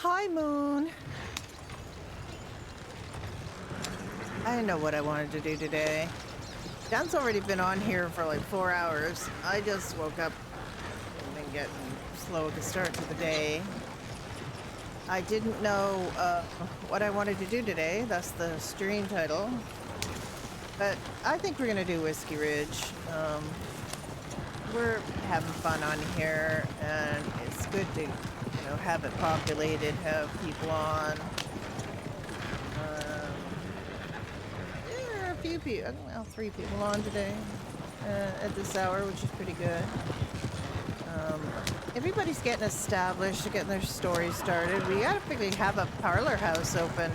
Hi, Moon. I didn't know what I wanted to do today. Dan's already been on here for like 4 hours. I just woke up and been getting slow at the start to the day. I didn't know what I wanted to do today. That's the stream title. But I think we're going to do Whiskey Ridge. We're having fun on here, and it's good to, have it populated, have people on. There are a few people, well, 3 people on today at this hour, which is pretty good. Everybody's getting established, getting their stories started. We gotta figure have a parlor house open.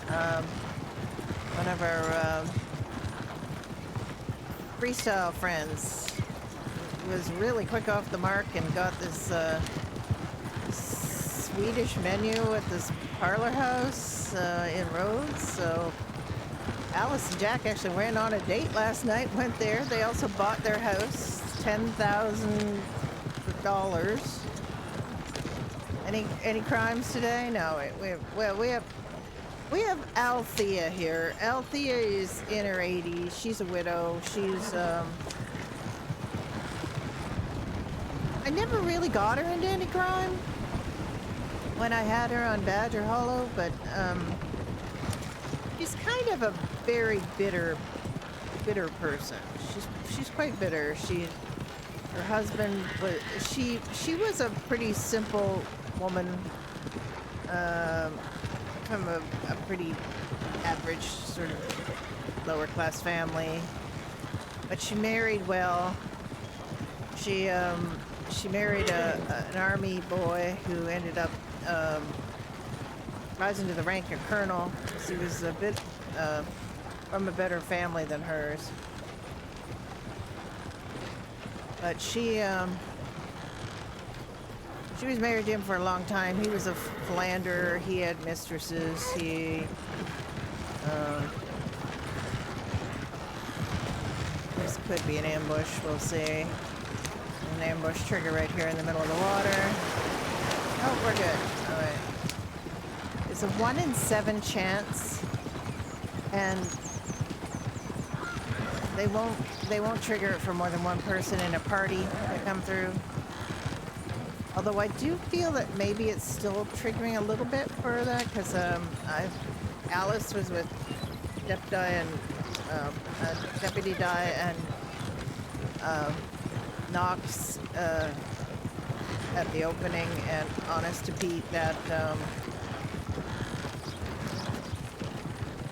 One of our freestyle friends was really quick off the mark and got this Swedish menu at this parlor house in Rhodes. So Alice and Jack actually went on a date last night, went there. They also bought their house, $10,000. Any crimes today? No, we have Althea here. Althea is in her 80s. She's a widow. She's I never really got her into any crime when I had her on Badger Hollow, but she's kind of a very bitter person. She's quite bitter. Her husband was she was a pretty simple woman from a pretty average sort of lower class family, but she married well. She married an army boy who ended up rising to the rank of colonel. He was a bit from a better family than hers. But she was married to him for a long time. He was a philanderer. He had mistresses. This could be an ambush. We'll see. An ambush trigger right here in the middle of the water. Oh, we're good. All right. It's a 1 in 7 chance, and they won't trigger it for more than one person in a party to come through. Although I do feel that maybe it's still triggering a little bit for that, because Alice was with Deputy Di and Knox at the opening, and honest to Pete, that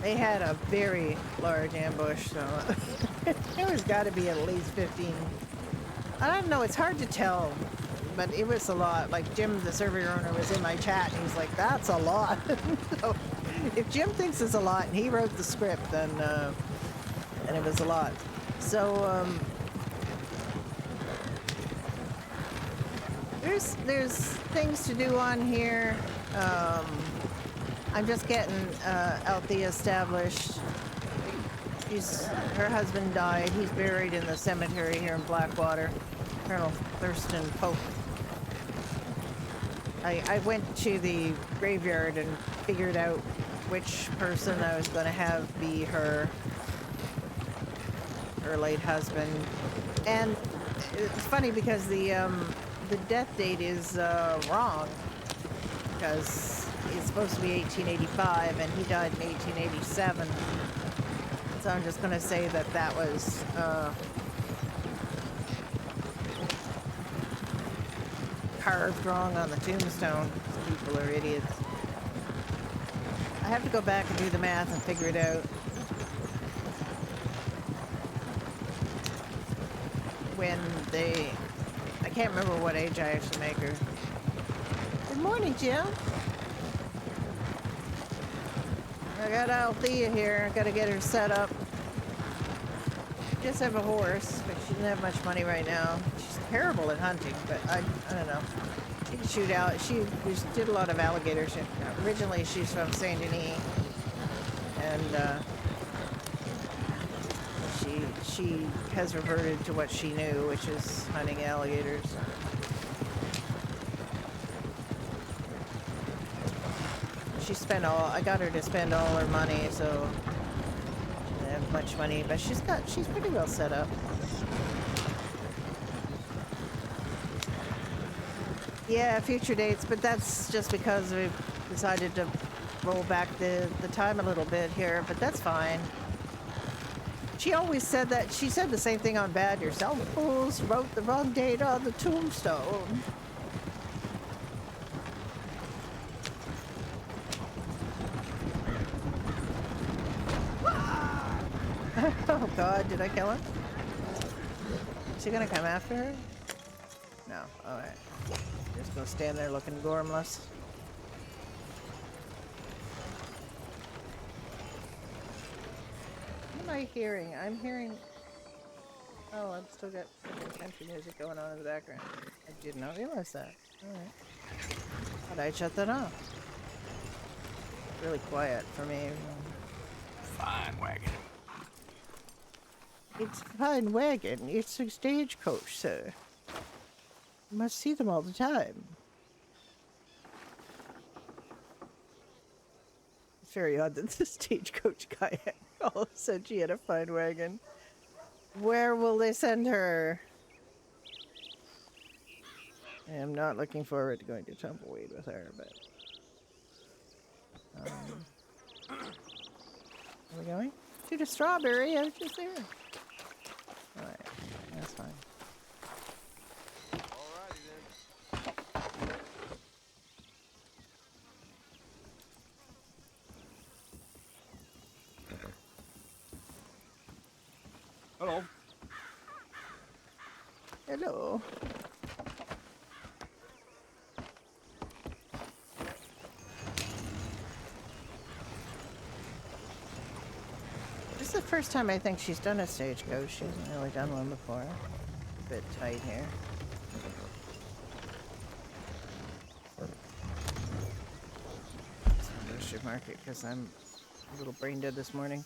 they had a very large ambush, so there was got to be at least 15. I don't know, it's hard to tell, but it was a lot. Like Jim, the server owner, was in my chat, and he's like, that's a lot. So if Jim thinks it's a lot and he wrote the script, then and it was a lot. So there's things to do on here. I'm just getting Althea established. Her husband died. He's buried in the cemetery here in Blackwater. Colonel Thurston Pope. I went to the graveyard and figured out which person I was going to have be her late husband. And it's funny because the death date is wrong, because it's supposed to be 1885 and he died in 1887. So I'm just going to say that was carved wrong on the tombstone. These people are idiots. I have to go back and do the math and figure it out. I can't remember what age I actually make her. Good morning, Jim. I got Althea here. I gotta get her set up. She does have a horse, but she doesn't have much money right now. She's terrible at hunting, but I don't know. She can shoot out. She did a lot of alligators. Originally, she's from Saint Denis, and she has reverted to what she knew, which is hunting alligators. she spent all. I got her to spend all her money, so she didn't have much money. But she's pretty well set up. Yeah, future dates, but that's just because we've decided to roll back the time a little bit here. But that's fine. She always said that. She said the same thing on Bad Yourself. Fools wrote the wrong date on the tombstone. Oh God, did I kill him? Is he gonna come after her? No, alright. Just gonna stand there looking gormless. What am I hearing? I'm hearing... Oh, I've still got country music going on in the background. I did not realize that. Alright. Thought I'd shut that off. Really quiet for me. Fine wagon. It's a fine wagon. It's a stagecoach, sir. You must see them all the time. It's very odd that the stagecoach guy all of a sudden she had a fine wagon. Where will they send her? I am not looking forward to going to Tumbleweed with her, but... Are we going? To the strawberry, I was just there. Alright, that's fine. Alrighty then. Hello. Hello. This is the first time I think she's done a stagecoach. She hasn't really done one before. A bit tight here. I should mark it because I'm a little brain dead this morning.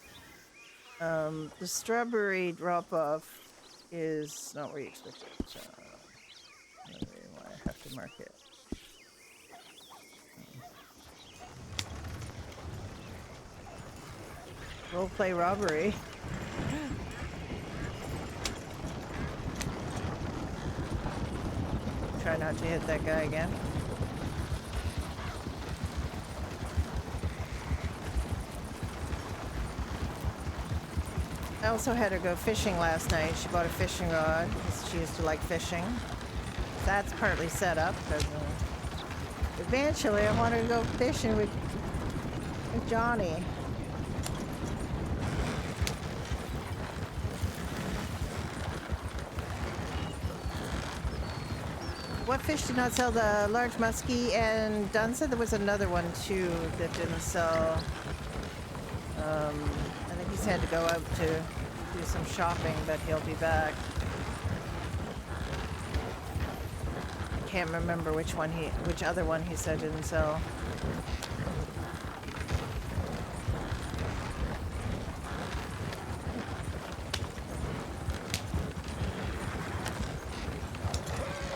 The strawberry drop-off is not where you expect it, so I don't really why I have to mark it. Roleplay robbery. Try not to hit that guy again. I also had her go fishing last night. She bought a fishing rod because she used to like fishing. That's partly set up because eventually I want her to go fishing with Johnny. What fish did not sell? The large muskie, and Dunn said there was another one too that didn't sell. I think he's had to go out to do some shopping, but he'll be back. Can't remember which other one he said didn't sell.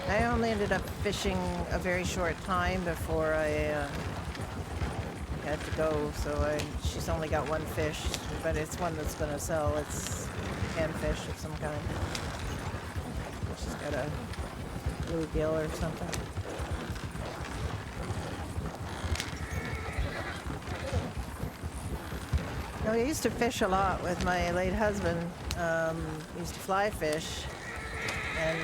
I only ended up fishing a very short time before I had to go, so she's only got one fish, but it's one that's going to sell. It's panfish of some kind. She's got a bluegill or something. No, I used to fish a lot with my late husband. We used to fly fish, and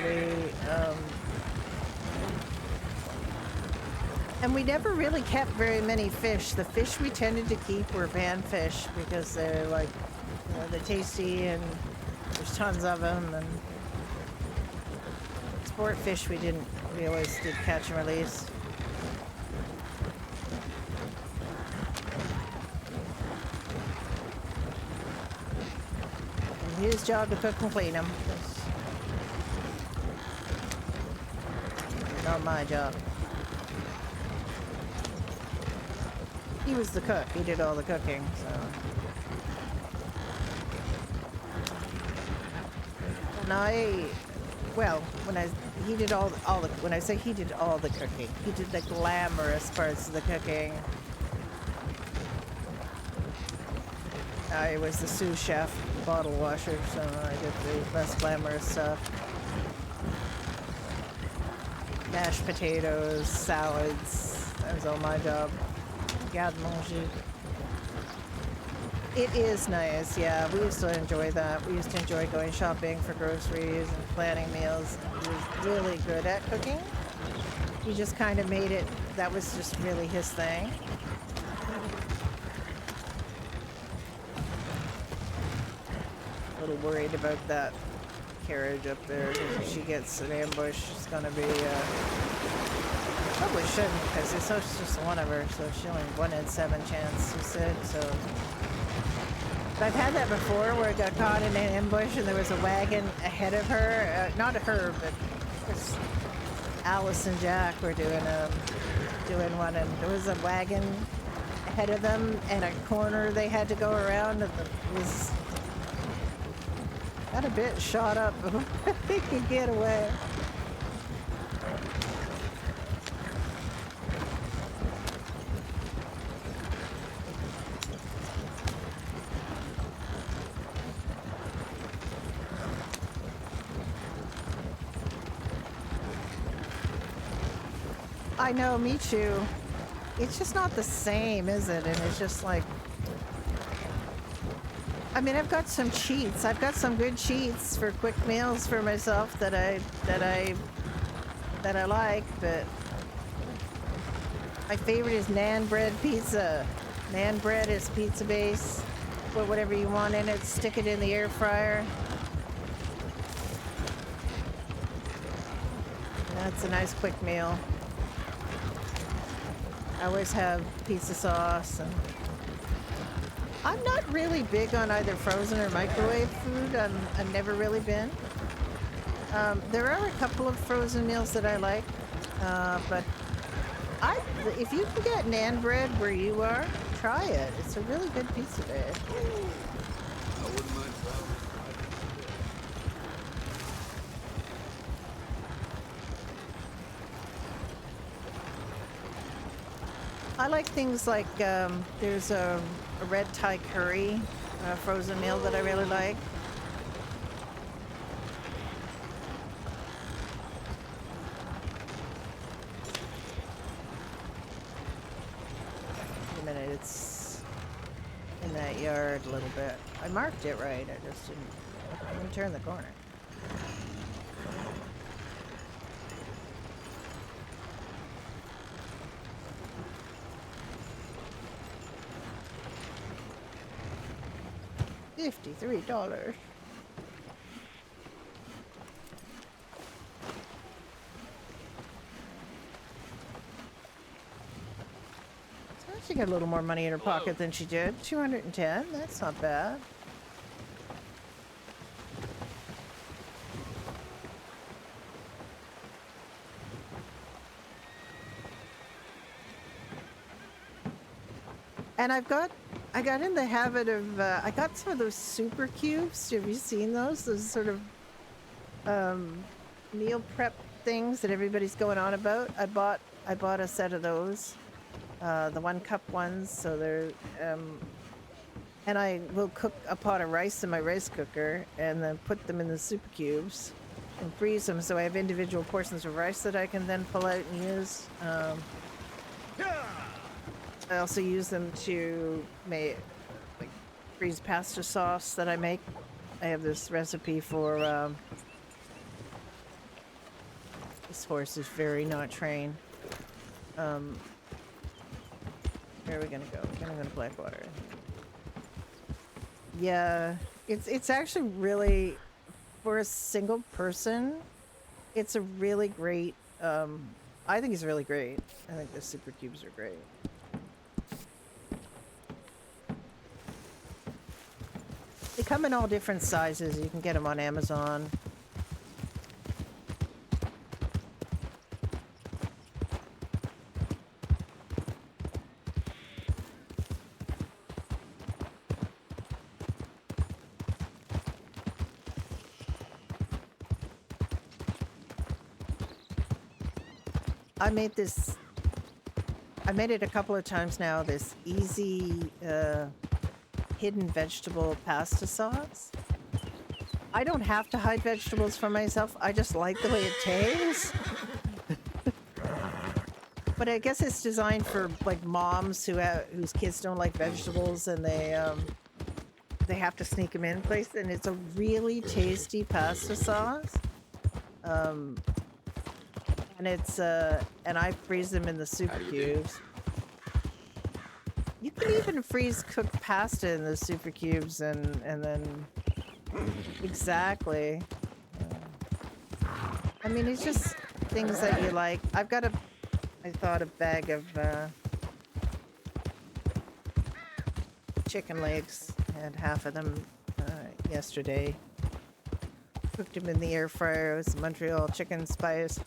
we never really kept very many fish. The fish we tended to keep were panfish because they're like, they're tasty and there's tons of them. And sport fish we always did catch and release. And his job to cook and clean them. Not my job. He was the cook. He did all the cooking, so. And he did all the, when I say he did all the cooking, he did the glamorous parts of the cooking. I was the sous chef, bottle washer, so I did the less glamorous stuff. Mashed potatoes, salads. That was all my job. Garde manger. It is nice, yeah. We used to enjoy that. We used to enjoy going shopping for groceries and planning meals. He was really good at cooking. He just kind of made it, that was just really his thing. A little worried about that carriage up there. If she gets an ambush, it's gonna be, probably shouldn't, because it's just one of her, so she only 1 in 7 chance, she said, so. But I've had that before, where I got caught in an ambush and there was a wagon ahead of her, not her, but Alice and Jack were doing one, and there was a wagon ahead of them and a corner they had to go around, and it was got a bit shot up before they could get away. I know, me too. It's just not the same, is it? And it's just like, I mean, I've got some cheats. I've got some good cheats for quick meals for myself that I like, but my favorite is naan bread pizza. Naan bread is pizza base. Put whatever you want in it, stick it in the air fryer. That's a nice quick meal. I always have pizza sauce, and I'm not really big on either frozen or microwave food. I've never really been. There are a couple of frozen meals that I like, but if you can get naan bread where you are, try it. It's a really good pizza base. I wouldn't mind trying. I like things like there's a red Thai curry frozen meal that I really like. Wait a minute, it's in that yard a little bit. I marked it right, I just didn't. Let me turn the corner. $53. So she got a little more money in her pocket than she did. 210. That's not bad. And I got in the habit of, I got some of those super cubes. Have you seen those? Those sort of meal prep things that everybody's going on about. I bought a set of those, the 1 cup ones. So they're, and I will cook a pot of rice in my rice cooker and then put them in the super cubes and freeze them. So I have individual portions of rice that I can then pull out and use. I also use them to make, like, freeze pasta sauce that I make. I have this recipe for, this horse is very not trained. Where are we gonna go? We're gonna go to Blackwater. Yeah, it's actually really, for a single person, it's a really great, I think it's really great. I think the super cubes are great. They come in all different sizes. You can get them on Amazon. I made it a couple of times now, this easy hidden vegetable pasta sauce. I don't have to hide vegetables from myself. I just like the way it tastes. But I guess it's designed for like moms whose kids don't like vegetables, and they have to sneak them in place. And it's a really tasty pasta sauce. And I freeze them in the super cubes. You can even freeze cooked pasta in the super cubes, and then exactly. I mean, it's just things that you like. I thought a bag of chicken legs. I had half of them yesterday. Cooked them in the air fryer with some Montreal chicken spice.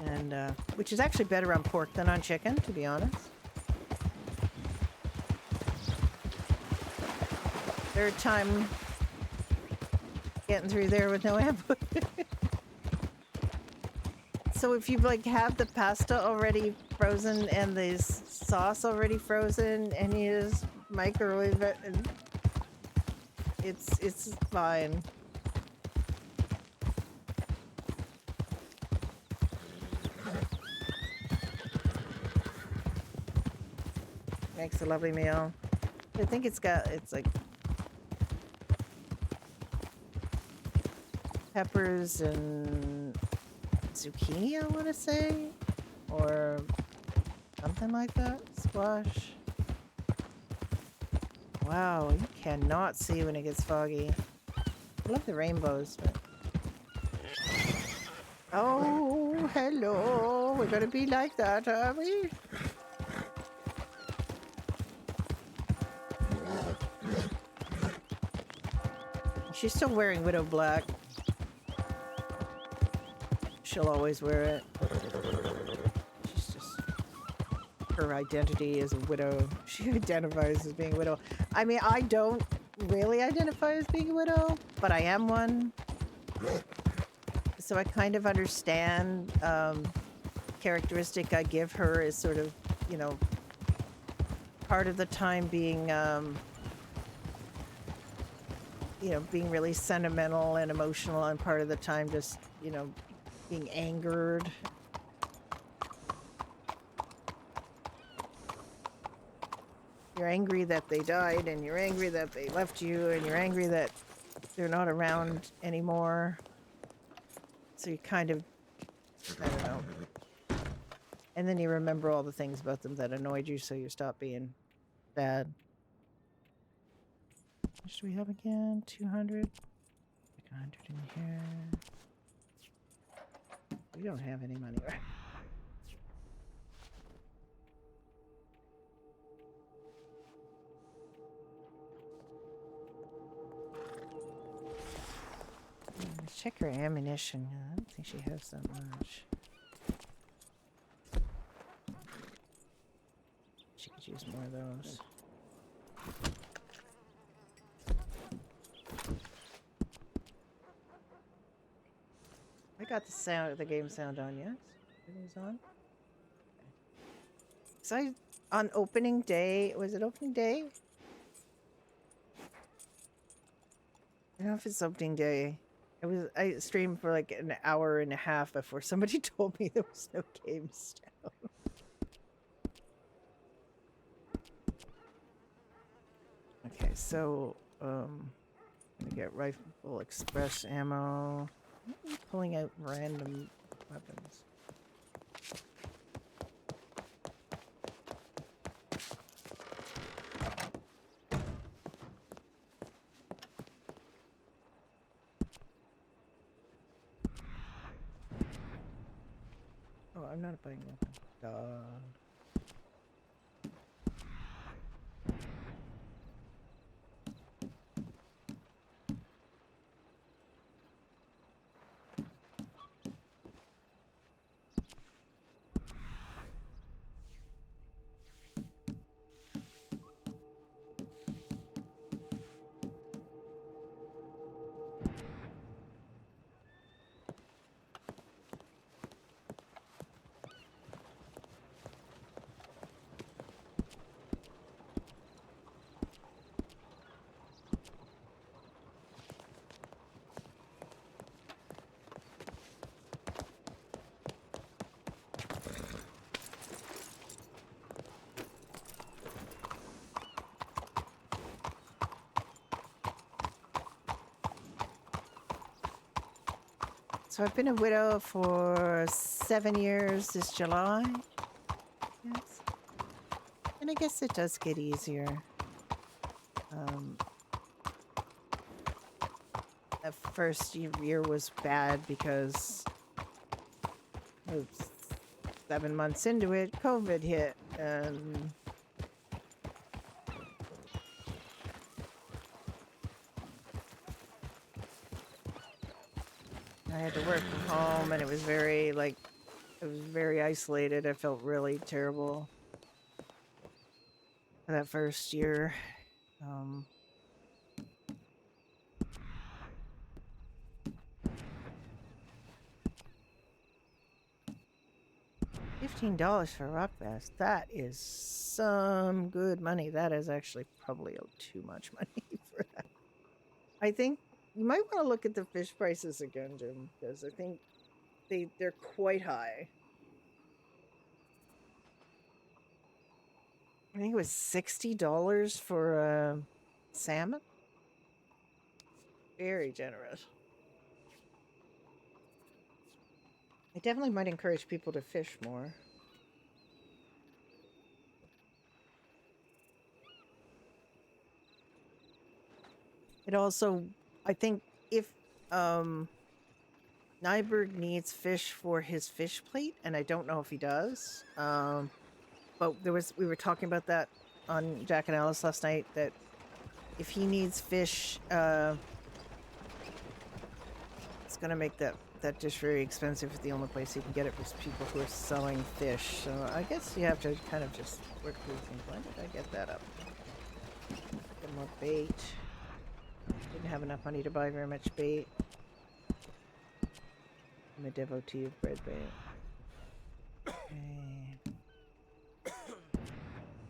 And which is actually better on pork than on chicken, to be honest. Third time getting through there with no ambush. So if you like have the pasta already frozen and the sauce already frozen, and you just microwave it, and it's fine. Makes a lovely meal. I think it's like peppers and zucchini, I want to say, or something like that. Squash. Wow, you cannot see when it gets foggy. I love the rainbows, but... Oh, hello. We're gonna be like that, are we? She's still wearing Widow Black. She'll always wear it. She's just... Her identity is a widow. She identifies as being a widow. I mean, I don't really identify as being a widow, but I am one. So I kind of understand characteristic I give her is sort of, you know, part of the time being... you know, being really sentimental and emotional, and part of the time just, you know, being angered. You're angry that they died, and you're angry that they left you, and you're angry that they're not around anymore. So you kind of, I don't know. And then you remember all the things about them that annoyed you, so you stop being bad. What should we have again? 200? Like 100 in here. We don't have any money, right? Let's check her ammunition. I don't think she has that much. She could use more of those. I got the game sound on, yes? It was on? So on opening day, was it opening day? I don't know if it's opening day. I streamed for like an hour and a half before somebody told me there was no games down. Okay, so I'm gonna get rifle express ammo. I'm pulling out random weapons. Oh, I'm not buying weapons. Duh. So I've been a widow for 7 years this July. Yes. And I guess it does get easier. The first year was bad because it was 7 months into it, COVID hit, and I had to work from home, and it was very isolated. I felt really terrible for that first year. Um, $15 for Rock Fest. That is some good money. That is actually probably too much money for that. I think you might want to look at the fish prices again, Jim, because I think they're quite high. I think it was $60 for salmon. Very generous. I definitely might encourage people to fish more. It also, I think, if Nyberg needs fish for his fish plate, and I don't know if he does. But we were talking about that on Jack and Alice last night, that if he needs fish, it's gonna make that dish very expensive. It's the only place he can get it was people who are selling fish. So I guess you have to kind of just work through things. Why did I get that up? Get more bait. Didn't have enough money to buy very much bait. I'm a devotee of bread bait. Okay.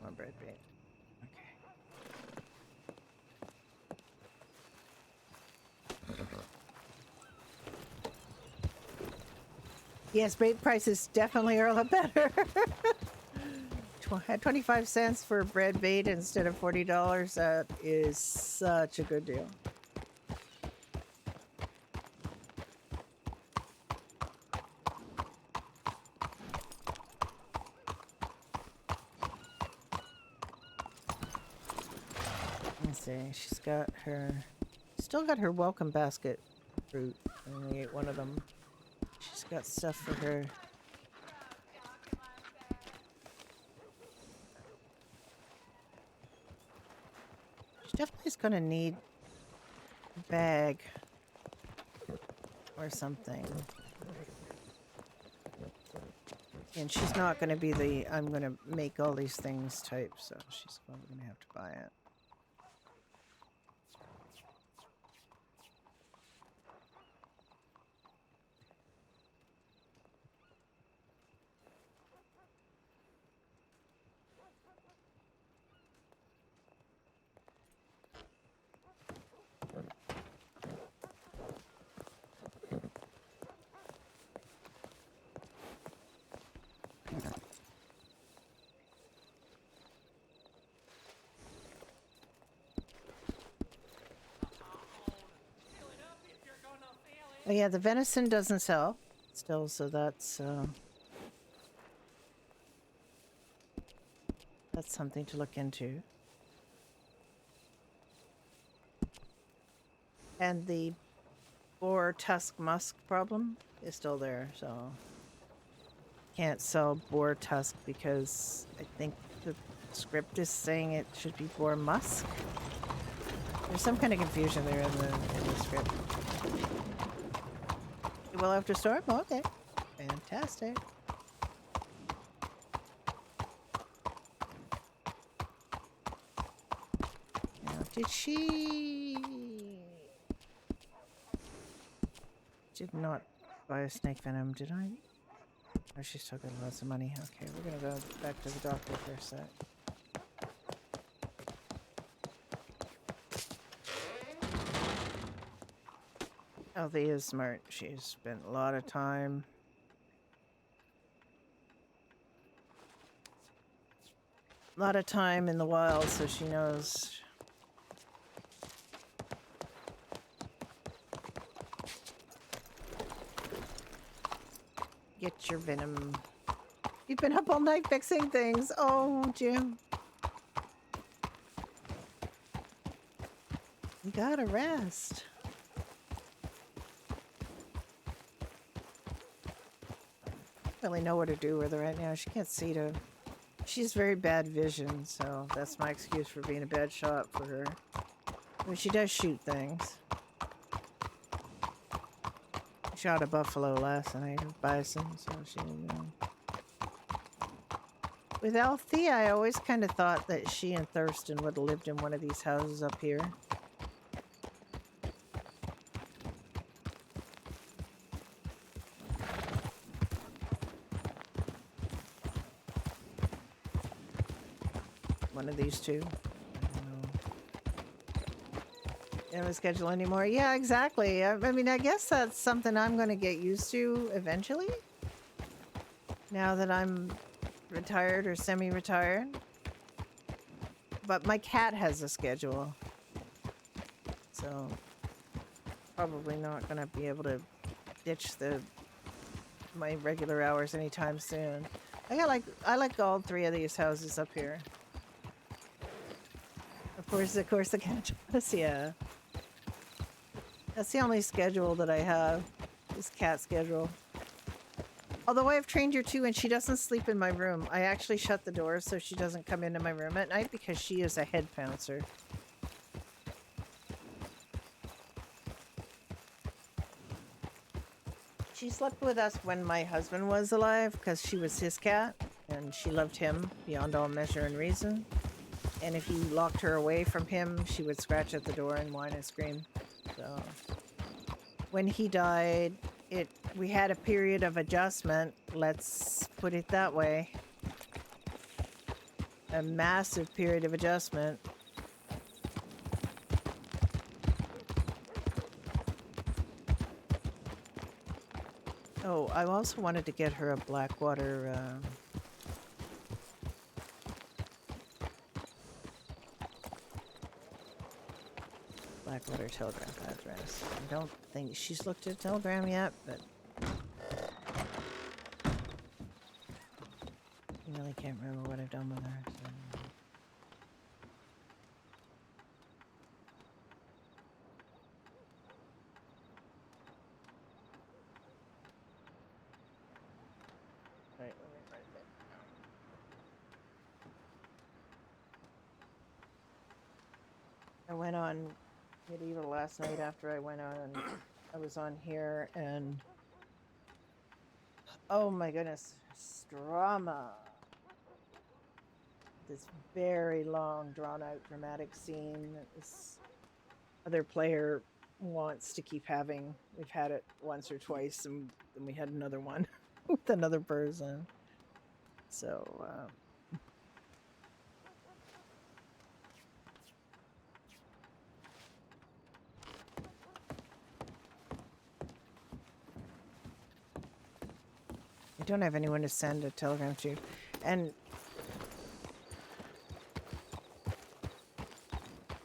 More bread bait. Okay. Yes, bait prices definitely are a lot better. 25 cents for bread bait instead of $40. That is such a good deal. Let's see. Still got her welcome basket fruit. I only ate one of them. She's got stuff for her. She definitely is going to need a bag or something. And she's not going to be the I'm going to make all these things type, so she's probably going to have to buy it. Oh yeah, the venison doesn't sell still, so that's something to look into. And the boar tusk musk problem is still there, so can't sell boar tusk because I think the script is saying it should be boar musk. There's some kind of confusion there in the script. Well, after storm? Okay. Fantastic. Now, did not buy a snake venom, did I? Oh, she's still got lots of money. Okay, we're gonna go back to the doctor for a sec. Althea is smart. She's spent a lot of time lot of time in the wild, so she knows. Get your venom. You've been up all night fixing things. Oh, Jim. You gotta rest. I don't really know what to do with her right now. She can't see to. She's very bad vision, so that's my excuse for being a bad shot for her. I mean, she does shoot things. I shot a buffalo last night, a bison, so she didn't know. With Althea, I always kind of thought that she and Thurston would have lived in one of these houses up here. One of these two. I don't know. You don't schedule anymore? Yeah, exactly. I mean, I guess that's something I'm going to get used to eventually. Now that I'm retired or semi-retired. But my cat has a schedule. So probably not going to be able to ditch my regular hours anytime soon. I like all three of these houses up here. Of course, the cat does, yeah. That's the only schedule that I have, is cat schedule. Although I have trained her too, and she doesn't sleep in my room. I actually shut the door so she doesn't come into my room at night because she is a head pouncer. She slept with us when my husband was alive because she was his cat, and she loved him beyond all measure and reason. And if you locked her away from him, she would scratch at the door and whine and scream. So when he died, we had a period of adjustment, let's put it that way. A massive period of adjustment. Oh, I also wanted to get her a Blackwater Blackwater telegraph address. I don't think she's looked at Telegram yet, but I really can't remember what I've done with her. So. Right, let me write that. I went on Medieval last night after I went on. I was on here and oh my goodness, Strama. This very long, drawn out, dramatic scene that this other player wants to keep having. We've had it once or twice, and then we had another one with another person. So, I don't have anyone to send a telegram to. And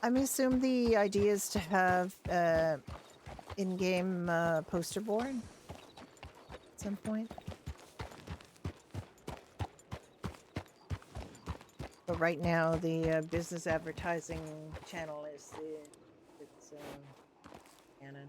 I assume the idea is to have in-game poster board at some point. But right now, the business advertising channel is canon.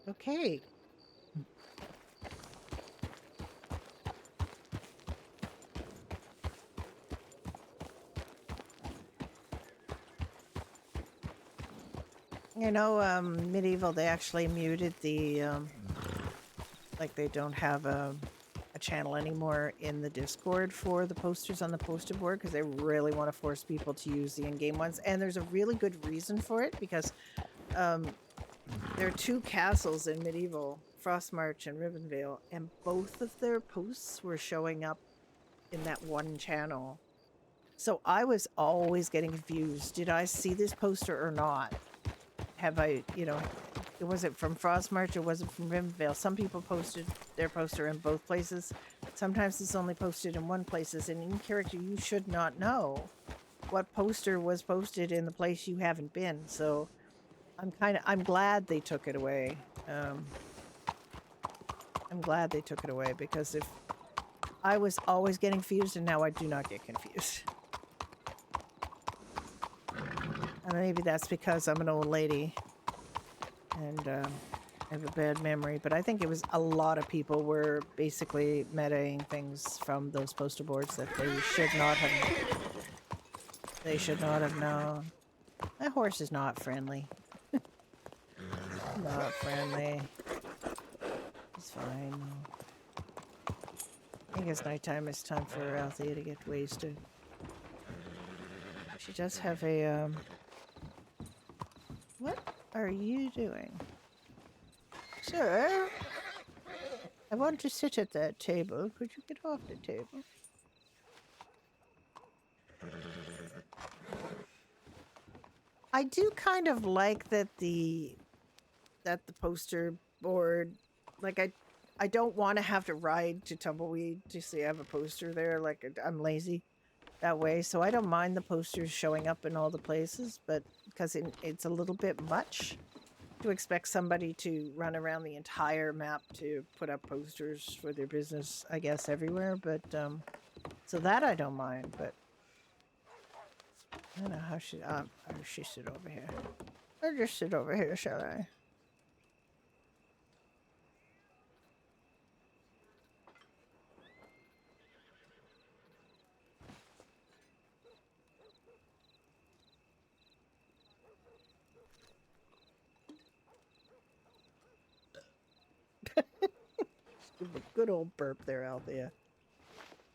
Okay. You know, Medieval, they actually muted the, like they don't have a channel anymore in the Discord for the posters on the poster board because they really want to force people to use the in-game ones. And there's a really good reason for it because there are two castles in Medieval, Frostmarch and Ribbonvale, and both of their posts were showing up in that one channel. So I was always getting confused. Did I see this poster or not? Have I, it wasn't from Frostmarch, it wasn't from Ribbonvale. Some people posted their poster in both places. Sometimes it's only posted in one places. And in character, you should not know what poster was posted in the place you haven't been. So I'm glad they took it away. I'm glad they took it away because if I was always getting confused and now I do not get confused. And maybe that's because I'm an old lady and I have a bad memory, but I think it was a lot of people were basically metaing things from those poster boards that they should not have known. My horse is not friendly. Not friendly. It's fine. I think it's nighttime. It's time for Althea to get wasted. She does have a, What are you doing? Sir? I want to sit at that table. Could you get off the table? I do kind of like that the poster board, like I don't want to have to ride to Tumbleweed to see I have a poster there. Like I'm lazy that way, so I don't mind the posters showing up in all the places, but because it's a little bit much to expect somebody to run around the entire map to put up posters for their business, I guess everywhere. But so that I don't mind. But I don't know how she sit over here. Or just sit over here, shall I? Give a good old burp there, Althea.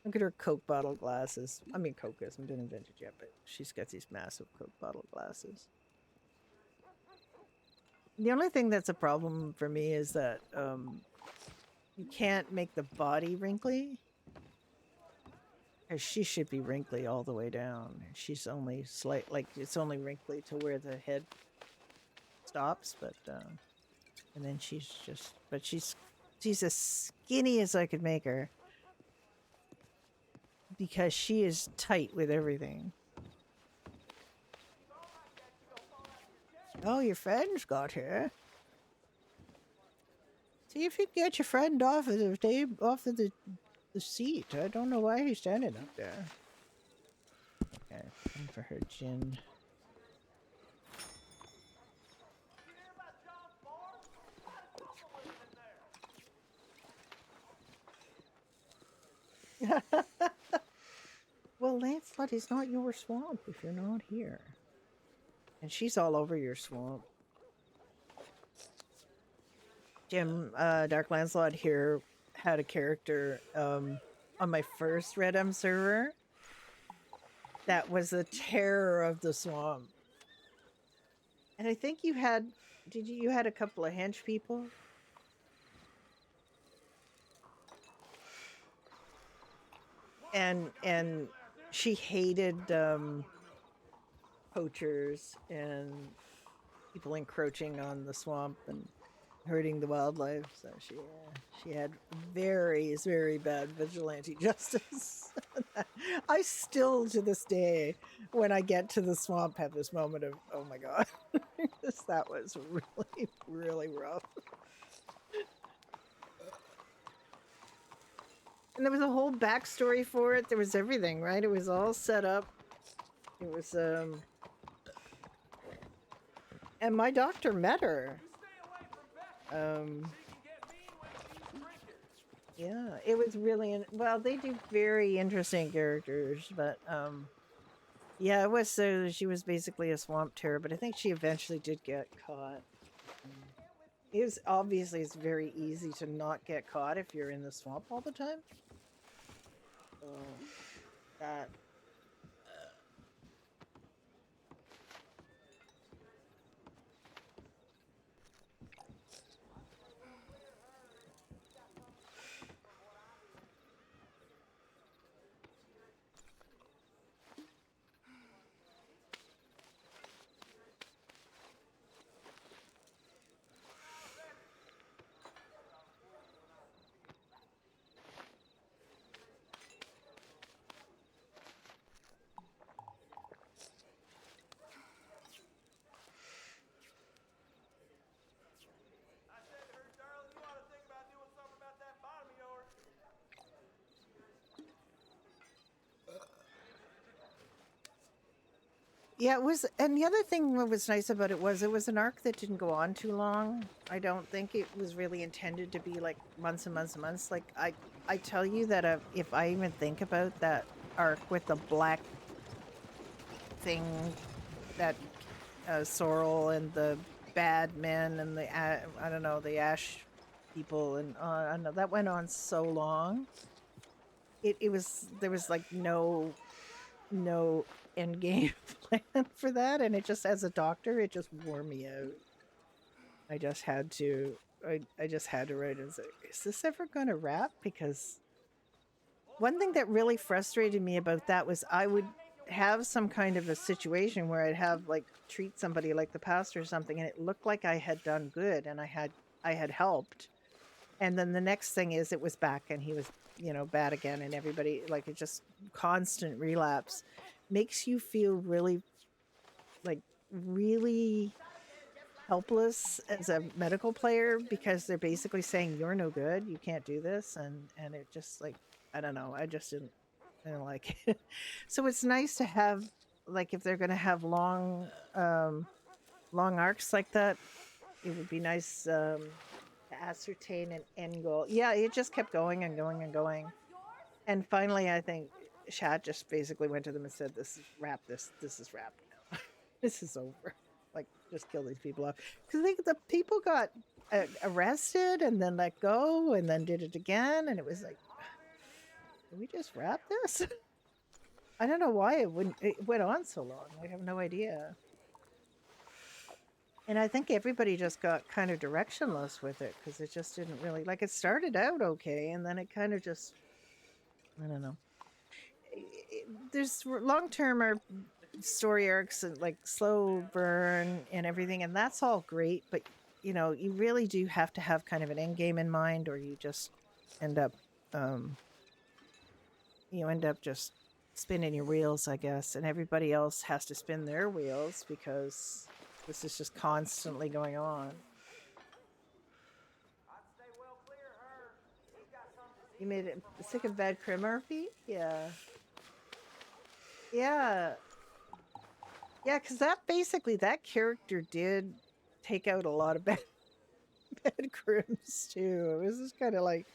Look at her Coke bottle glasses. I mean, Coke hasn't been invented yet, but she's got these massive Coke bottle glasses. The only thing that's a problem for me is that you can't make the body wrinkly. Because she should be wrinkly all the way down. She's only it's only wrinkly to where the head stops, but and then she's as skinny as I could make her. Because she is tight with everything. Oh, your friend's got here. See if you can get your friend off of the table, off of the seat. I don't know why he's standing up there. Okay, time for her gin. Well, Lancelot is not your swamp if you're not here. And she's all over your swamp. Jim, Dark Lancelot here had a character on my first Red M server that was the terror of the swamp. And I think you had a couple of hench people? And she hated poachers and people encroaching on the swamp and hurting the wildlife. So she had very, very bad vigilante justice. I still, to this day, when I get to the swamp, have this moment of, oh my god, that was really, really rough. And there was a whole backstory for it. There was everything, right? It was all set up. It was, and my doctor met her. Um, yeah, it was really well. They do very interesting characters, but yeah, it was so she was basically a swamp terror, but I think she eventually did get caught. Um, it was obviously it's very easy to not get caught if you're in the swamp all the time. So that I said to her, Darling, you ought to think about doing something about that bottom of yours. yeah, it was, and the other thing that was nice about it was an arc that didn't go on too long. I don't think it was really intended to be like months and months and months. Like I tell you that if I even think about that arc with the black thing, that Sorrel and the bad men and I don't know, the Ash people, and I don't know, that went on so long. It was, there was like no end game plan for that, and it just, as a doctor, it just wore me out. I just had to I just had to write and say, is this ever gonna wrap? Because one thing that really frustrated me about that was I would have some kind of a situation where I'd have like treat somebody like the pastor or something, and it looked like I had done good and I had helped. And then the next thing is it was back and he was, bad again, and everybody, like, it just constant relapse makes you feel really, like, really helpless as a medical player, because they're basically saying you're no good, you can't do this, and it just, like, I don't know, I don't like it. So it's nice to have, like, if they're going to have long arcs like that, it would be nice to ascertain an end goal. Yeah, it just kept going and going and going. And finally, I think Shad just basically went to them and said, "This is wrap. This is wrapped now. This is over. Like, just kill these people off." Because the people got arrested and then let go and then did it again, and it was like, "Can we just wrap this?" I don't know why it went on so long. I have no idea. And I think everybody just got kind of directionless with it because it just didn't really, like, it started out okay, and then it kind of just, I don't know. There's long term or story arcs and like slow burn and everything, and that's all great, but you really do have to have kind of an end game in mind, or you just end up um just spinning your wheels, I guess, and everybody else has to spin their wheels because this is just constantly going on. I'd stay well clear of her. She's got some You disease made that it from what sick I of bad understand. Murphy? Yeah. Yeah. Yeah, because that basically, that character did take out a lot of bad crims too. It was just kind of like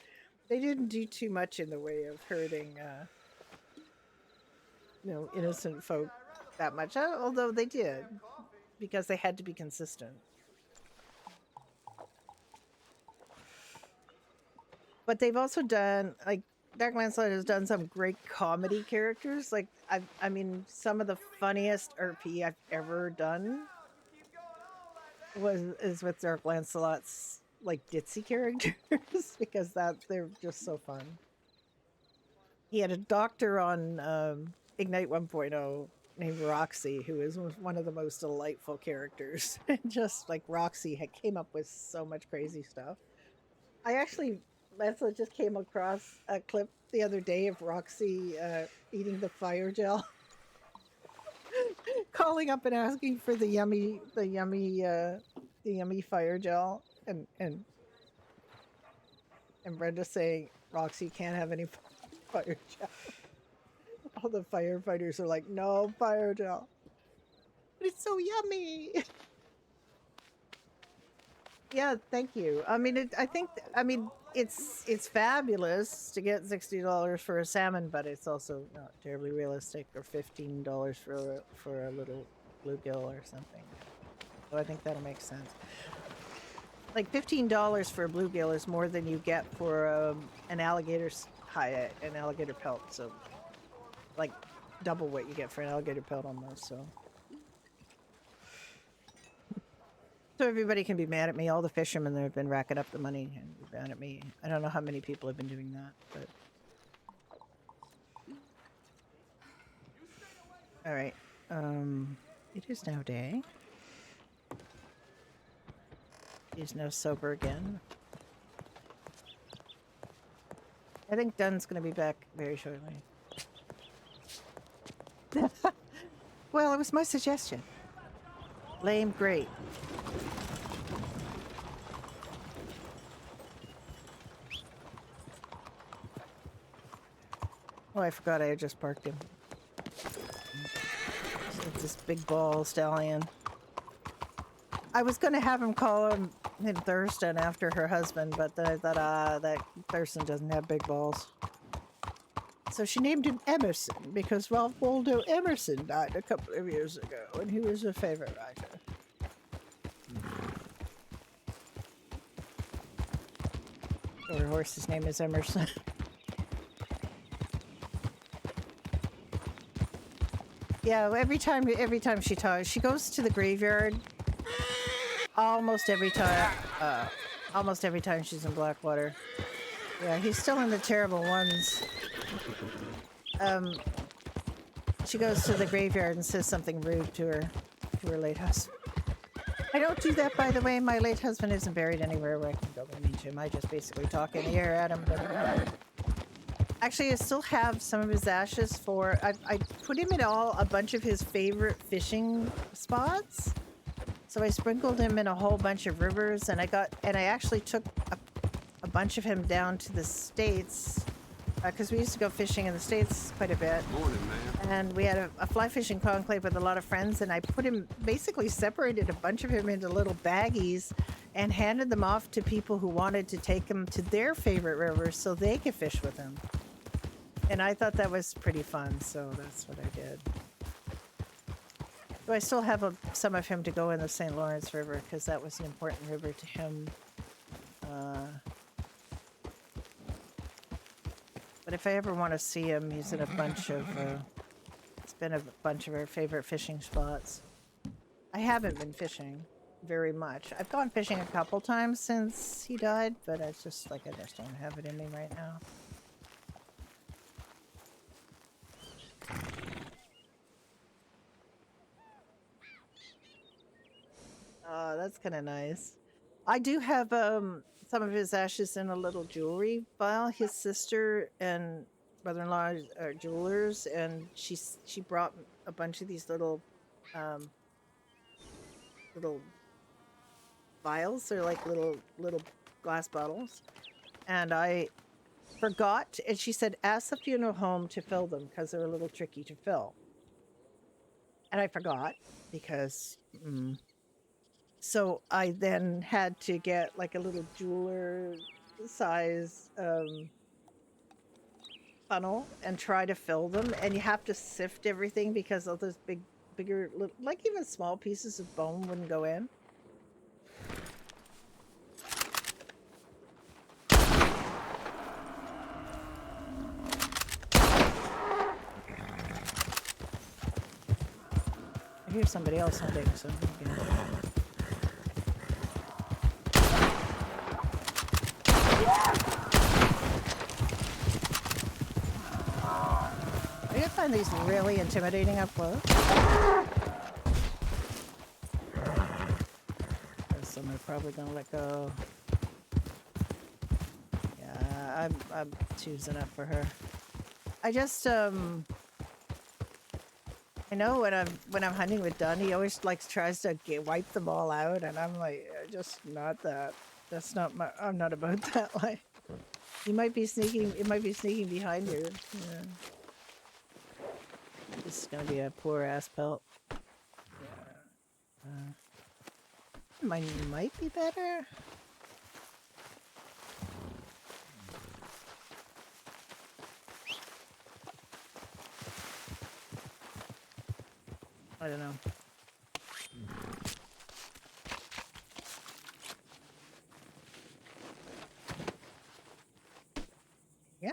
they didn't do too much in the way of hurting innocent folk I'd rather that follow much. my Although they than have did, coffee. because they had to be consistent. But they've also done, like, Dark Lancelot has done some great comedy characters. Like, I mean, some of the funniest RP I've ever done Keep going on like that. was is with Dark Lancelot's, like, ditzy characters because that they're just so fun. He had a doctor on Ignite 1.0 named Roxy, who is one of the most delightful characters. And just like Roxy had came up with so much crazy stuff. I actually, Leslie, just came across a clip the other day of Roxy eating the fire gel, calling up and asking for the yummy fire gel, and Brenda saying, "Roxy, you can't have any fire gel." All the firefighters are like, "No fire gel." But it's so yummy. Yeah, thank you. I mean, I mean, it's fabulous to get $60 for a salmon, but it's also not terribly realistic. Or $15 for a little bluegill or something. So I think that'll make sense. Like $15 for a bluegill is more than you get for an an alligator pelt. So like double what you get for an alligator pelt almost. So everybody can be mad at me. All the fishermen that have been racking up the money and be mad at me. I don't know how many people have been doing that, but all right. It is now day. He's now sober again. I think Dunn's going to be back very shortly. Well, it was my suggestion. Lame, great. Oh, I forgot I had just parked him. It's this big ball stallion. I was going to have him call him Thurston after her husband, but then I thought, that Thurston doesn't have big balls. So she named him Emerson because Ralph Waldo Emerson died a couple of years ago, and he was her favorite writer. Her horse's name is Emerson. Yeah, every time she talks, she goes to the graveyard. Almost every time she's in Blackwater. Yeah, he's still in the terrible ones. She goes to the graveyard and says something rude to her late husband. I don't do that, by the way. My late husband isn't buried anywhere where I can go and meet him. I just basically talk in the air at him. Actually, I still have some of his ashes I put him in a bunch of his favorite fishing spots. So I sprinkled him in a whole bunch of rivers, and I actually took a bunch of him down to the States, because we used to go fishing in the States quite a bit. Morning, man. And we had a fly fishing conclave with a lot of friends, and I basically separated a bunch of him into little baggies and handed them off to people who wanted to take him to their favorite rivers so they could fish with him. And I thought that was pretty fun, so that's what I did. So I still have some of him to go in the St. Lawrence River because that was an important river to him. But if I ever want to see him, he's in a bunch of... it's been a bunch of our favorite fishing spots. I haven't been fishing very much. I've gone fishing a couple times since he died, but it's just like I just don't have it in me right now. Oh, that's kind of nice. I do have some of his ashes in a little jewelry file. His sister and brother-in-law are jewelers, and she brought a bunch of these little vials. They're like little glass bottles, and I forgot. And she said, "Ask the funeral home to fill them because they're a little tricky to fill." And I forgot because. So I then had to get like a little jeweler size funnel and try to fill them. And you have to sift everything because all those bigger, like even small pieces of bone wouldn't go in. I hear somebody else hunting, so okay. I find these really intimidating up close. Some are probably gonna let go. Yeah, I'm choosing up for her. I just I know when I'm hunting with Dunn, he always tries to wipe them all out, and I'm like, just not that. That's not my. I'm not about that life. He might be sneaking. It might be sneaking behind you. Yeah. This is gonna be a poor ass pelt. Yeah. Mine might be better. I don't know. Yeah,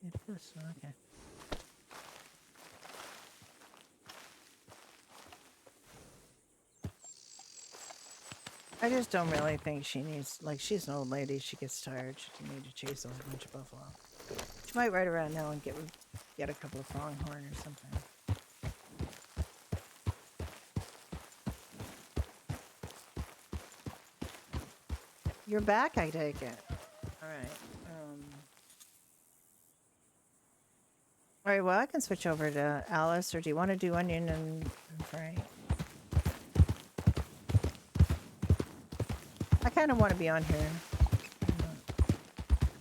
it is. Okay. I just don't really think she needs, like, she's an old lady. She gets tired. She doesn't need to chase a whole bunch of buffalo. She might ride around now and get a couple of pronghorn or something. You're back, I take it. All right. All right. Well, I can switch over to Alice, or do you want to do onion and Frank? I kind of want to be on here.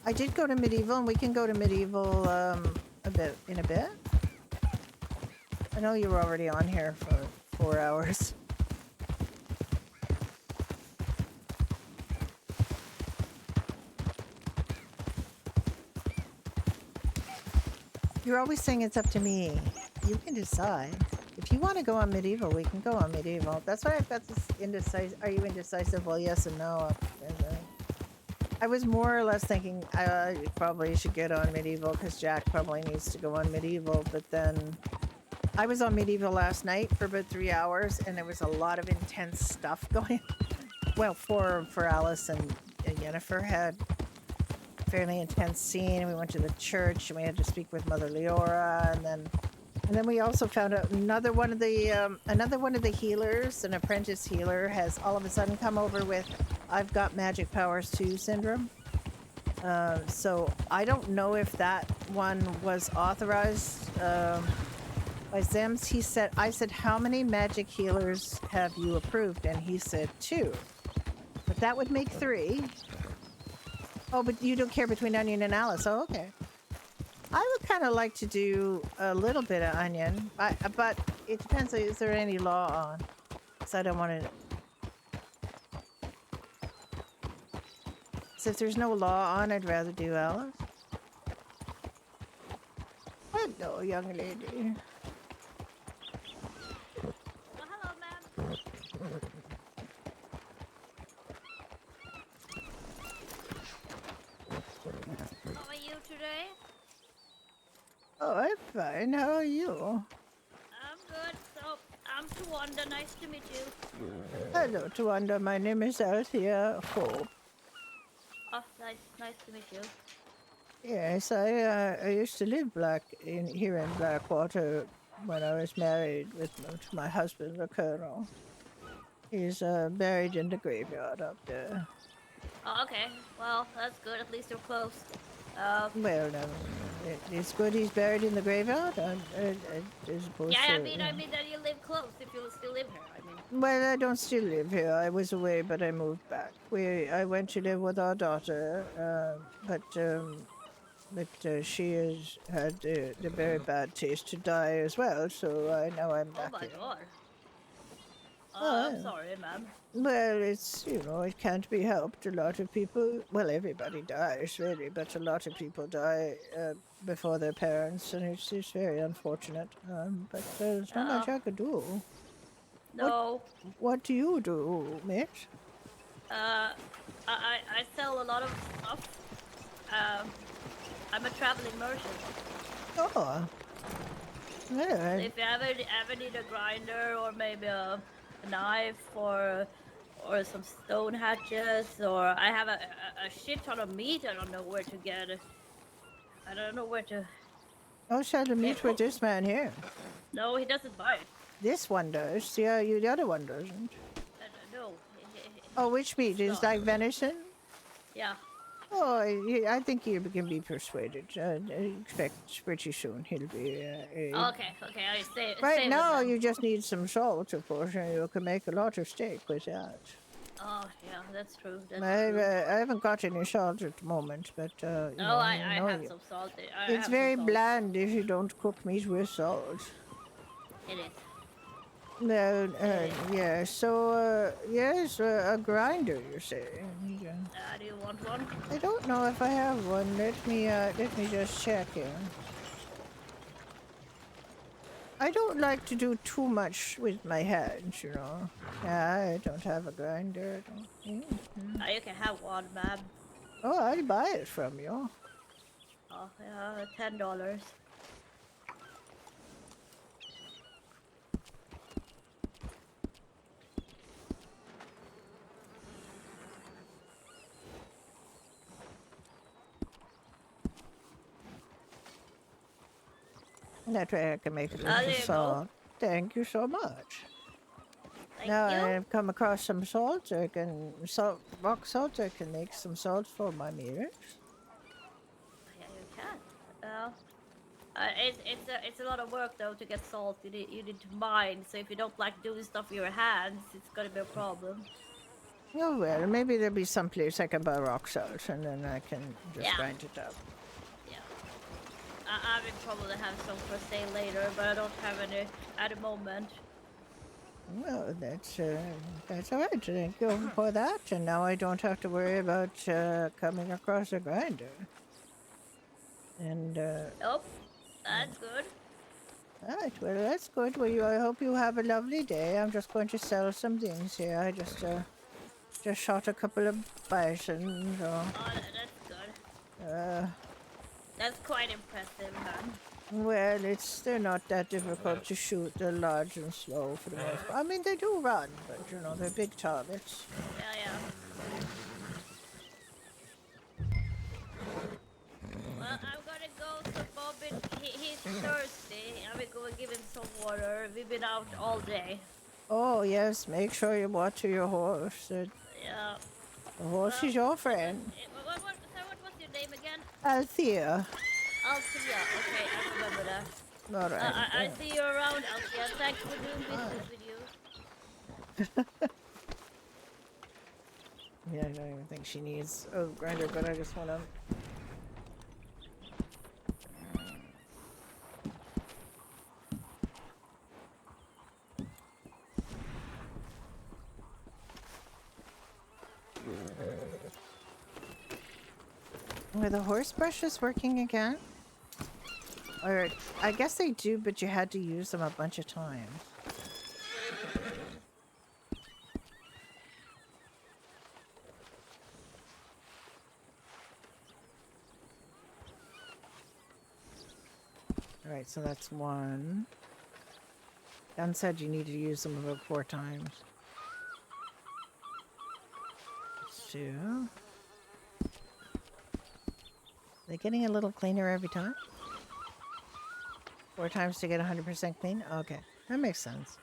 I did go to medieval, and we can go to medieval a bit. I know you were already on here for 4 hours. You're always saying it's up to me. You can decide. If you want to go on medieval, we can go on medieval. That's why I've got this indecisive. Are you indecisive? Well, yes and no. I was more or less thinking I probably should get on medieval because Jack probably needs to go on medieval. But then I was on medieval last night for about 3 hours, and there was a lot of intense stuff going. Well, for Alice and Jennifer had fairly intense scene. We went to the church and we had to speak with Mother Leora, and then we also found out another one of the healers, an apprentice healer, has all of a sudden come over with "I've got magic powers too" syndrome. So I don't know if that one was authorized by Zems. I said, "How many magic healers have you approved?" And he said 2. But that would make 3. Oh, but you don't care between Onion and Alice. Oh, okay. I would kind of like to do a little bit of Onion, but it depends. Is there any law on? So I don't want to. So if there's no law on, I'd rather do Alice. Hello, young lady. Oh, hello, ma'am. How are you today? Oh, I'm fine. How are you? I'm good. So, I'm Tawanda. Nice to meet you. Hello, Tawanda. My name is Althea Hope. Oh, nice to meet you. Yes, I used to live here in Blackwater when I was married to my husband, the Colonel. He's buried in the graveyard up there. Oh, okay. Well, that's good. At least you're close. Well, no, it's good he's buried in the graveyard. As opposed Yeah, to, I mean that you live close if you still live here. I mean. well, I don't still live here. I was away, but I moved back. I went to live with our daughter, but she has had the very bad taste to die as well. So now I'm Oh back my here. god. I'm Oh, sorry, ma'am. well, it's, it can't be helped. A lot of people, well, everybody dies, really, but a lot of people die before their parents, and it's very unfortunate. But there's not much I could do. No. What do you do, Mitch? I sell a lot of stuff. I'm a traveling merchant. Oh, well, If you ever need a grinder or maybe a knife or some stone hatchets, or I have a shit ton of meat. I don't know where to get it. I don't know where to. I'll share the meat with this man here. No, he doesn't buy it. This one does. The other one doesn't. No. Oh, which meat? Is not. like venison? Yeah. Oh, I think you can be persuaded. I expect pretty soon he'll be. Okay. I say. Right save now, it then. you just need some salt, of course, and you can make a lot of steak with that. Oh yeah, that's true. That's I true. haven't got any salt at the moment, but Oh, I have some salt. I it's have very some salt. bland if you don't cook meat with salt. It is. No, Eh, yeah. So, yes, a grinder. You're saying? Yeah. do you want one? I don't know if I have one. Let me just check here. I don't like to do too much with my hands, you know. Yeah, I don't have a grinder. I don't think. Yeah. You can have one, ma'am. Oh, I'll buy it from you. Oh, yeah, $10. That way I can make a There little you go. salt. Thank you so much. Thank Now you. I've come across some salt. I can rock salt. I can make some salt for my meals. Yeah, you can. It's a lot of work though to get salt. You need to mine. So if you don't like doing stuff with your hands, it's gonna be a problem. Oh well, maybe there'll be some place I can buy rock salt, and then I can just Yeah, grind it up. yeah. I will probably have some for sale later, but I don't have any at the moment. Well, that's all right. Thank you for that. And now I don't have to worry about coming across a grinder. And Oh, that's good. all right, well, that's good. Well, I hope you have a lovely day. I'm just going to sell some things here. I just shot a couple of bison. So, Oh, that's good. uh, That's quite impressive, man. well, they're not that difficult to shoot. They're large and slow for the most part. I mean, they do run, but they're big targets. Yeah, yeah. Well, I'm gonna go. So Bobbin, he's thirsty. I'm gonna go and give him some water. We've been out all day. Oh yes, make sure you water your horse. Yeah. The horse Well, is your friend. what was your name again? Althea. Althea. Okay, I remember that. All right. I see you around, Althea. Thanks for doing business with you. Yeah, I don't even think she needs a grinder, but I just want to. Are the horse brushes working again? Or I guess they do, but you had to use them a bunch of times. All right, so that's one. Dan said you need to use them about 4 times. That's 2. They getting a little cleaner every time? 4 times to get 100% clean? Okay, that makes sense.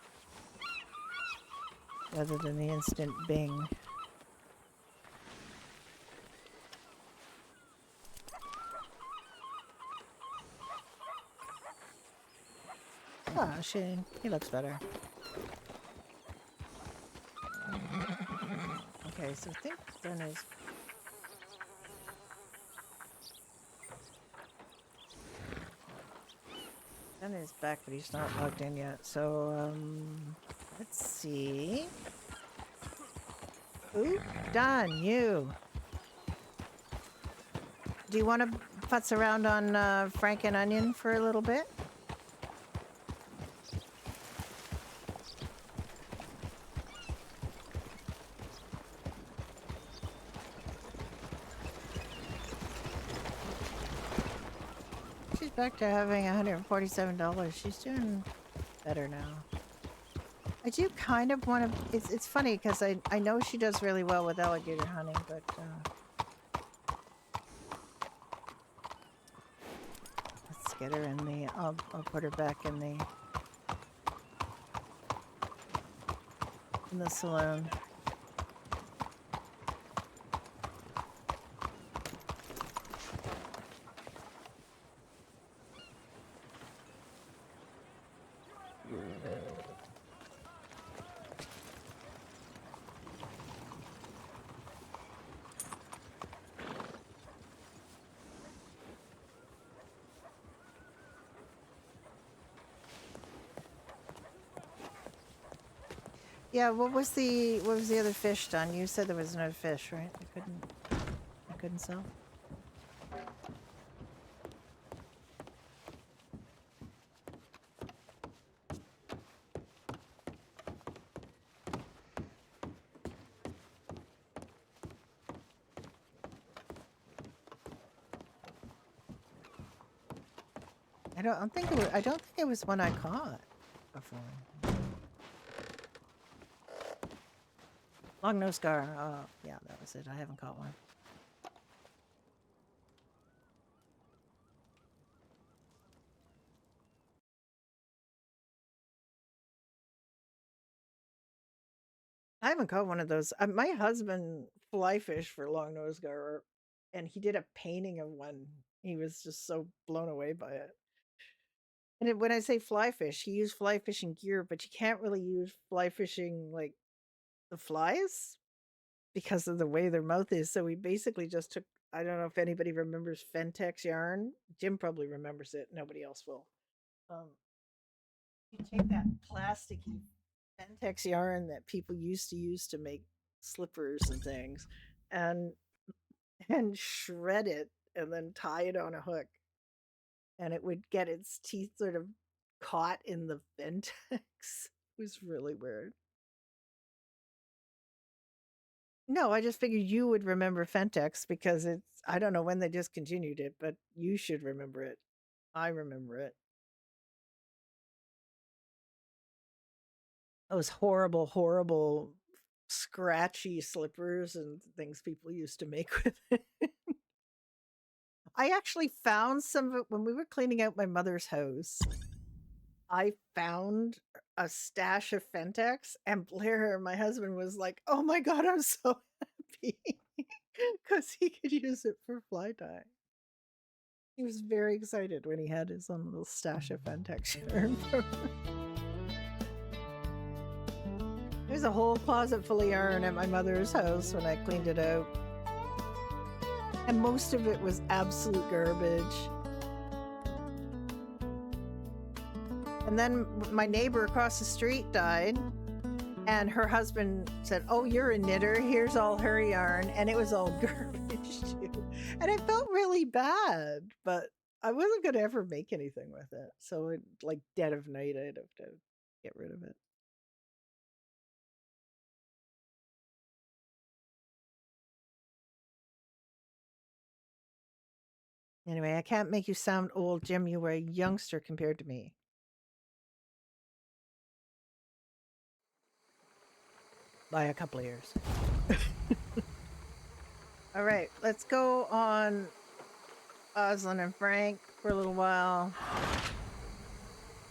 Rather than the instant bing. Ah, he looks better. Okay, so I think then is Ben is back, but he's not logged in yet. So, let's see. Ooh, Don, you. Do you want to futz around on Frank and Onion for a little bit? She's back to having $147. She's doing better now. I do kind of want to. It's funny because I know she does really well with alligator hunting, but let's get her in the. I'll put her back in the saloon. Yeah, what was the other fish done? You said there was another fish, right? I couldn't sell. I don't think it was one I caught before. Long nose gar. Oh, yeah, that was it. I haven't caught one. I haven't caught one of those. My husband fly fished for long nose gar, and he did a painting of one. He was just so blown away by it. And when I say fly fish, he used fly fishing gear, but you can't really use fly fishing like the flies because of the way their mouth is. So we basically just took. I don't know if anybody remembers Fentex yarn. Jim probably remembers it. Nobody else will. Um, you take that plasticky Fentex yarn that people used to use to make slippers and things, and shred it, and then tie it on a hook, and it would get its teeth sort of caught in the Fentex. It was really weird. No, I just figured you would remember Fentex because it's. I don't know when they discontinued it, but you should remember it. I remember it. Those horrible, horrible, scratchy slippers and things people used to make with it. I actually found some of it when we were cleaning out my mother's house. I found a stash of Fentex, and Blair, my husband, was like, "Oh my god, I'm so happy," because he could use it for fly dye. He was very excited when he had his own little stash of Fentex yarn. There's a whole closet full of yarn at my mother's house when I cleaned it out. And most of it was absolute garbage. And then my neighbor across the street died, and her husband said, "Oh, you're a knitter. Here's all her yarn." And it was all garbage too. And I felt really bad, but I wasn't going to ever make anything with it. So, like dead of night, I'd have to get rid of it. Anyway, I can't make you sound old, Jim. You were a youngster compared to me. By a couple of years. All right, let's go on Oslin and Frank for a little while.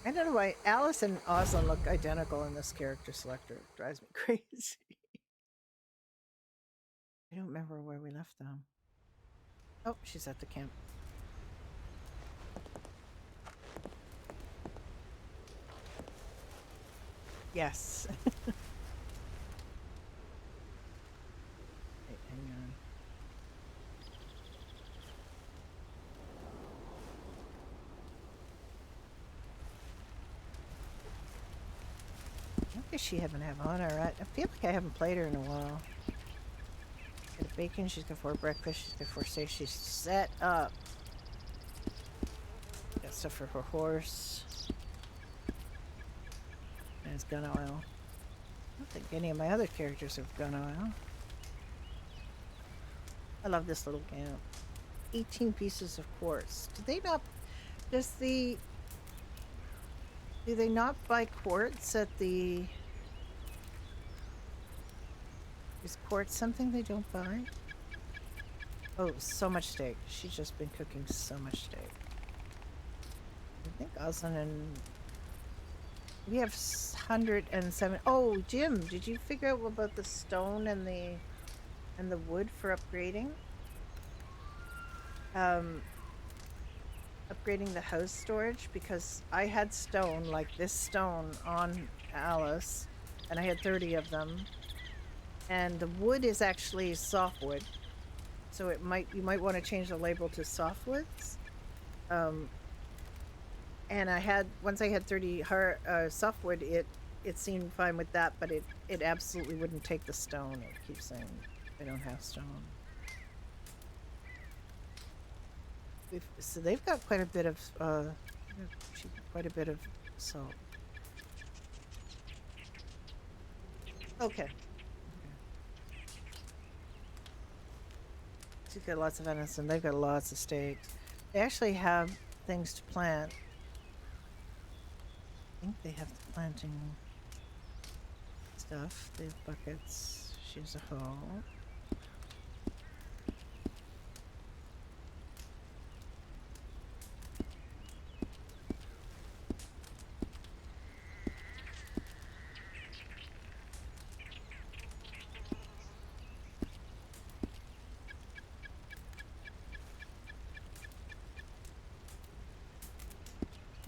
I don't know why Alice and Oslin look identical in this character selector. It drives me crazy. I don't remember where we left them. Oh, she's at the camp. Yes. Wait, hang on. What does she haven't have on her? I feel like I haven't played her in a while. She's got bacon, she's got 4 breakfast, she's got 4 steaks, she's set up. Got stuff for her horse. And it's gun oil. I don't think any of my other characters have gun oil. I love this little camp. 18 pieces of quartz. Do they not buy quartz at the... Is quartz something they don't buy? Oh, so much steak. She's just been cooking so much steak. I think Oslin and... We have 107... Oh, Jim, did you figure out about the stone and the wood for upgrading? Upgrading the house storage, because I had stone, like this stone on Alice, and I had 30 of them. And the wood is actually softwood, so you might want to change the label to softwoods. And once I had 30 softwood, it it seemed fine with that, but it absolutely wouldn't take the stone. It keeps saying they don't have stone. So they've got quite a bit of quite a bit of salt. Okay. She's got lots of venison. They've got lots of steaks. They actually have things to plant. I think they have the planting stuff. They have buckets. She has a hoe.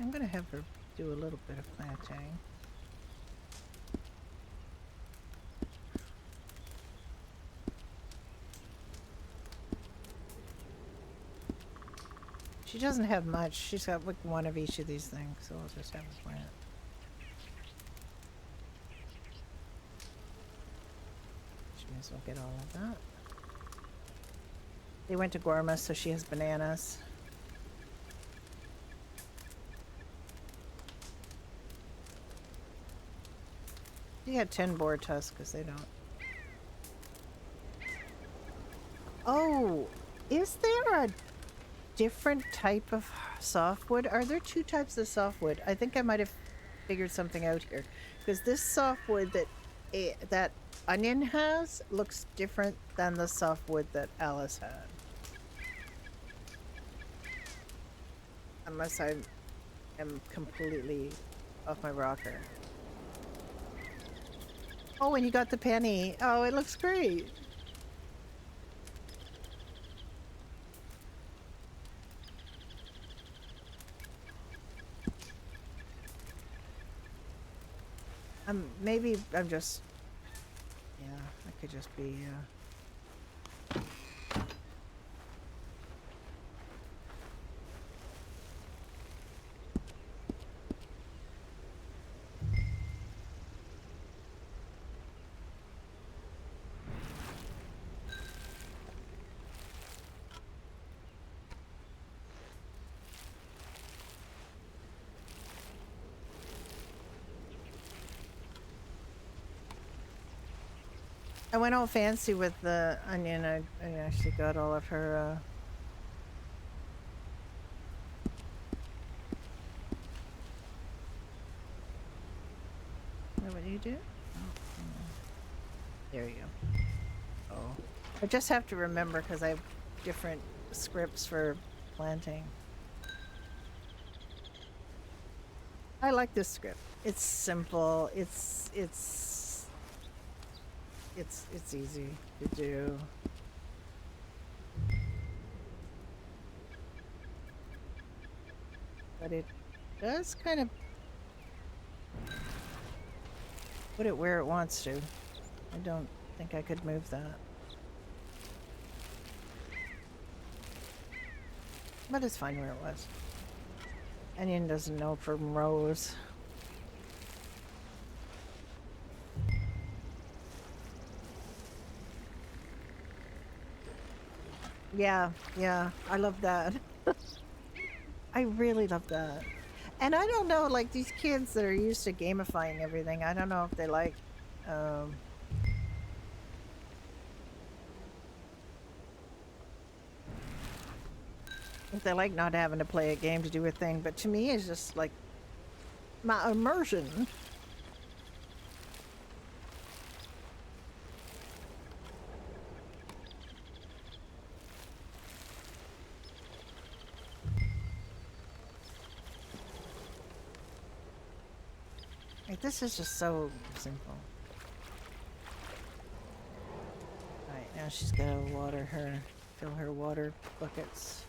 I'm going to have her do a little bit of planting. She doesn't have much. She's got like one of each of these things, so I'll just have her plant. She may as well get all of that. They went to Gorma, so she has bananas. You had 10 boar tusks because they don't. Oh, is there a different type of softwood? Are there two types of softwood? I think I might have figured something out here, because this softwood that Onion has looks different than the softwood that Alice had. Unless I am completely off my rocker. Oh, and you got the penny. Oh, it looks great. Maybe I'm just, yeah, I could just be, I went all fancy with the onion. I actually got all of her, what do you do? Oh, there you go. Oh, I just have to remember because I have different scripts for planting. I like this script. It's simple. It's easy to do. But it does kind of put it where it wants to. I don't think I could move that. But it's fine where it was. Onion doesn't know from Rose. Yeah, I love that. I really love that. And I don't know, like these kids that are used to gamifying everything, I don't know if they like, if they like not having to play a game to do a thing, but to me it's just like my immersion. Like, this is just so simple. Alright, now she's gotta fill her water buckets.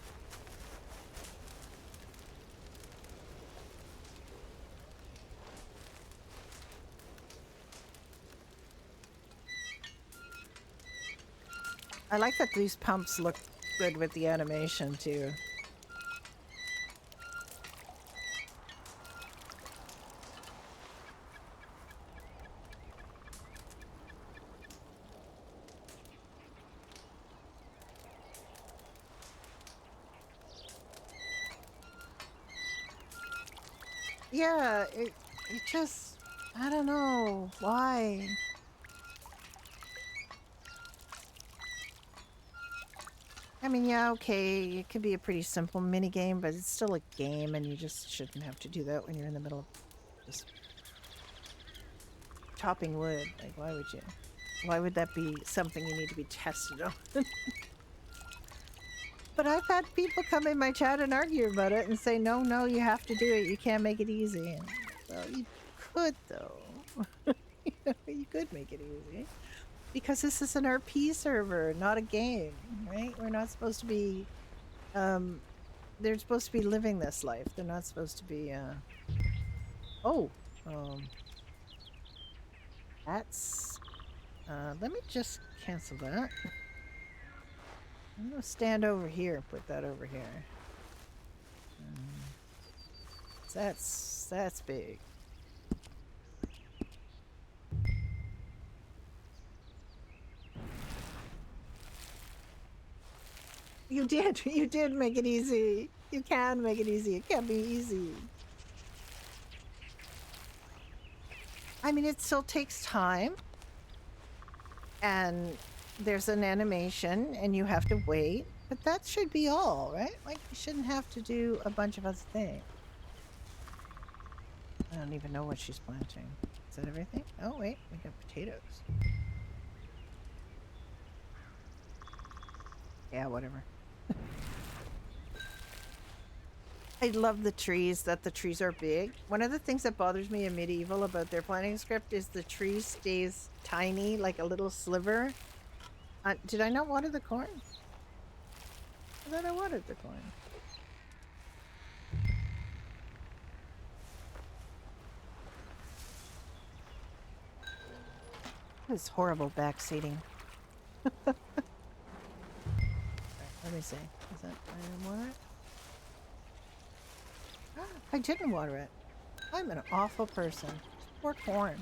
I like that these pumps look good with the animation too. Yeah, it just, I don't know why. I mean, yeah, okay, it could be a pretty simple mini game, but it's still a game, and you just shouldn't have to do that when you're in the middle of just chopping wood. Like, why would you? Why would that be something you need to be tested on? But I've had people come in my chat and argue about it and say, no, no, you have to do it. You can't make it easy. And, well, you could, though. You could make it easy. Because this is an RP server, not a game, right? We're not supposed to be, they're supposed to be living this life. They're not supposed to be, oh, um, that's, let me just cancel that. I'm gonna stand over here and put that over here. That's big. You did. You did make it easy. You can make it easy. It can be easy. I mean, it still takes time. And there's an animation and you have to wait. But that should be all, right? Like, you shouldn't have to do a bunch of other things. I don't even know what she's planting. Is that everything? Oh, wait. We got potatoes. Yeah, whatever. I love the trees, that the trees are big. One of the things that bothers me in Medieval about their planting script is the tree stays tiny, like a little sliver. Did I not water the corn? I thought I watered the corn. This horrible backseating. Right, let me see. Is that I didn't water it? I didn't water it. I'm an awful person. Poor corn.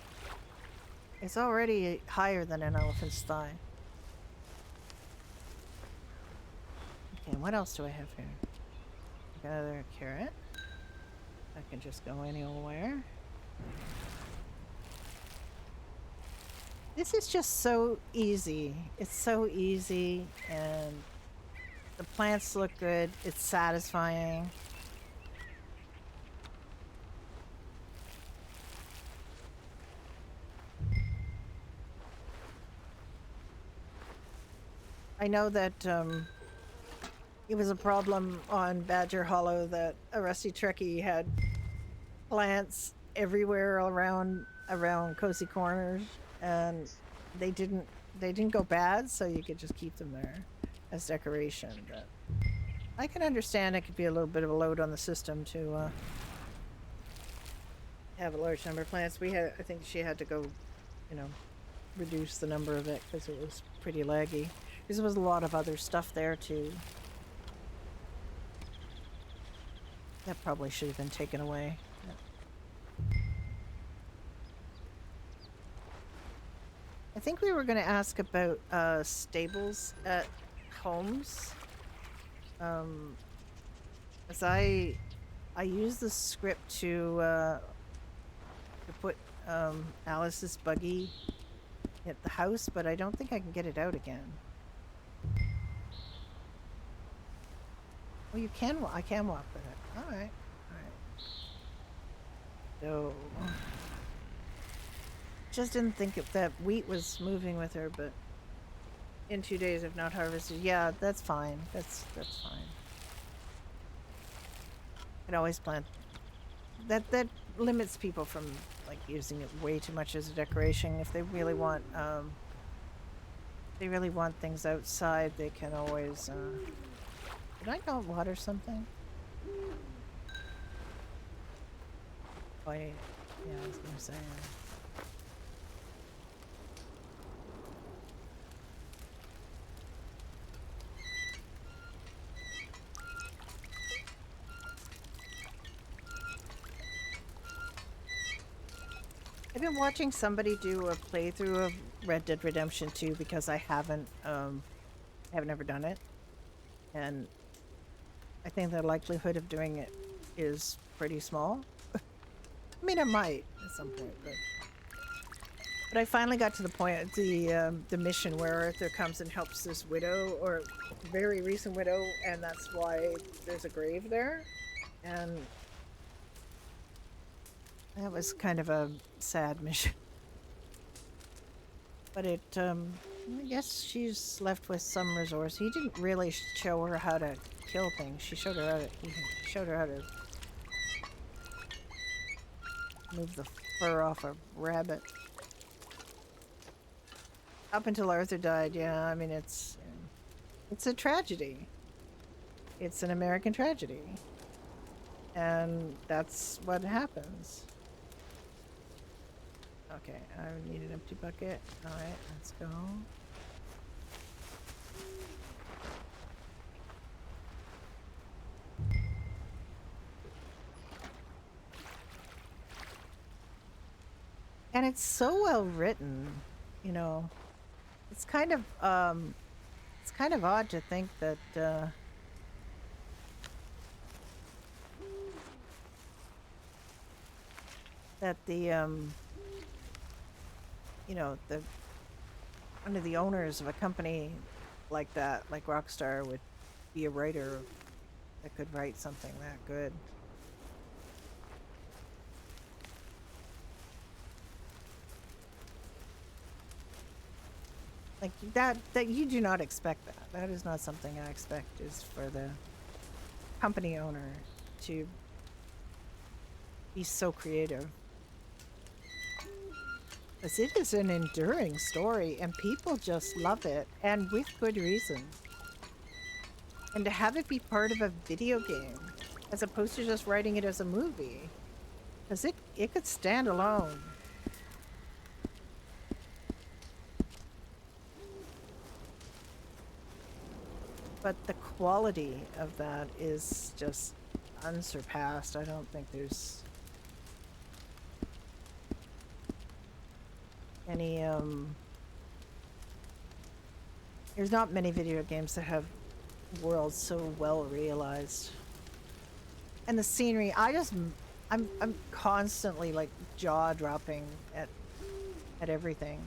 It's already higher than an elephant's thigh. Okay, what else do I have here? Got another carrot. I can just go anywhere. This is just so easy. It's so easy, and the plants look good. It's satisfying. I know that it was a problem on Badger Hollow that a Rusty Trekkie had plants everywhere around Cozy Corners, and they didn't go bad, so you could just keep them there as decoration. But I can understand it could be a little bit of a load on the system to have a large number of plants. I think she had to go, reduce the number of it because it was pretty laggy. Because there was a lot of other stuff there too. That probably should have been taken away. I think we were going to ask about stables at homes. As I use the script to put Alice's buggy at the house, but I don't think I can get it out again. Well, you can. I can walk with it. All right. So, just didn't think if that wheat was moving with her, but in 2 days, if not harvested, yeah, that's fine. That's fine. Could always plant. That limits people from like using it way too much as a decoration. If they really want, things outside, they can always. Did I not water something? Oh, yeah, I was gonna say. I've been watching somebody do a playthrough of Red Dead Redemption 2 because I haven't ever done it, and I think the likelihood of doing it is pretty small. I mean, I might at some point, but I finally got to the point at the mission where Arthur comes and helps this widow, or very recent widow, and that's why there's a grave there. And that was kind of a sad mission. But I guess she's left with some resource. He didn't really show her how to kill things. He showed her how to move the fur off a rabbit. Up until Arthur died, yeah. I mean, it's a tragedy. It's an American tragedy, and that's what happens. Okay, I need an empty bucket. All right, let's go. And it's so well written, you know. It's kind of odd to think that you know, the one of the owners of a company like that, like Rockstar, would be a writer that could write something that good. Like that you do not expect that. That is not something I expect, is for the company owner to be so creative. Because it is an enduring story and people just love it, and with good reason. And to have it be part of a video game as opposed to just writing it as a movie, because it could stand alone. But the quality of that is just unsurpassed. I don't think there's any there's not many video games that have worlds so well realized. And the scenery, I'm constantly like jaw dropping at everything.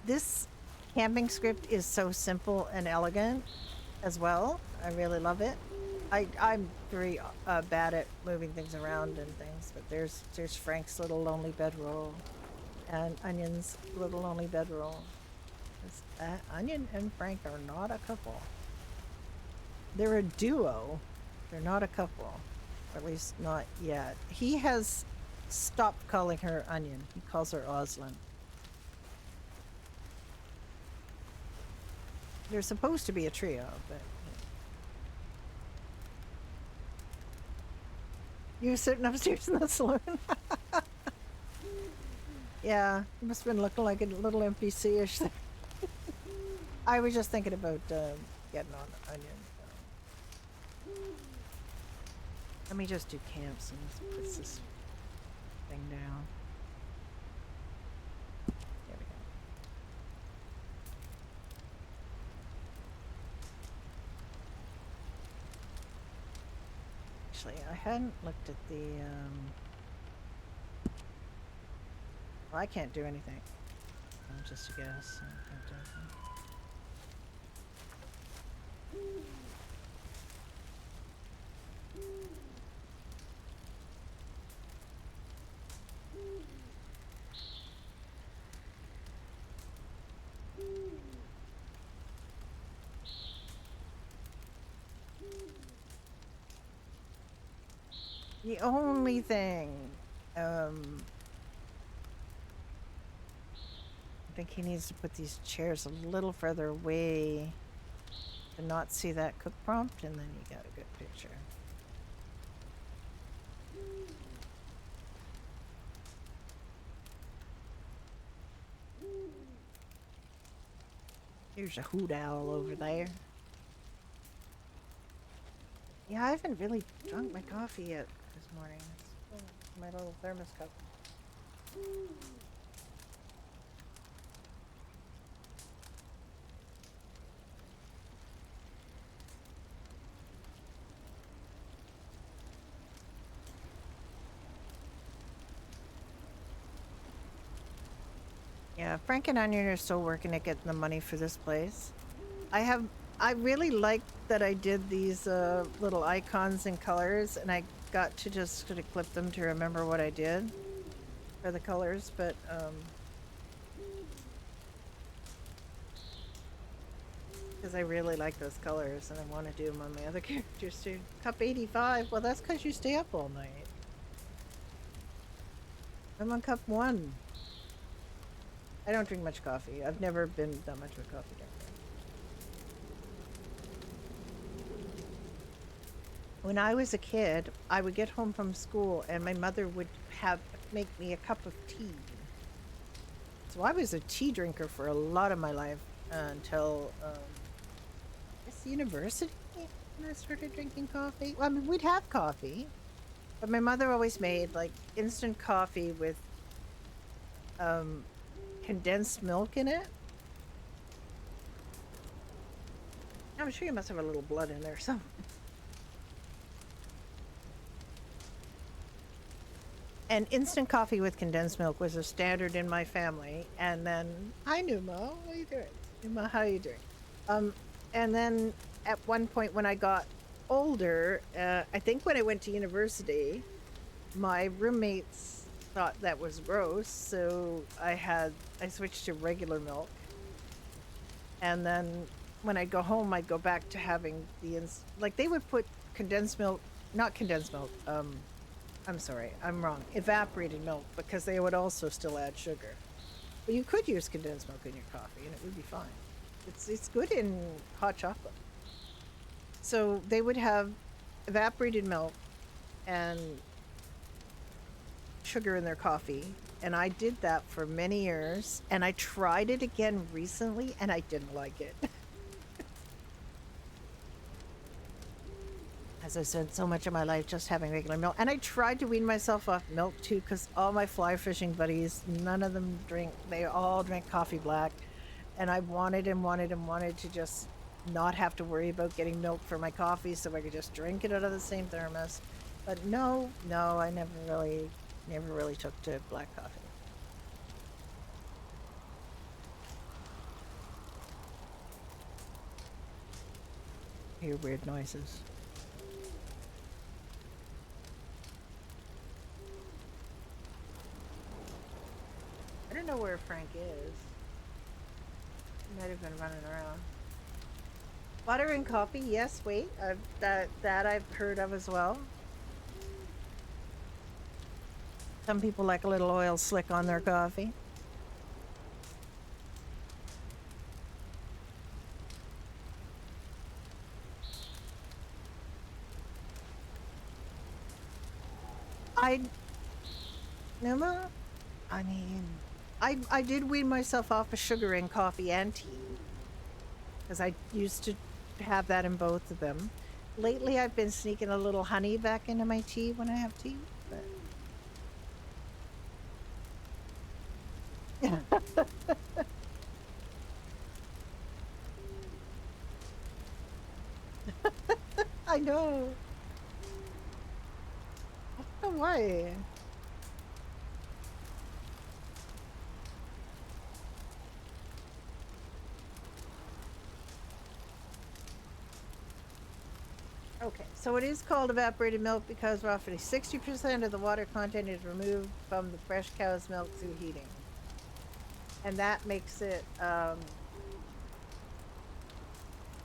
This camping script is so simple and elegant as well. I really love it. I'm very bad at moving things around and things, but there's Frank's little lonely bedroll and Onion's little lonely bedroll. Onion and Frank are not a couple. They're a duo. They're not a couple, or at least not yet. He has stopped calling her Onion. He calls her Oslin. They're supposed to be a trio, but you were sitting upstairs in the saloon. Yeah, you must have been looking like a little NPC-ish there. I was just thinking about getting on Onion. Let me just do camps and put this thing down. There we go. Actually, I hadn't looked at the well, I can't do anything. Just a guess. I can't do anything. The only thing, I think he needs to put these chairs a little further away to not see that cook prompt, and then you got a good picture. There's a hoot owl over there. Yeah, I haven't really drunk my coffee yet this morning. It's still my little thermos cup. Yeah, Frank and Onion are still working at getting the money for this place. I really like that I did these little icons and colors, and I got to just sort of clip them to remember what I did for the colors, but because I really like those colors and I want to do them on my other characters too. Cup 85. Well, that's because you stay up all night. I'm on cup 1. I don't drink much coffee. I've never been that much of a coffee drinker. When I was a kid, I would get home from school and my mother would make me a cup of tea. So I was a tea drinker for a lot of my life until I guess university when I started drinking coffee. Well, I mean, we'd have coffee, but my mother always made like instant coffee with condensed milk in it. I'm sure you must have a little blood in there somewhere. And instant coffee with condensed milk was a standard in my family. And then, hi Numa, how are you doing? Numa, how are you doing? And then at one point when I got older, I think when I went to university, my roommates thought that was gross, so I switched to regular milk. And then when I'd go home, I'd go back to having like they would put condensed milk, not condensed milk, I'm sorry, I'm wrong. Evaporated milk, because they would also still add sugar. But you could use condensed milk in your coffee and it would be fine. It's good in hot chocolate. So they would have evaporated milk and sugar in their coffee. And I did that for many years. And I tried it again recently and I didn't like it. As I said, so much of my life just having regular milk. And I tried to wean myself off milk too, because all my fly fishing buddies, none of them drink, they all drink coffee black. And I wanted to just not have to worry about getting milk for my coffee so I could just drink it out of the same thermos. But no, I never really took to black coffee. I hear weird noises. I don't know where Frank is. He might have been running around. Butter and coffee, yes. Wait, that I've heard of as well. Some people like a little oil slick on their coffee. Numa, I mean, I did wean myself off of sugar in coffee and tea, because I used to have that in both of them. Lately, I've been sneaking a little honey back into my tea when I have tea. But... I know. I don't know why. Okay, so it is called evaporated milk because roughly 60% of the water content is removed from the fresh cow's milk through heating. And that makes it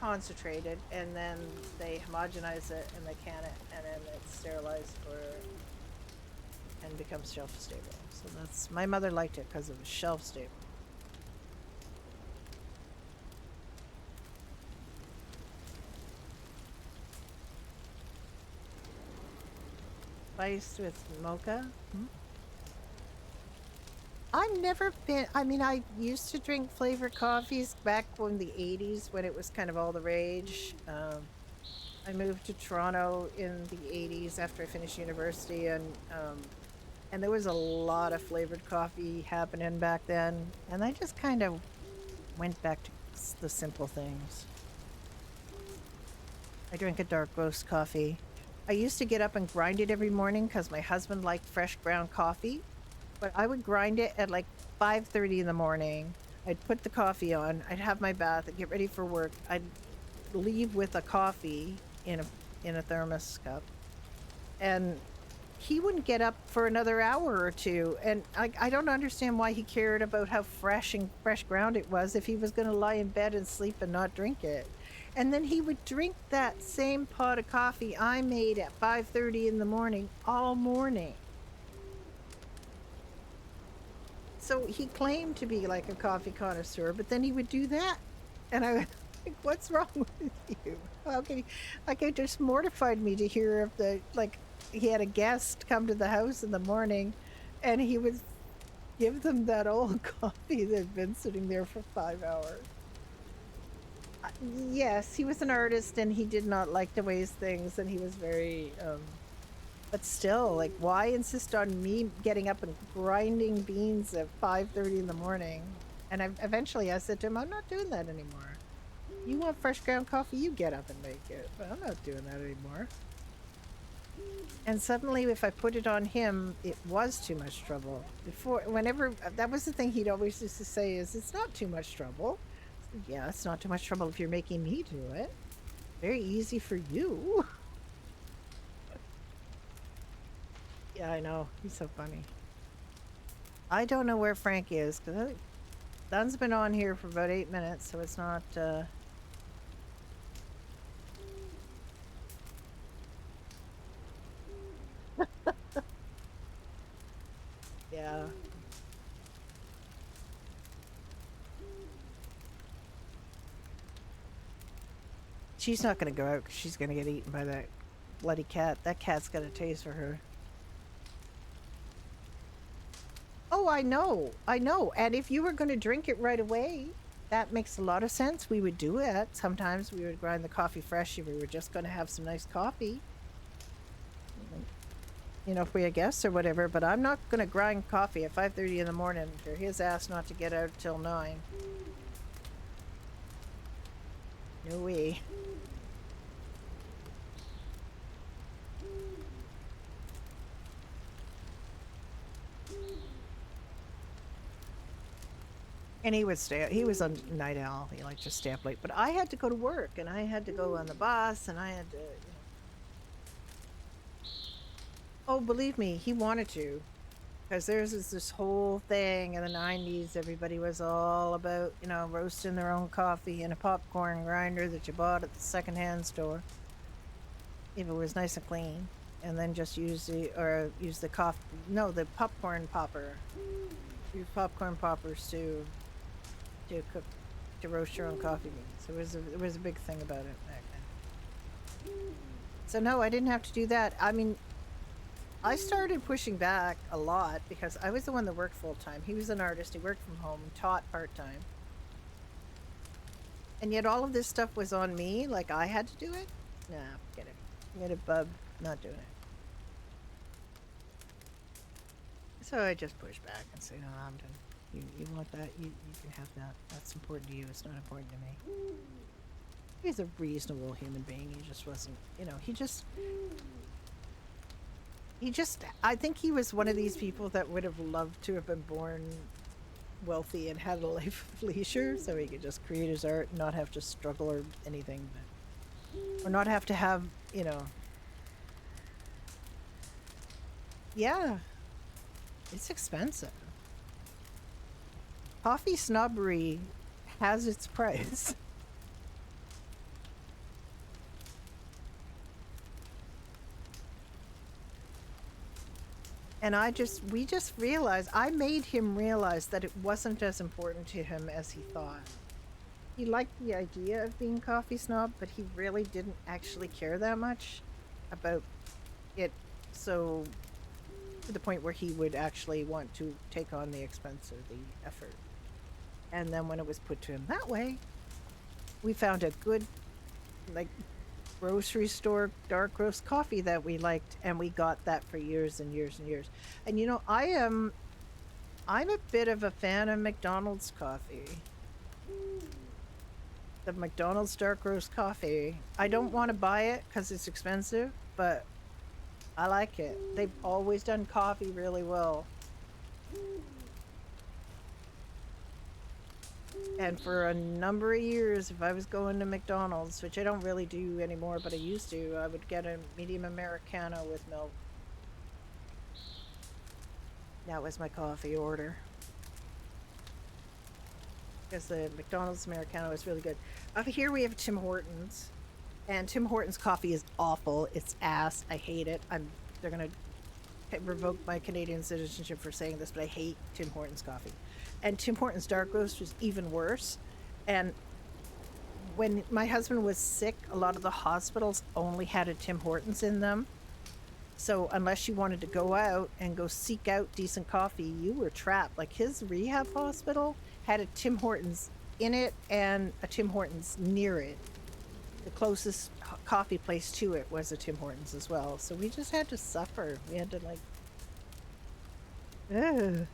concentrated, and then they homogenize it and they can it, and then it's sterilized and becomes shelf stable. So that's, my mother liked it because it was shelf stable. Spiced with mocha. I've never been. I mean, I used to drink flavored coffees back in the 80s when it was kind of all the rage. I moved to Toronto in the 80s after I finished university, and there was a lot of flavored coffee happening back then, and I just kind of went back to the simple things. I drink a dark roast coffee. I used to get up and grind it every morning because my husband liked fresh ground coffee, but I would grind it at like 5:30 in the morning. I'd put the coffee on. I'd have my bath. I'd get ready for work. I'd leave with a coffee in a thermos cup, and he wouldn't get up for another hour or two. And I don't understand why he cared about how fresh and fresh ground it was if he was going to lie in bed and sleep and not drink it. And then he would drink that same pot of coffee I made at 5:30 in the morning all morning. So he claimed to be like a coffee connoisseur, but then he would do that. And I was like, what's wrong with you? How can he, like, it just mortified me to hear of he had a guest come to the house in the morning and he would give them that old coffee that had been sitting there for 5 hours. Yes, he was an artist and he did not like to waste things, and he was very, but still, like, why insist on me getting up and grinding beans at 5:30 in the morning? And eventually I said to him, I'm not doing that anymore. You want fresh ground coffee, you get up and make it, but I'm not doing that anymore. And suddenly, if I put it on him, it was too much trouble. Whenever, that was the thing he'd always used to say is, it's not too much trouble. Yeah, it's not too much trouble if you're making me do it. Very easy for you. Yeah, I know. He's so funny. I don't know where Frank is, because Dun's been on here for about 8 minutes, so it's not, yeah. She's not going to go out because she's going to get eaten by that bloody cat. That cat's got a taste for her. Oh, I know. I know. And if you were going to drink it right away, that makes a lot of sense. We would do it. Sometimes we would grind the coffee fresh if we were just going to have some nice coffee. You know, if we had guests or whatever. But I'm not going to grind coffee at 5:30 in the morning for his ass not to get out till 9. No way. And he would stay. He was a night owl. He liked to stay up late. But I had to go to work, and I had to go on the bus, and I had to. Oh, believe me, he wanted to, because there's this whole thing in the 90s. Everybody was all about, roasting their own coffee in a popcorn grinder that you bought at the secondhand store, if it was nice and clean, and then just use the coffee. No, the popcorn popper. Use popcorn poppers to cook, to roast your own coffee beans. It was a big thing about it back then. So no, I didn't have to do that. I mean, I started pushing back a lot because I was the one that worked full time. He was an artist. He worked from home, taught part time, and yet all of this stuff was on me. Like I had to do it. Nah, forget it. Get it, bub. Not doing it. So I just push back and say, no, I'm done. You want that? You can have that. That's important to you. It's not important to me. He's a reasonable human being. He just wasn't, he just, I think he was one of these people that would have loved to have been born wealthy and had a life of leisure so he could just create his art and not have to struggle or anything, or not have to have, yeah, it's expensive. Coffee snobbery has its price. And we just realized, I made him realize that it wasn't as important to him as he thought. He liked the idea of being coffee snob, but he really didn't actually care that much about it. So to the point where he would actually want to take on the expense or the effort. And then when it was put to him that way, we found a good, like, grocery store dark roast coffee that we liked, and we got that for years and years and years. And I'm a bit of a fan of McDonald's coffee. The McDonald's dark roast coffee. I don't want to buy it because it's expensive, but I like it. They've always done coffee really well. And for a number of years, if I was going to McDonald's, which I don't really do anymore, but I used to, I would get a medium Americano with milk. That was my coffee order. Because the McDonald's Americano is really good. Up here we have Tim Hortons. And Tim Hortons coffee is awful. It's ass. I hate it. They're going to revoke my Canadian citizenship for saying this, but I hate Tim Hortons coffee. And Tim Hortons dark roast was even worse. And when my husband was sick, a lot of the hospitals only had a Tim Hortons in them. So unless you wanted to go out and go seek out decent coffee, you were trapped. Like his rehab hospital had a Tim Hortons in it and a Tim Hortons near it. The closest coffee place to it was a Tim Hortons as well. So we just had to suffer. We had to like... Ugh.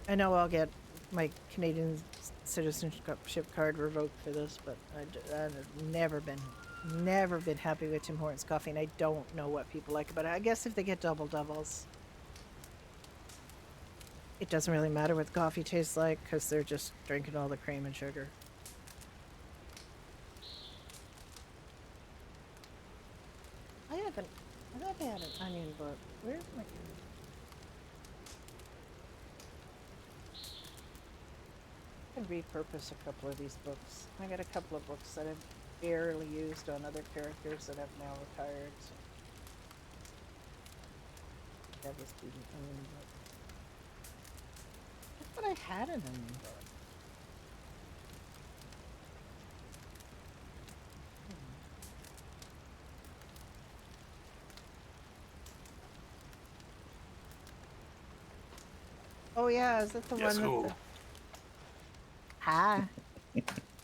I know I'll get my Canadian citizenship card revoked for this, but I've never been happy with Tim Hortons coffee, and I don't know what people like about it. I guess if they get double doubles, it doesn't really matter what the coffee tastes like because they're just drinking all the cream and sugar. I thought I had an onion book. Where's my... I can repurpose a couple of these books. I got a couple of books that I've barely used on other characters that have now retired. So that was the onion book. I thought I had an onion book. Oh yeah, is that the Yes, one who? with the... Hi.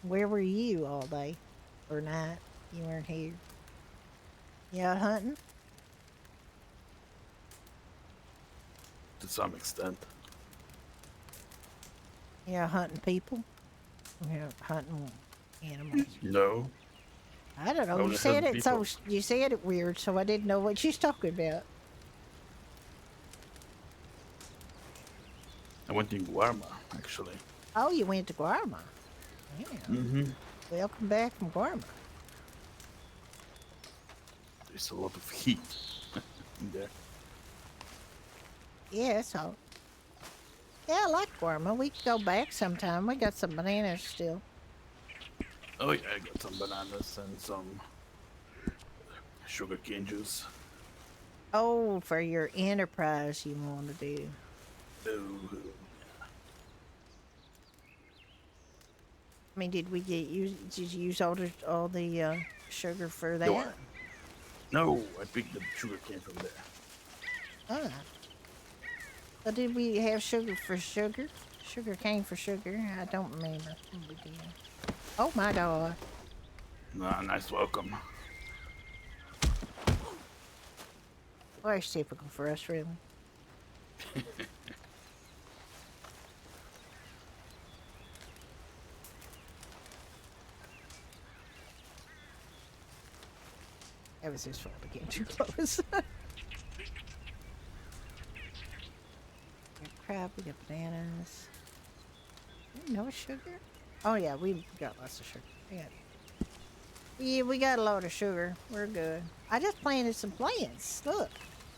Where were you all day? Or night? You weren't here. You out hunting? To some extent. You out hunting people? You out hunting animals? No. I don't know. I You only said hunt it so... people. You said it weird, so I didn't know what she's talking about. I went in Guarma, actually. Oh, you went to Guarma. Yeah. Mm-hmm. Welcome back from Guarma. There's a lot of heat in there. Yeah, so... Yeah, I like Guarma. We can go back sometime. We got some bananas still. Oh yeah, I got some bananas and some sugarcane juice. Oh, for your enterprise you want to do. Oh, I mean, did you use all the sugar for that? no, no, I picked the sugarcane from there. Oh. But did we have sugar for sugar? Sugar cane for sugar? I don't remember. We did. Oh my god. Nah, nice welcome. Well, that's typical for us, really. That was his fault. I came too close. We got crab, we got bananas. No sugar? Oh yeah, we got lots of sugar. Yeah, we got a lot of sugar. We're good. I just planted some plants. Look,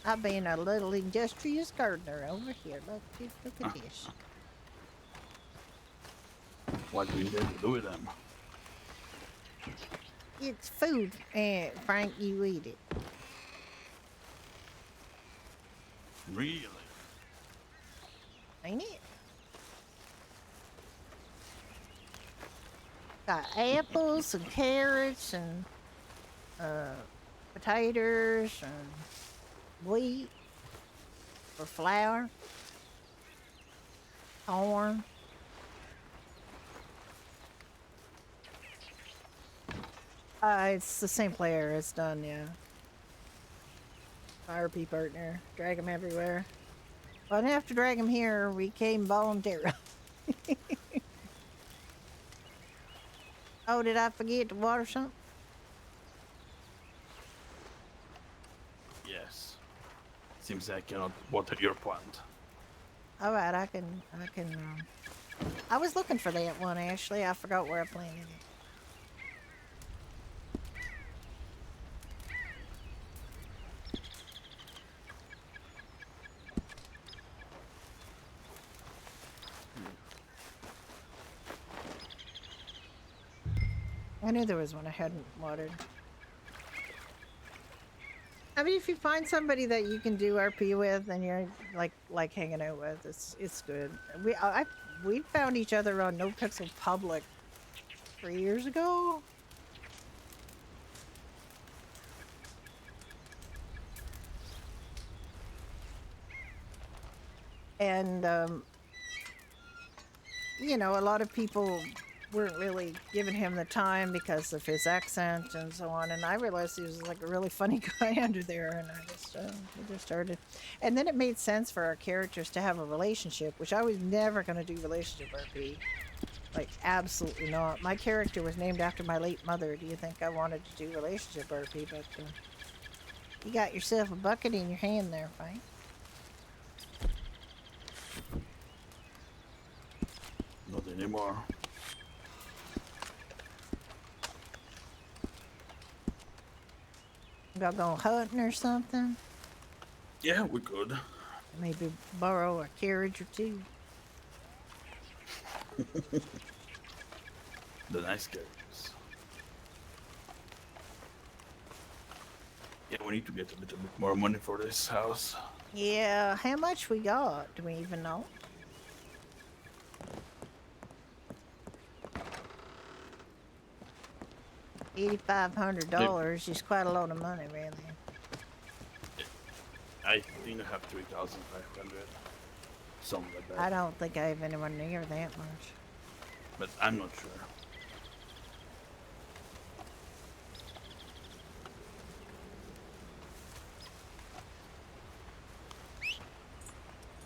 I've been a little industrious gardener over here. Look at this. What do you intend to do with them? It's food, and Frank, you eat it. Really? Ain't it? Got apples and carrots and potatoes and wheat or flour, corn. It's the same player. It's done, yeah. RP partner. Drag him everywhere. Well, I didn't have to drag him here. We came voluntarily. Oh, did I forget to water something? Yes. Seems I cannot water your plant. All right, I can. I was looking for that one actually. I forgot where I planted it. I knew there was one I hadn't watered. I mean, if you find somebody that you can do RP with and you're like hanging out with, it's good. We found each other on No Pixel Public 3 years ago. And you know, a lot of people weren't really giving him the time because of his accent and so on. And I realized he was like a really funny guy under there, and we just started. And then it made sense for our characters to have a relationship, which I was never going to do relationship RP. Like, absolutely not. My character was named after my late mother. Do you think I wanted to do relationship RP? But you got yourself a bucket in your hand there, fine. Not anymore. Y'all going hunting or something? Yeah, we could. Maybe borrow a carriage or two. The nice characters. Yeah, we need to get a little bit more money for this house. Yeah, how much we got? Do we even know? $8,500 is quite a lot of money, really. I think I have 3,500. Something like that. I don't think I have anyone near that much. But I'm not sure.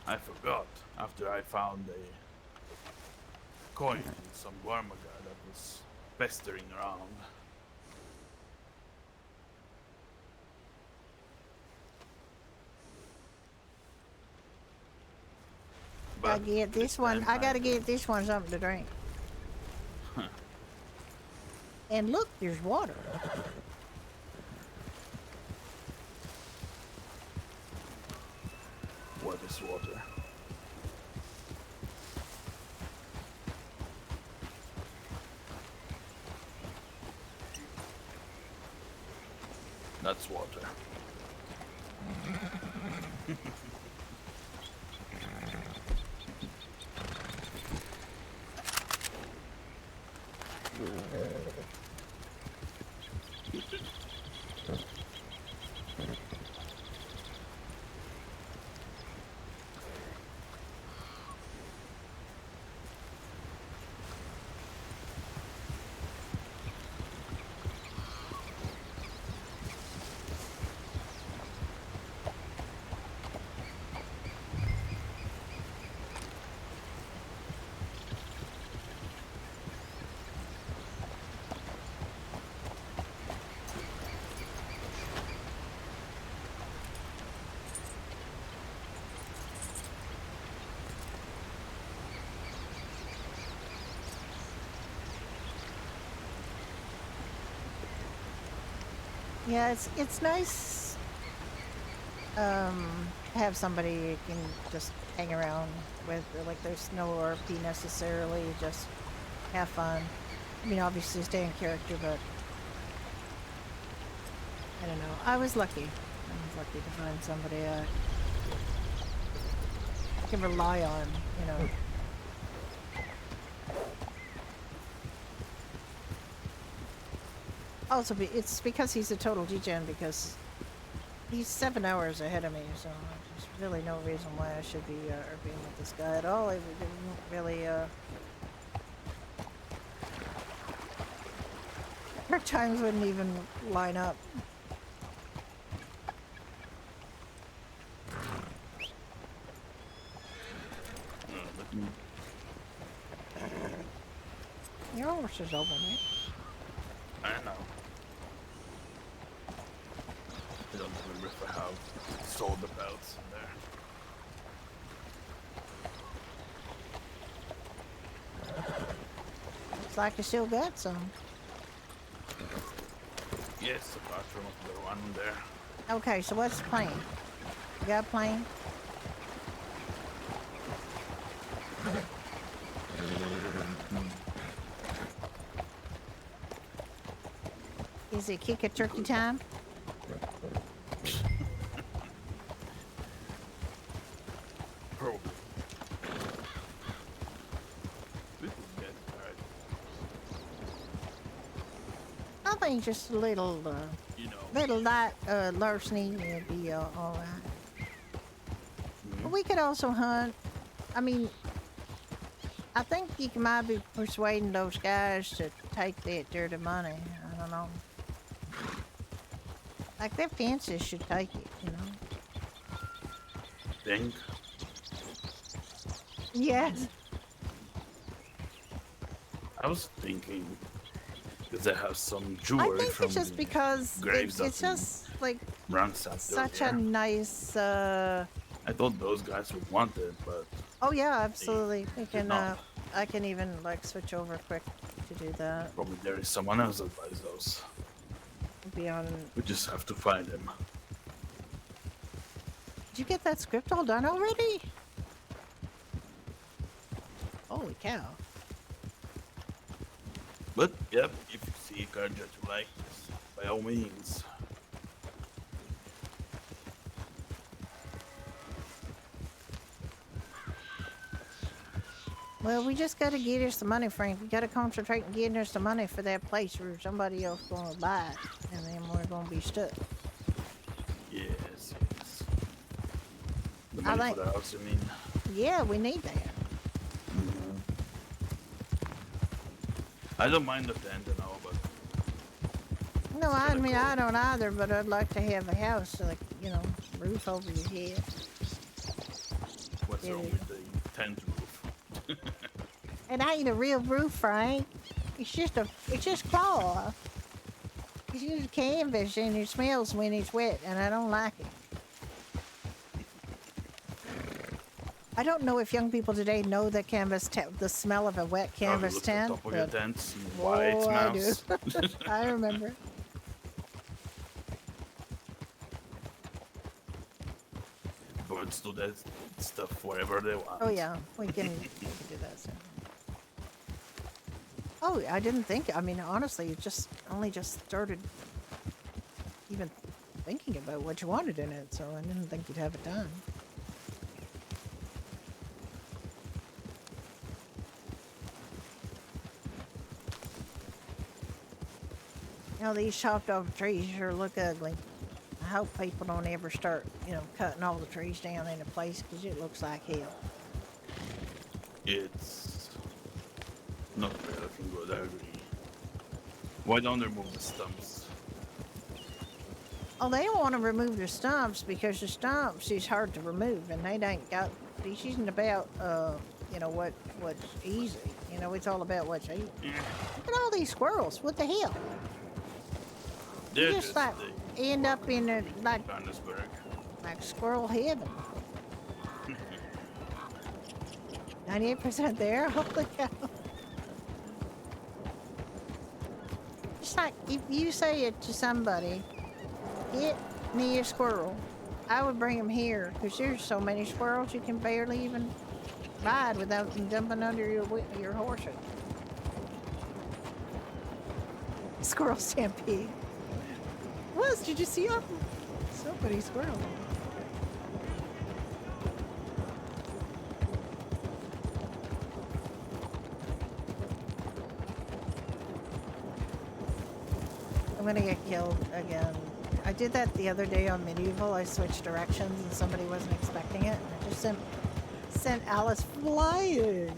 I forgot after I found a coin in some Warmaga that was pestering around. I get this one. I gotta get this one something to drink. Huh. And look, there's water. What is water? That's water. Yeah, it's nice to have somebody you can just hang around with. Like, there's no RP necessarily, just have fun. I mean, obviously stay in character, but I don't know. I was lucky. I was lucky to find somebody I can rely on, you know. Also, it's because he's a total degen because he's 7 hours ahead of me, so there's really no reason why I should be being with this guy at all. It didn't really, our times wouldn't even line up. Let me. Your horse is over me. I know. I don't remember if I have sold the belts in there. Looks like you still got some. Yes, apart from the one there. Okay, so what's the plan? You got a plan? Is it kick at turkey time? Probably. We could get alright. I think just a little, You know. little light larceny would be all right. But we could also hunt. I mean, I think you might be persuading those guys to take that dirty money. I don't know. Like their fences should take it, you know. Think. Yes. I was thinking because I have some I jewelry think from it's just the because graves it's that we just like ransacked such earlier. a nice. I thought those guys would want it, but Oh yeah, absolutely. We did can. not. I can even like switch over quick to do that. probably there is someone else that buys those. Be on. We just have to find them. Did you get that script all done already? Holy cow! But yep, if you see a card that you like, by all means. Well, we just gotta get us the money, Frank. We gotta concentrate on getting us the money for that place, or somebody else gonna buy it, and then we're gonna be stuck. Yes, yes. The I money like- for the house, I mean. Yeah, we need that. I don't mind the tent and all, but No, I kinda mean cool. I don't either, but I'd like to have a house, like you know, roof over your head. what's Yeah, wrong we- with the tent roof? It ain't a real roof, Frank. It's just cloth. It's just canvas, and it smells when it's wet, and I don't like it. I don't know if young people today know the the smell of a wet canvas Look tent. at the top of your but- tent, see why it Oh, I do. smells. I remember. Birds do that stuff wherever they want. Oh yeah, we can do that soon. Oh, I didn't think. I mean, honestly, it just only just started even thinking about what you wanted in it, so I didn't think you'd have it done. You know, these chopped off trees sure look ugly. I hope people don't ever start, you know, cutting all the trees down into place because it looks like hell. It's not really looking good, I agree. Why don't they remove the stumps? Oh, they don't want to remove the stumps because the stumps is hard to remove, and they ain't got. This isn't about, you know, what's easy. You know, it's all about what's easy. Look at all these squirrels. What the hell? They're You just like the end up in a Johannesburg. like squirrel heaven. 98% there. Holy cow! It's like if you say it to somebody, get me a squirrel. I would bring them here because there's so many squirrels you can barely even ride without them jumping under your horse. Squirrel stampede. Was did you see them? So many squirrels. I'm gonna get killed again. I did that the other day on Medieval. I switched directions and somebody wasn't expecting it. I just sent Alice flying.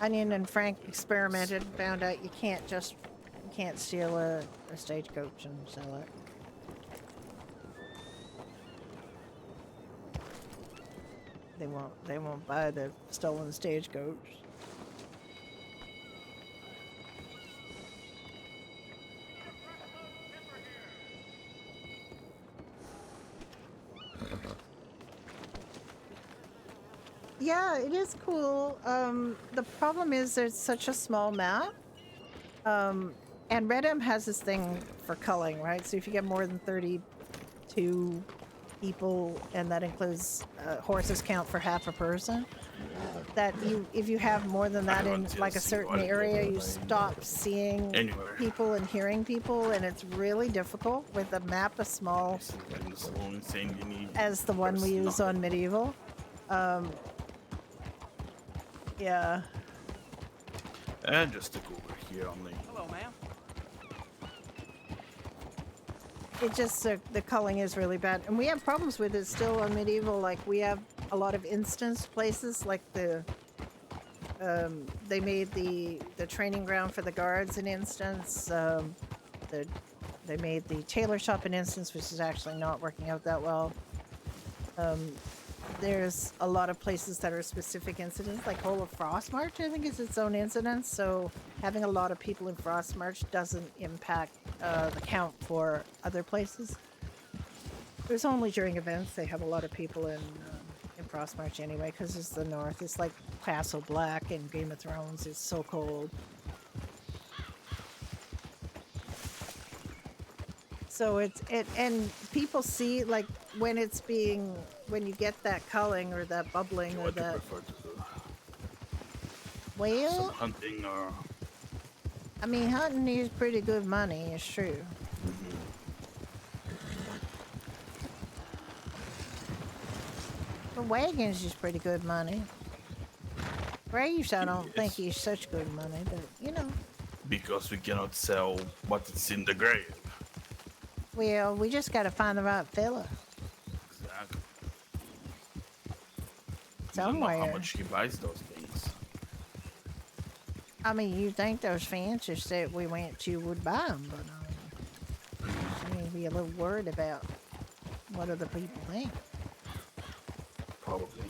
Onion and Frank experimented, found out you can't steal a stagecoach and sell it. They won't buy the stolen stagecoach. Yeah, it is cool. The problem is there's such a small map. And Redem has this thing for culling, right? So if you get more than 32 people, and that includes horses count for half a person, that if you have more than that in like a certain area, you stop seeing people and hearing people, and it's really difficult with a map as small as the one we use on Medieval. Yeah. And just to go over here on the... Hello, ma'am. It just, the culling is really bad. And we have problems with it still on Medieval. Like, we have a lot of instance places, like they made the training ground for the guards an instance. They made the tailor shop an instance, which is actually not working out that well. There's a lot of places that are specific incidents, like Hole of Frostmarch, I think, is its own incident. So having a lot of people in Frostmarch doesn't impact the count for other places. There's only during events they have a lot of people in Frostmarch anyway, because it's the north. It's like Castle Black in Game of Thrones. It's so cold. So and people see, like, when you get that culling or that bubbling or that. Well, some hunting or... I mean, hunting is pretty good money, it's true. The wagons is pretty good money. Graves, I don't think is such good money, but you know. Because we cannot sell what's in the grave. Well, we just gotta find the right fella. Exactly. Somewhere. You don't know how much he buys those things. I mean, you'd think those fancies that we went to would buy them, but I mean, be a little worried about what other people think. Probably.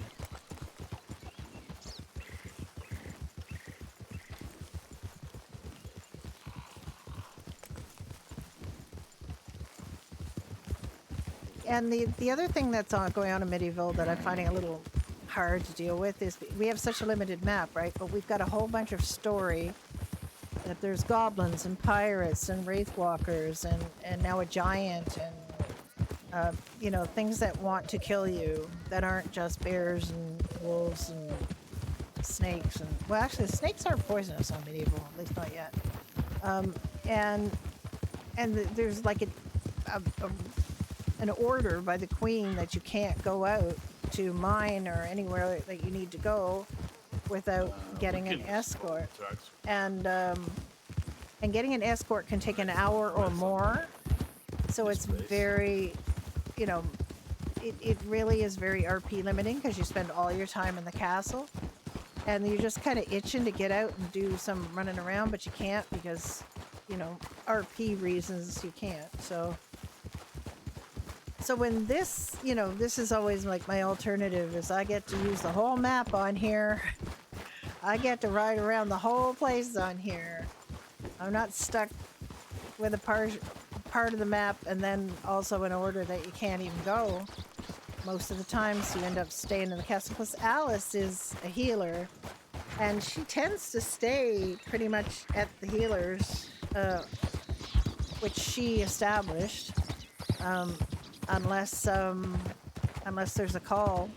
And the other thing that's going on in Medieval that I'm finding a little hard to deal with is we have such a limited map, right? But we've got a whole bunch of story that there's goblins and pirates and wraithwalkers and now a giant and you know, things that want to kill you that aren't just bears and wolves and snakes and, well, actually the snakes aren't poisonous on Medieval, at least not yet. And there's like an order by the queen that you can't go out to mine or anywhere that you need to go without getting an escort. And getting an escort can take an hour or more. So it's very, you know, it really is very RP limiting because you spend all your time in the castle. And you're just kind of itching to get out and do some running around, but you can't because, you know, RP reasons you can't. So when this, you know, this is always like my alternative is I get to use the whole map on here. I get to ride around the whole place on here. I'm not stuck with a part of the map and then also an order that you can't even go. Most of the times you end up staying in the castle. Plus Alice is a healer and she tends to stay pretty much at the healers, which she established. Unless there's a call,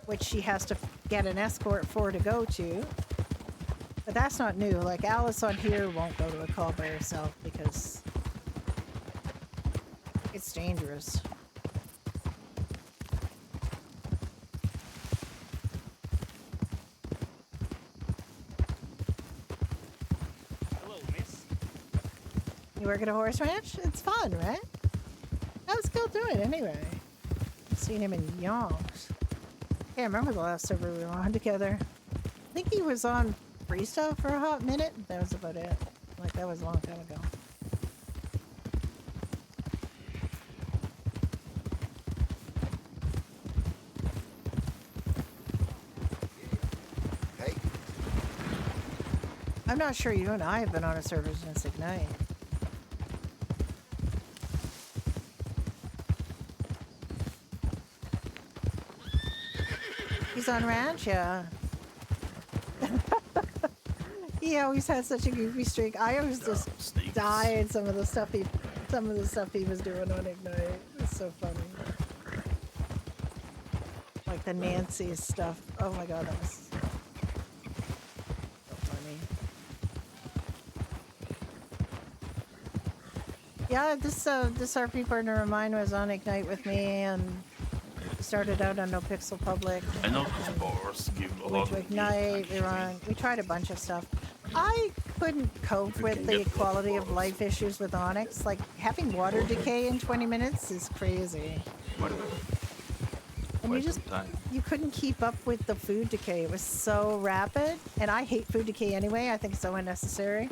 which she has to get an escort for to go to. But that's not new. Like Alice on here won't go to a call by herself because it's dangerous. Hello, miss. You work at a horse ranch? It's fun, right? Let's go do it anyway. I've seen him in yonks. Can't remember the last server we were on together. I think he was on freestyle for a hot minute. That was about it. Like that was a long time ago. Hey, I'm not sure you and I have been on a server since Ignite. He's on ranch, yeah. He always had such a goofy streak. I always just Sneaks. die at some of the stuff he was doing on Ignite. It's so funny. Like the Nancy stuff. Oh my god, that was so funny. Yeah, this RP partner of mine was on Ignite with me and started out on No Pixel Public. I know the bars give a We lot went to of Ignite, we tried a bunch of stuff. I couldn't cope You with can the get quality of bars. life issues with Onyx. Like having water decay in 20 minutes is crazy. And you just you couldn't keep up with the food decay. It was so rapid, and I hate food decay anyway. I think it's so unnecessary.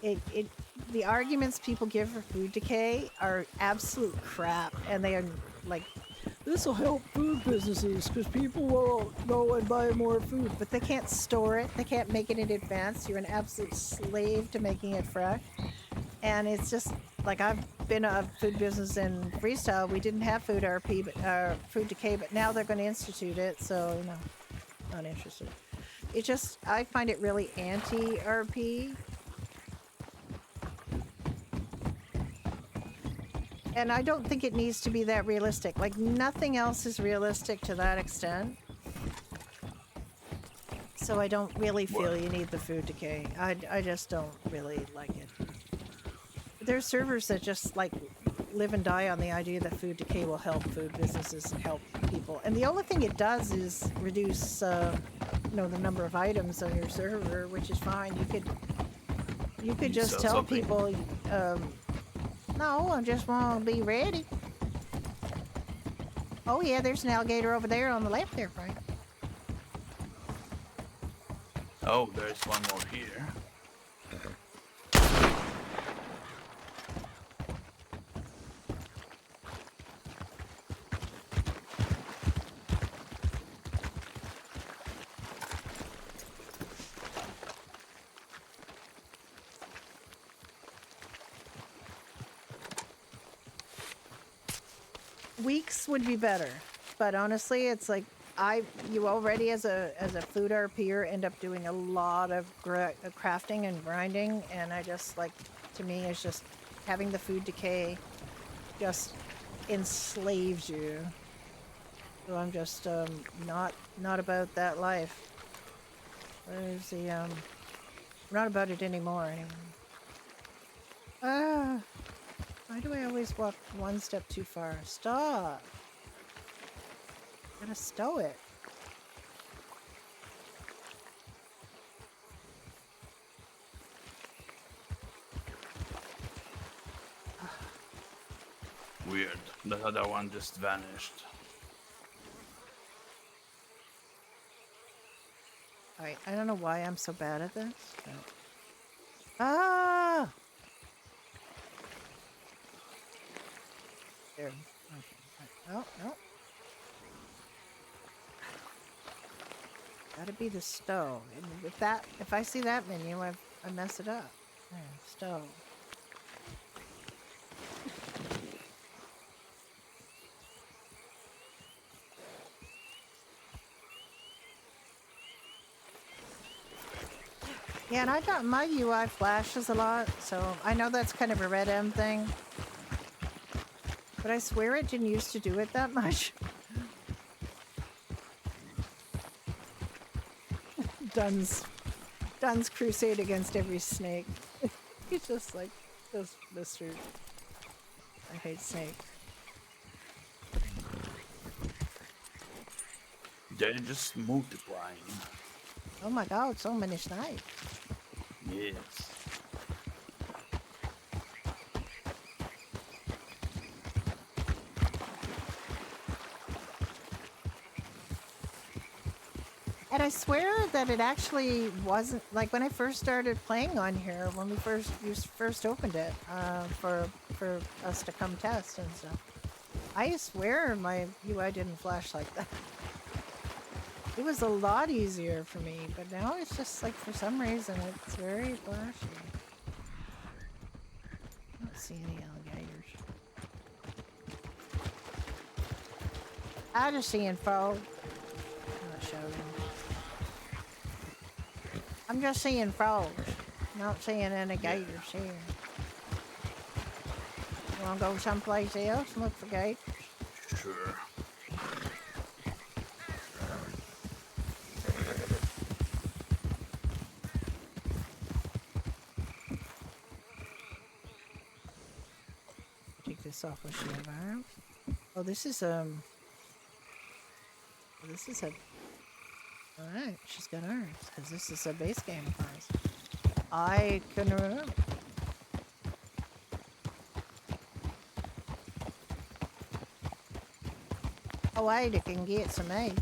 The arguments people give for food decay are absolute crap, and they are like, this will help food businesses because people will go and buy more food, but they can't store it. They can't make it in advance. You're an absolute slave to making it fresh. And it's just like, I've been a food business in freestyle. We didn't have food RP, but food decay, but now they're going to institute it. So no, not interested. It just, I find it really anti-RP. And I don't think it needs to be that realistic. Like, nothing else is realistic to that extent. So I don't really feel you need the food decay. I just don't really like it. There's servers that just, like, live and die on the idea that food decay will help food businesses and help people. And the only thing it does is reduce, the number of items on your server, which is fine. You could just sell tell something. people, no, I just want to be ready. Oh yeah, there's an alligator over there on the left there, Frank. Oh, there's one more here. Weeks would be better, but honestly, it's like you already as a food RPer end up doing a lot of crafting and grinding, and I just like, to me, it's just having the food decay just enslaves you. So I'm just not about that life. Where's the not about it anymore anyway. Why do I always walk one step too far? Stop! Gotta stow it. Weird. The other one just vanished. Alright, I don't know why I'm so bad at this. But... Ah! There. Okay. Oh, no. Gotta be the stove. And if I see that menu, I mess it up. There, stove. Yeah, and I got my UI flashes a lot, so I know that's kind of a red M thing. But I swear it didn't used to do it that much. Duns. Dunn's crusade against every snake. He's just like, just Mr. I hate snakes. They're just multiplying. Oh my god, so many snakes. Yes. And I swear that it actually wasn't like when I first started playing on here, when we first opened it for us to come test and stuff. I swear my UI didn't flash like that. It was a lot easier for me, but now it's just like for some reason it's very flashy. I don't see any alligators. I just seeing fog. I'm not showing. I'm just seeing frogs. Not seeing any gators here. You wanna go someplace else and look for gators? Sure. Take this off with shield arms. Oh, this is this is a. All right, she's got arms because this is a base game for us. I couldn't remember. Oh, wait, I can get some eggs.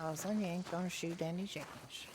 Also, you ain't gonna shoot any chickens.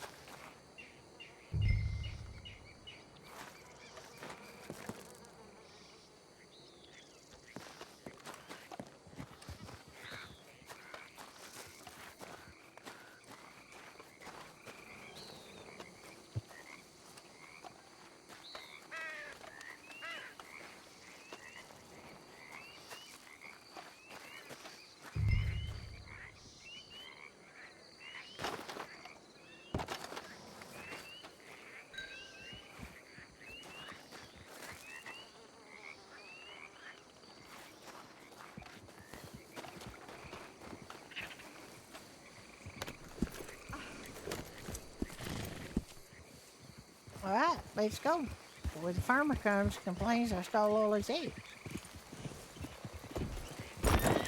All right, let's go. Before the farmer comes, complains I stole all his eggs.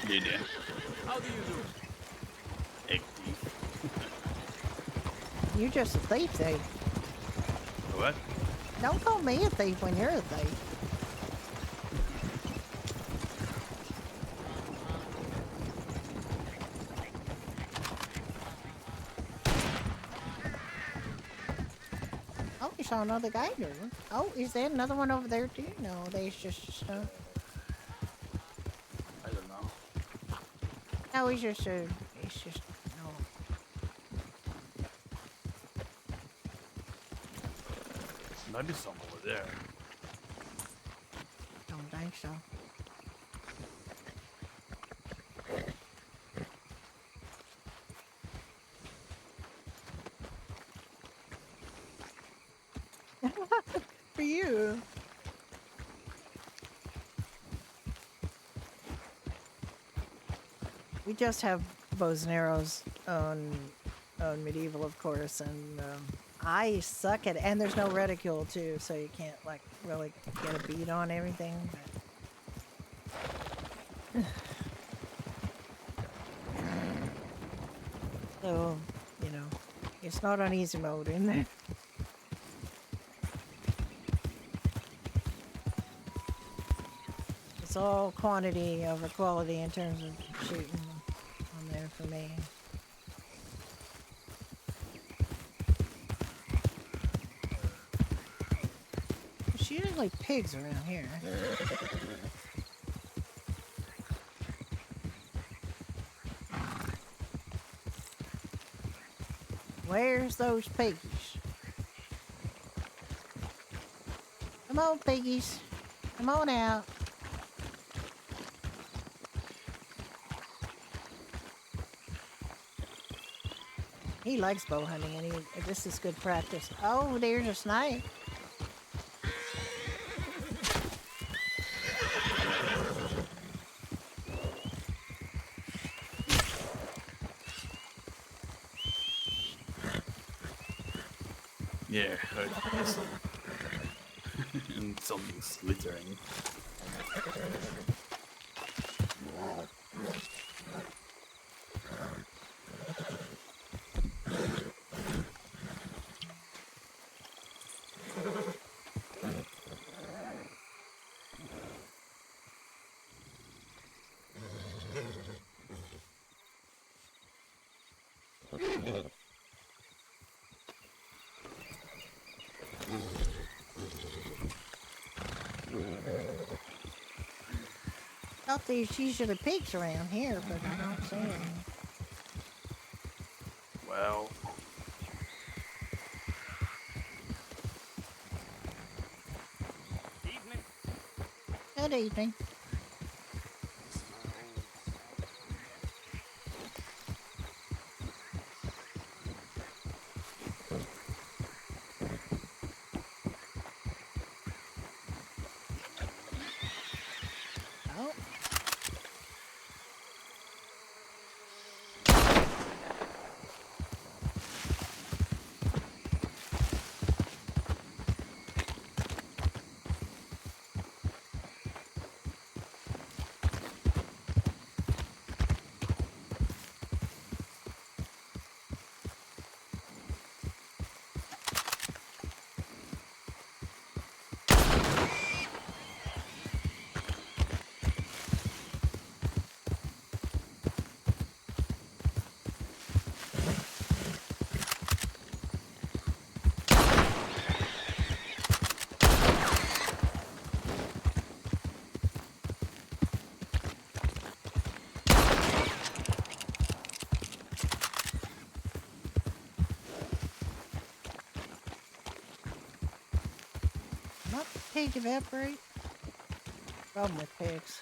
Did ya? How do you do? Egg thief. You just a thief, thief. What? Don't call me a thief when you're a thief. Oh, you saw another gator. Oh, is there another one over there too? No, there's just stuff. I don't know. No, he's just no. Maybe some over there. Don't think so. For you. We just have bows and arrows on medieval, of course, and I suck at it. And there's no reticule too, so you can't like really get a beat on everything. But... so, you know, it's not on easy mode in there. It's all quantity over quality in terms of shooting on there for me. There's usually pigs around here. Where's those piggies? Come on, piggies. Come on out. He likes bow hunting, and this is good practice. Oh, there's a snake. Yeah, I see. And something's glittering. Thought there's usually pigs around here, but I don't see any. Well, Evening. Good evening. Oh. Not the pig evaporate. Problem with pigs.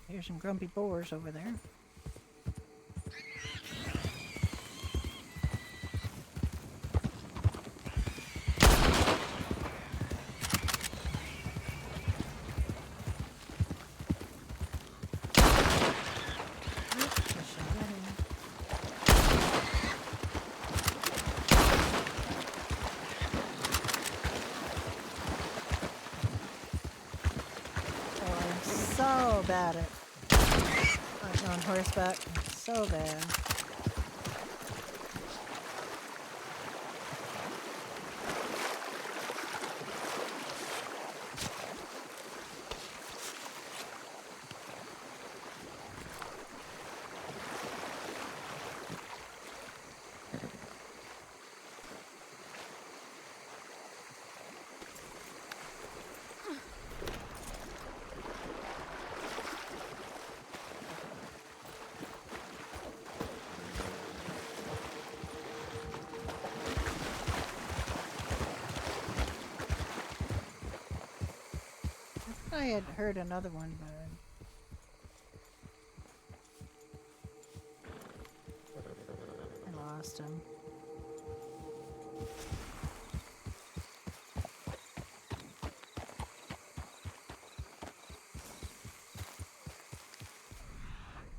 Here's some grumpy boars over there. So bad at hunting on horseback. So bad. I had heard another one, but I lost him.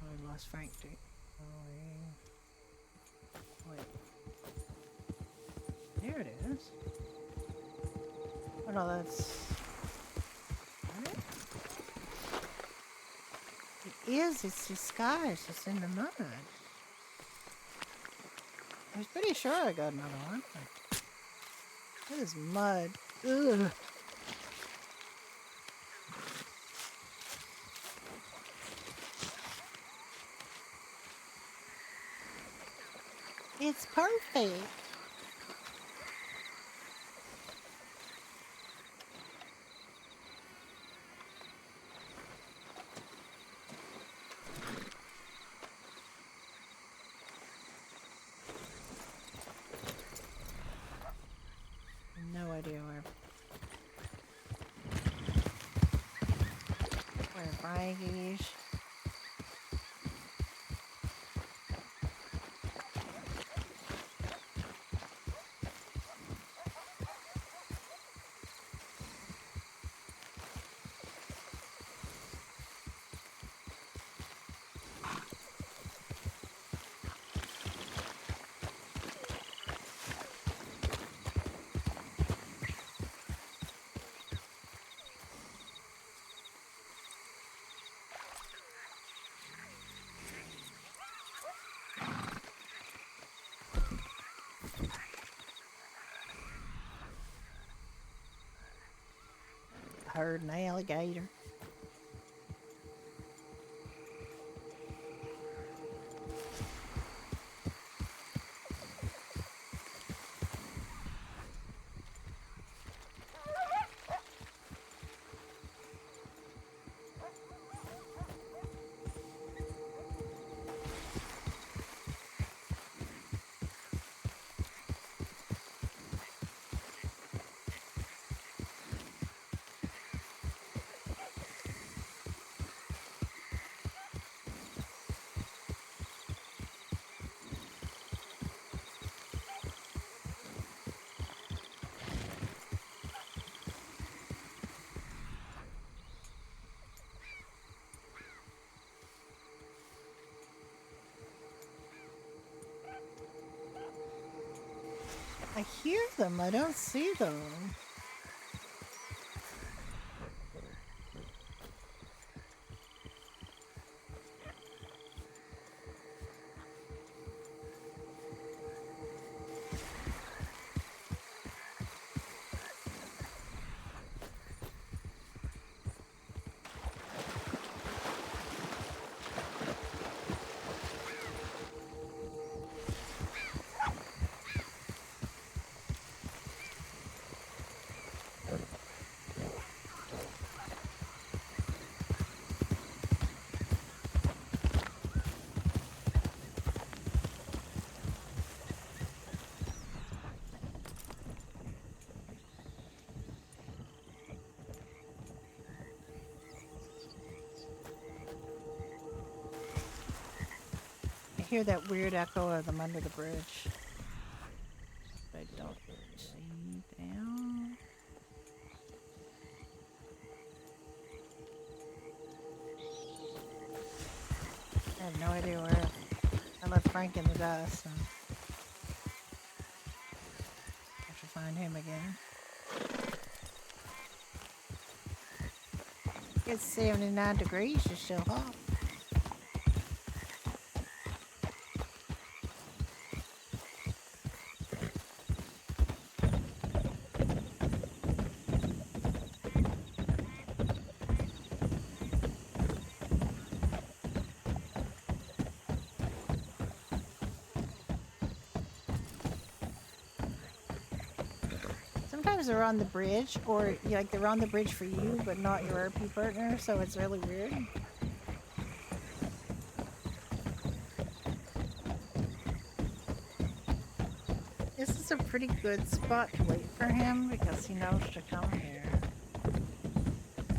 I lost Frank too. Oh, yeah. Wait. There it is. Oh no, that's... It is. It's disguised. It's in the mud. I was pretty sure I got another one. It is mud. Ugh. It's perfect. Frankies. Heard an alligator. I hear them, I don't see them. I hear that weird echo of them under the bridge. I don't see down. I have no idea where I left Frank in the dust. And I should find him again. It's 79 degrees, it's still hot. Sometimes they're on the bridge, or like they're on the bridge for you, but not your RP partner, so it's really weird. This is a pretty good spot to wait for him because he knows to come here.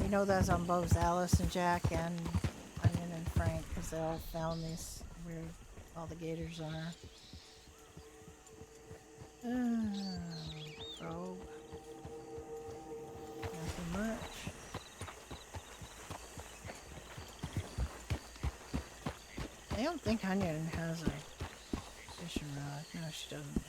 You know that's on both Alice and Jack and Onion and Frank because they all found these weird alligators on her. Probe. Nothing much. I don't think Onion has a fishing rod. No, she doesn't.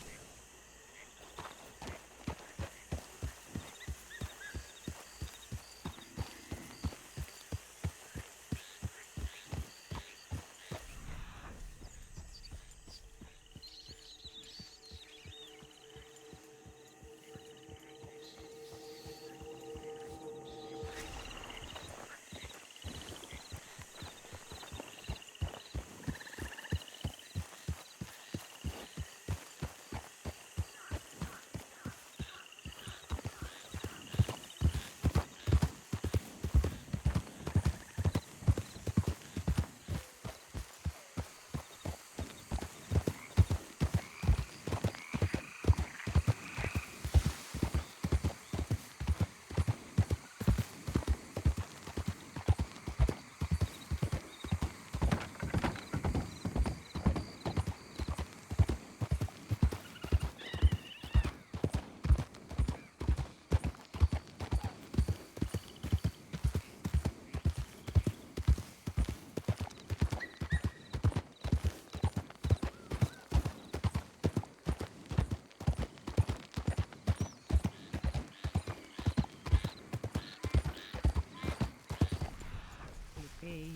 Please.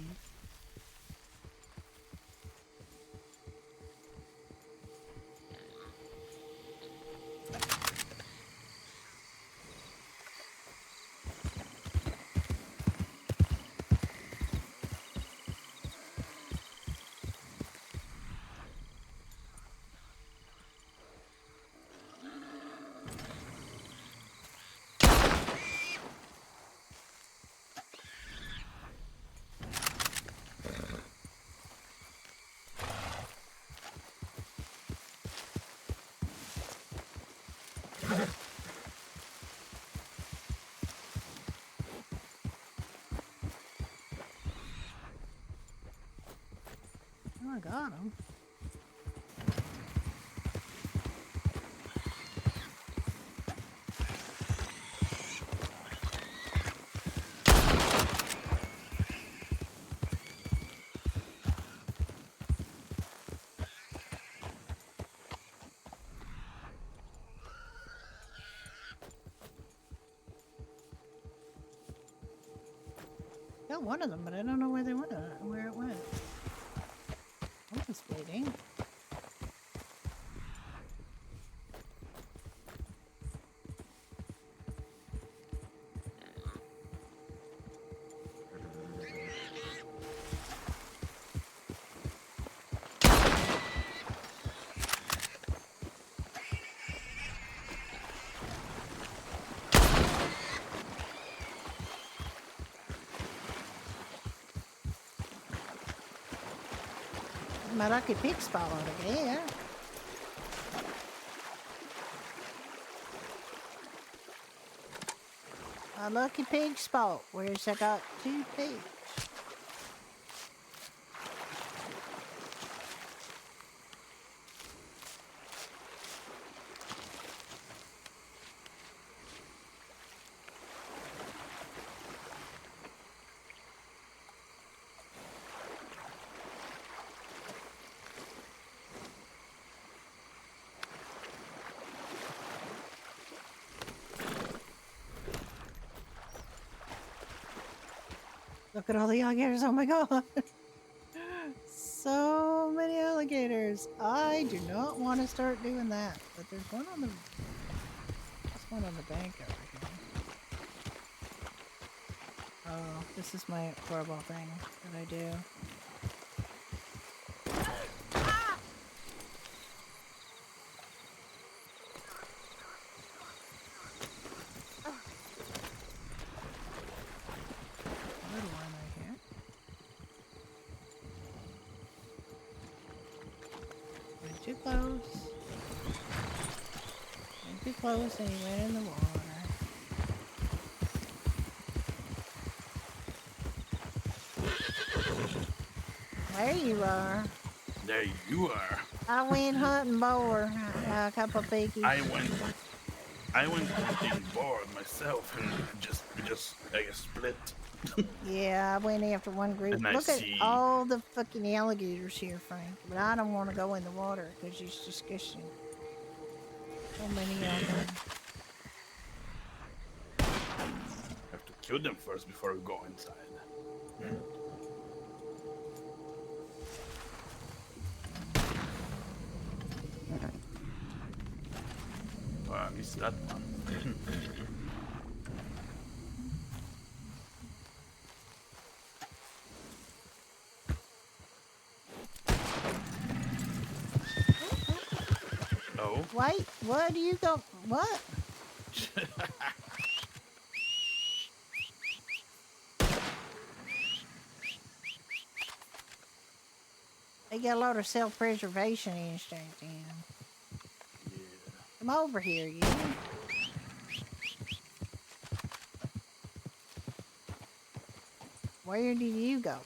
Oh, I got him. Got one of them, but I don't know where they went. Where it went. I'm just waiting. My lucky pig spot over there. My lucky pig spot. Where's I got 2 pigs? Look at all the alligators. Oh my god. So many alligators. I do not want to start doing that. But there's one on the bank over here. Oh, this is my horrible thing that I do. Little one right here. Went too close. Went too close and he went in the water. There you are. There you are. I went hunting boar. A couple of piggies. I went hunting boar myself and I split. Yeah, I went after one group. And I Look at see- all the fucking alligators here, Frank. But I don't want to go in the water because it's disgusting. So many of them. Have to kill them first before we go inside. Oh, I missed that one. Oh. Wait, what do you go? What? They got a lot of self-preservation instinct in them. Yeah. Come over here, you. Where did you go?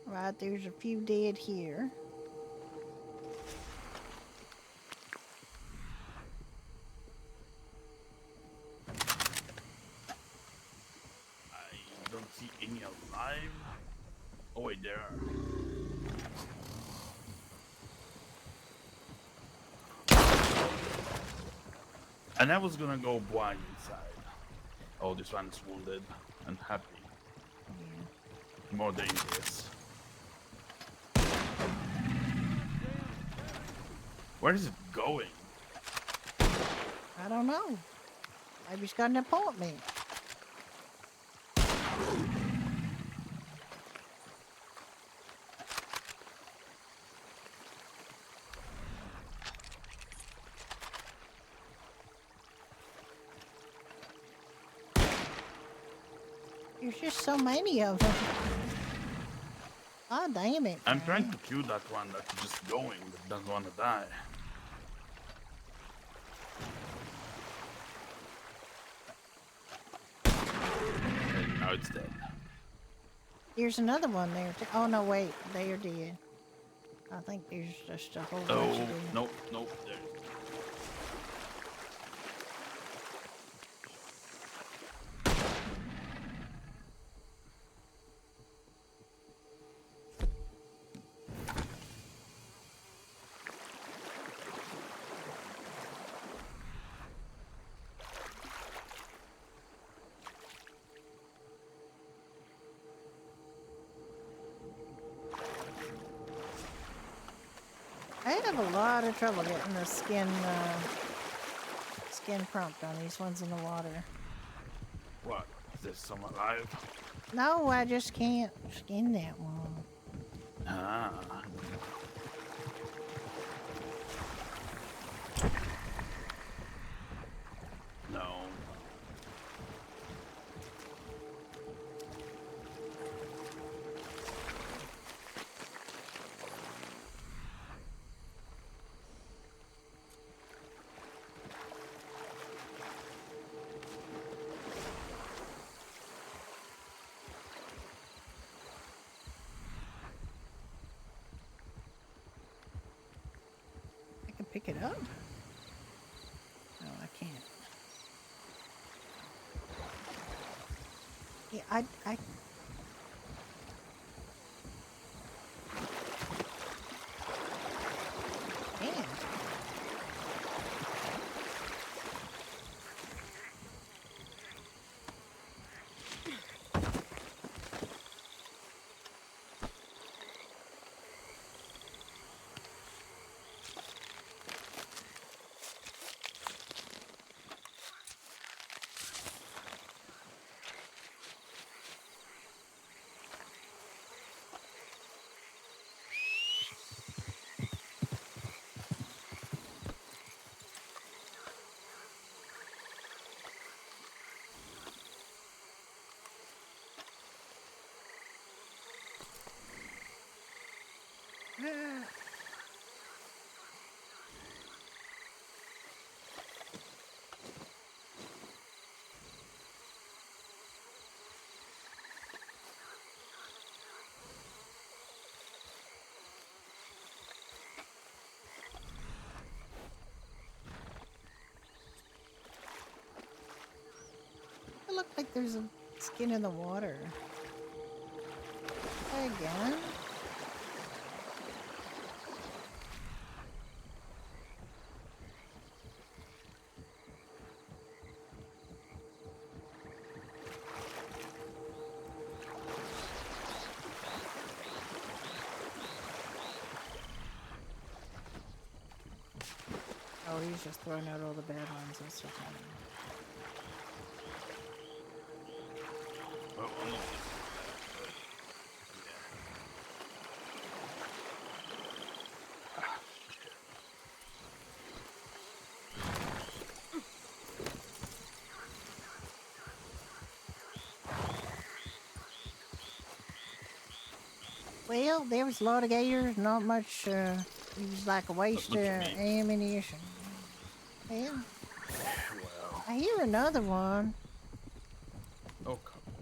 Right, there's a few dead here. I don't see any alive. Oh wait, there are. And I was gonna go blind inside. Oh, this one is wounded and happy. Yeah. More dangerous. Where is it going? I don't know. Maybe he's got an appointment. There's just so many of them. God damn it. I'm man. trying to kill that one that's just going, that doesn't want to die. And now it's dead. There's another one there. Oh, no, wait. They are dead. I think there's just a whole bunch Oh, of them. nope, nope, there. I have a lot of trouble getting the skin prompt on these ones in the water. What? Is there someone alive? No, I just can't skin that one. Ah. No. I can pick it up? No, I can't. Yeah, I can. Ah. It looked like there's a skin in the water. Try again. Oh, he's just throwing out all the bad ones. That's so funny. Oh, oh no. Well, there was a lot of gators, not much, it was like a waste of much meat. ammunition. Yeah, Well. I hear another one. Oh, couple.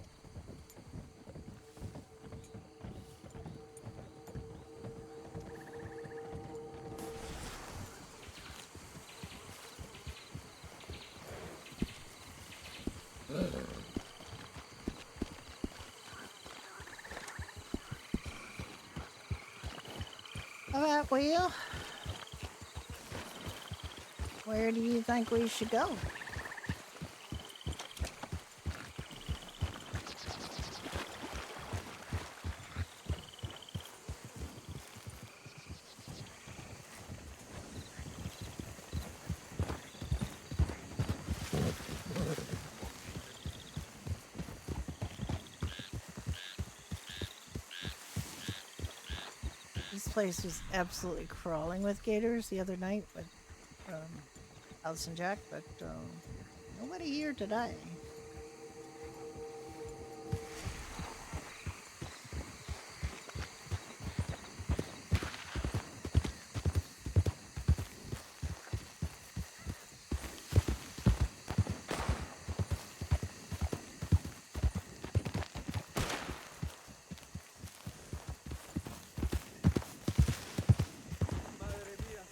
All right, well, Where do you think we should go? This place was absolutely crawling with gators the other night with Alice and Jack, but nobody here today. Madre mía.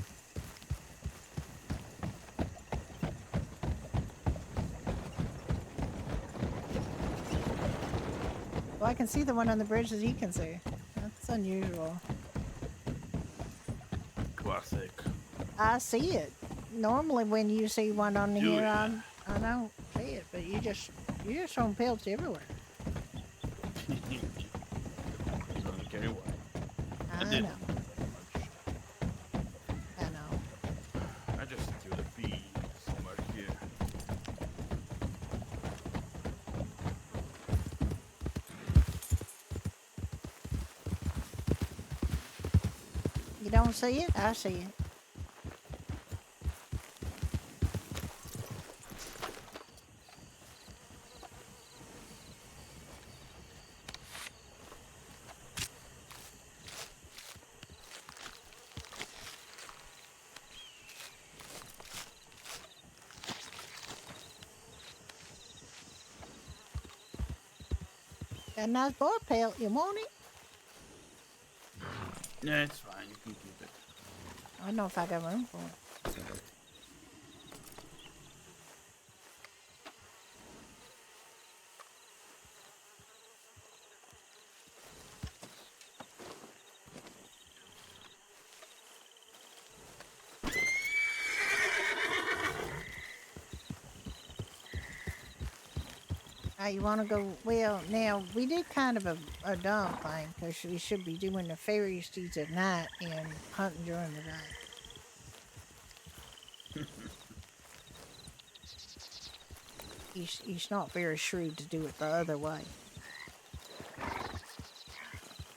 Well, I can see the one on the bridge that he can see. That's unusual. Classic. I see it. Normally, when you see one on Do here, it. I don't see it, but you just throwing pelts everywhere. Don't care why. I didn't know. much. I know. I just do the bee so much here. You don't see it? I see it. Got a nice boar pelt. You want it? Yeah, it's fine. You can keep it. I don't know if I got room for it. You want to go? Well, now we did kind of a dumb thing because we should be doing the fairy steeds at night and hunting during the day. He's not very shrewd to do it the other way.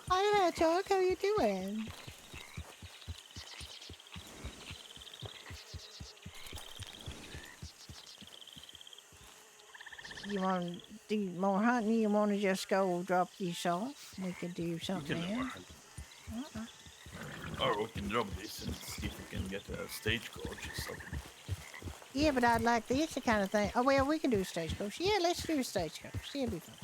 Hi, Chuck. How you doing? You want to do more hunting? You want to just go drop these off? We could do You something can else. or we can drop this and see if we can get a stagecoach or something. Yeah, but I'd like this kind of thing. Oh, well, we can do a stagecoach. Yeah, let's do a stagecoach. It'll be fun.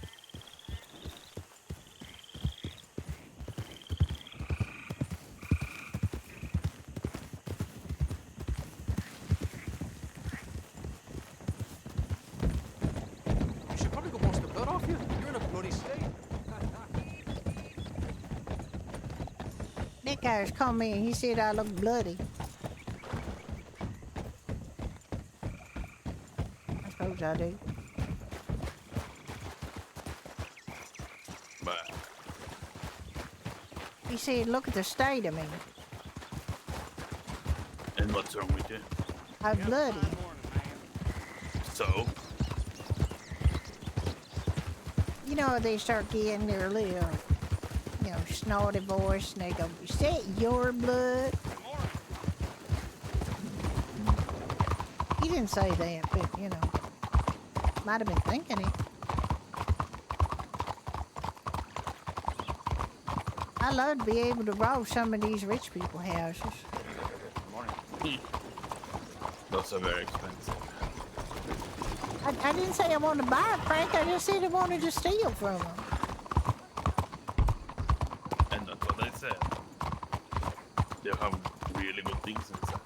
You should probably go wash the blood off you. You're in a bloody state. That guy's called me and he said I look bloody. I suppose I do. But He said, look at the state of me. and what's wrong with you? I'm bloody. Fine morning, man. So You know, they start getting their little, snorty voice and they go, is that your blood? Morning. He didn't say that, but, might have been thinking it. I love to be able to rob some of these rich people houses. morning. Those are very expensive. I didn't say I wanted to buy it, Frank. I just said I wanted to steal from them. And that's what I said. They have really good things inside.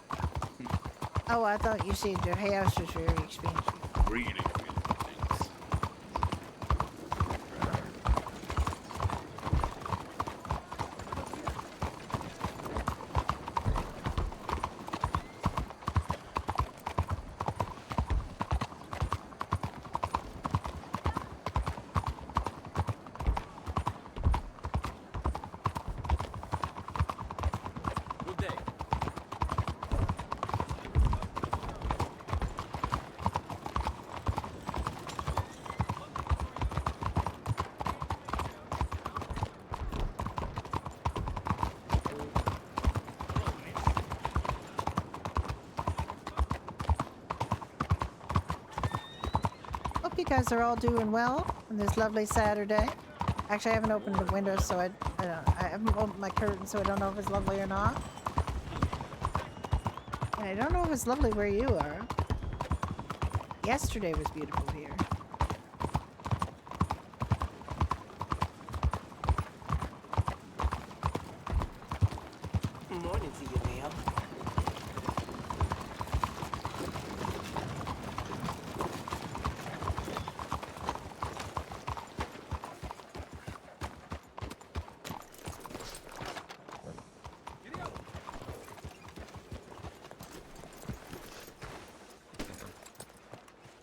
Oh, I thought you said their house was very expensive. Really, really good things. you guys are all doing well on this lovely Saturday. Actually, I haven't opened the window, so I haven't opened my curtain, so I don't know if it's lovely or not. And I don't know if it's lovely where you are. Yesterday was beautiful here. Morning to you, ma'am.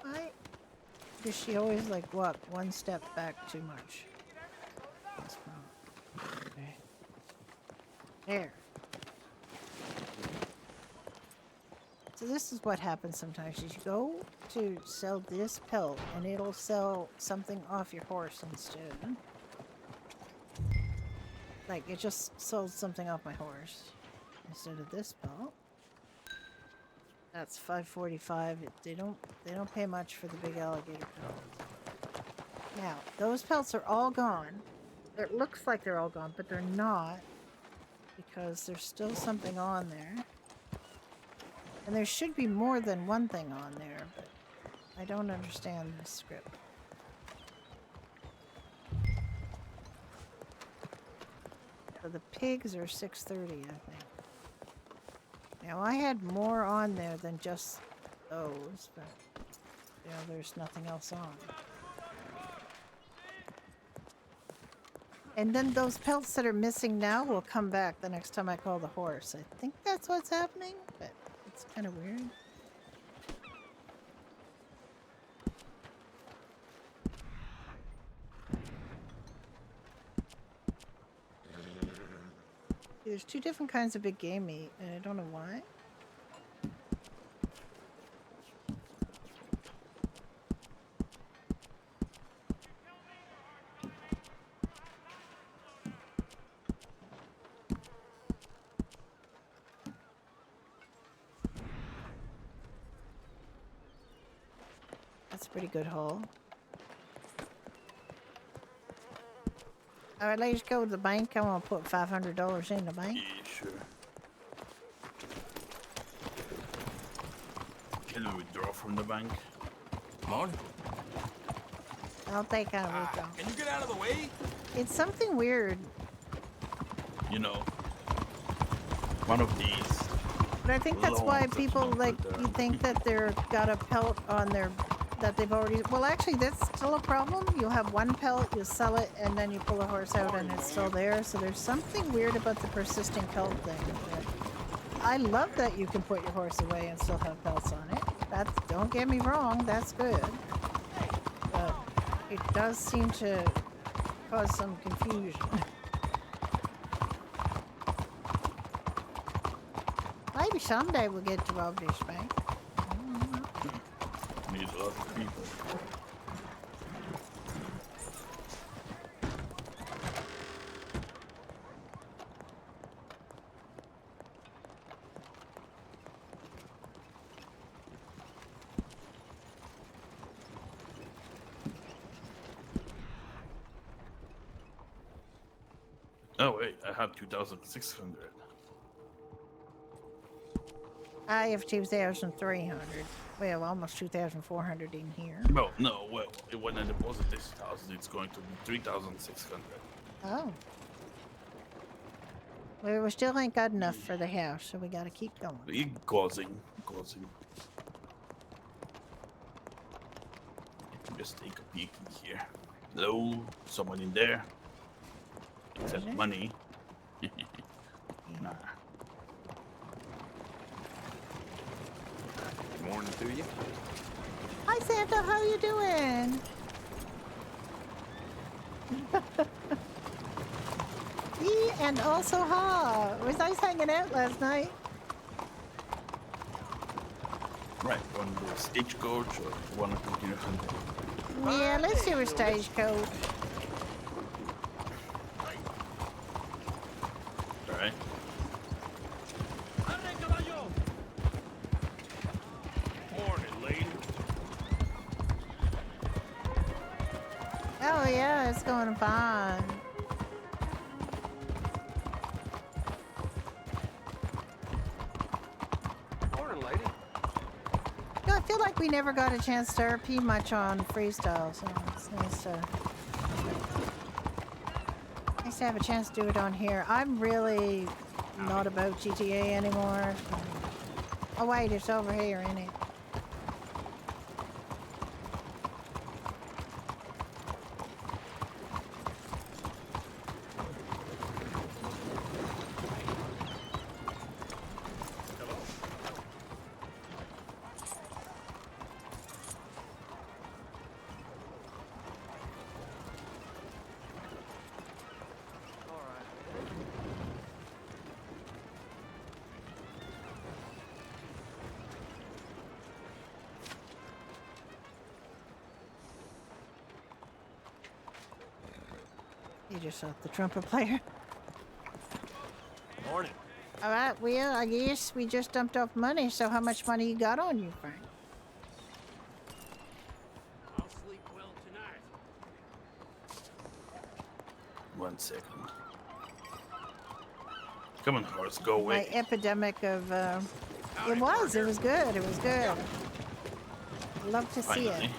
Why does she always like walk one step back too much? That's wrong. Okay. There. So this is what happens sometimes. Is you go to sell this pelt and it'll sell something off your horse instead. Like it just sold something off my horse instead of this pelt. That's $5.45. They don't pay much for the big alligator pelt. Now, those pelts are all gone. It looks like they're all gone, but they're not because there's still something on there. And there should be more than one thing on there, but I don't understand this script. So the pigs are $6.30, I think. Now I had more on there than just those, but you know, there's nothing else on. And then those pelts that are missing now will come back the next time I call the horse. I think that's what's happening, but it's kind of weird. There's two different kinds of big game meat, and I don't know why. That's a pretty good haul. Alright, let's go to the bank. I want to put $500 in the bank. Yeah, sure. Can we withdraw from the bank? Morning. I'll take out a withdraw. Can you get out of the way? It's something weird, You know, one of these. but I think that's why Loans that you people don't like put you there. think that they're got a pelt on their that they've already. Well, actually, that's still a problem. You'll have one pelt, you sell it, and then you pull the horse out, and it's still there. So there's something weird about the persisting pelt thing. But I love that you can put your horse away and still have pelts on it. That's, don't get me wrong, that's good. But it does seem to cause some confusion. Maybe someday we'll get to rob this bank. Needs a lot of people. Oh wait, I have 2,600. I have 2,300. Well, almost 2,400 in here. No, well, when I deposit this 1,000, it's going to be 3,600. Oh. Well, we still ain't got enough for the house, so we gotta keep going. Causing. Just take a peek in here. Hello, someone in there? Except there? money. Nah. Morning to you. Hi, Santa. How you doing? And also, ha! It was nice hanging out last night. Right, on the stagecoach or one of the continue hunting. Yeah, let's do a stagecoach. Alright. Morning, lady. Yeah, it's going fine. Morning, lady. You know, I feel like we never got a chance to RP much on freestyle, so it's nice to have a chance to do it on here. I'm really not about GTA anymore. So. Oh wait, it's over here, isn't it? All right. You just shot the trumpet player. Morning. All right, well, I guess we just dumped off money. So how much money you got on you, Frank? I'll sleep well tonight. 1 second. Come on, horse, go My away. epidemic of, it was good, it was good. Love to see it. Finally.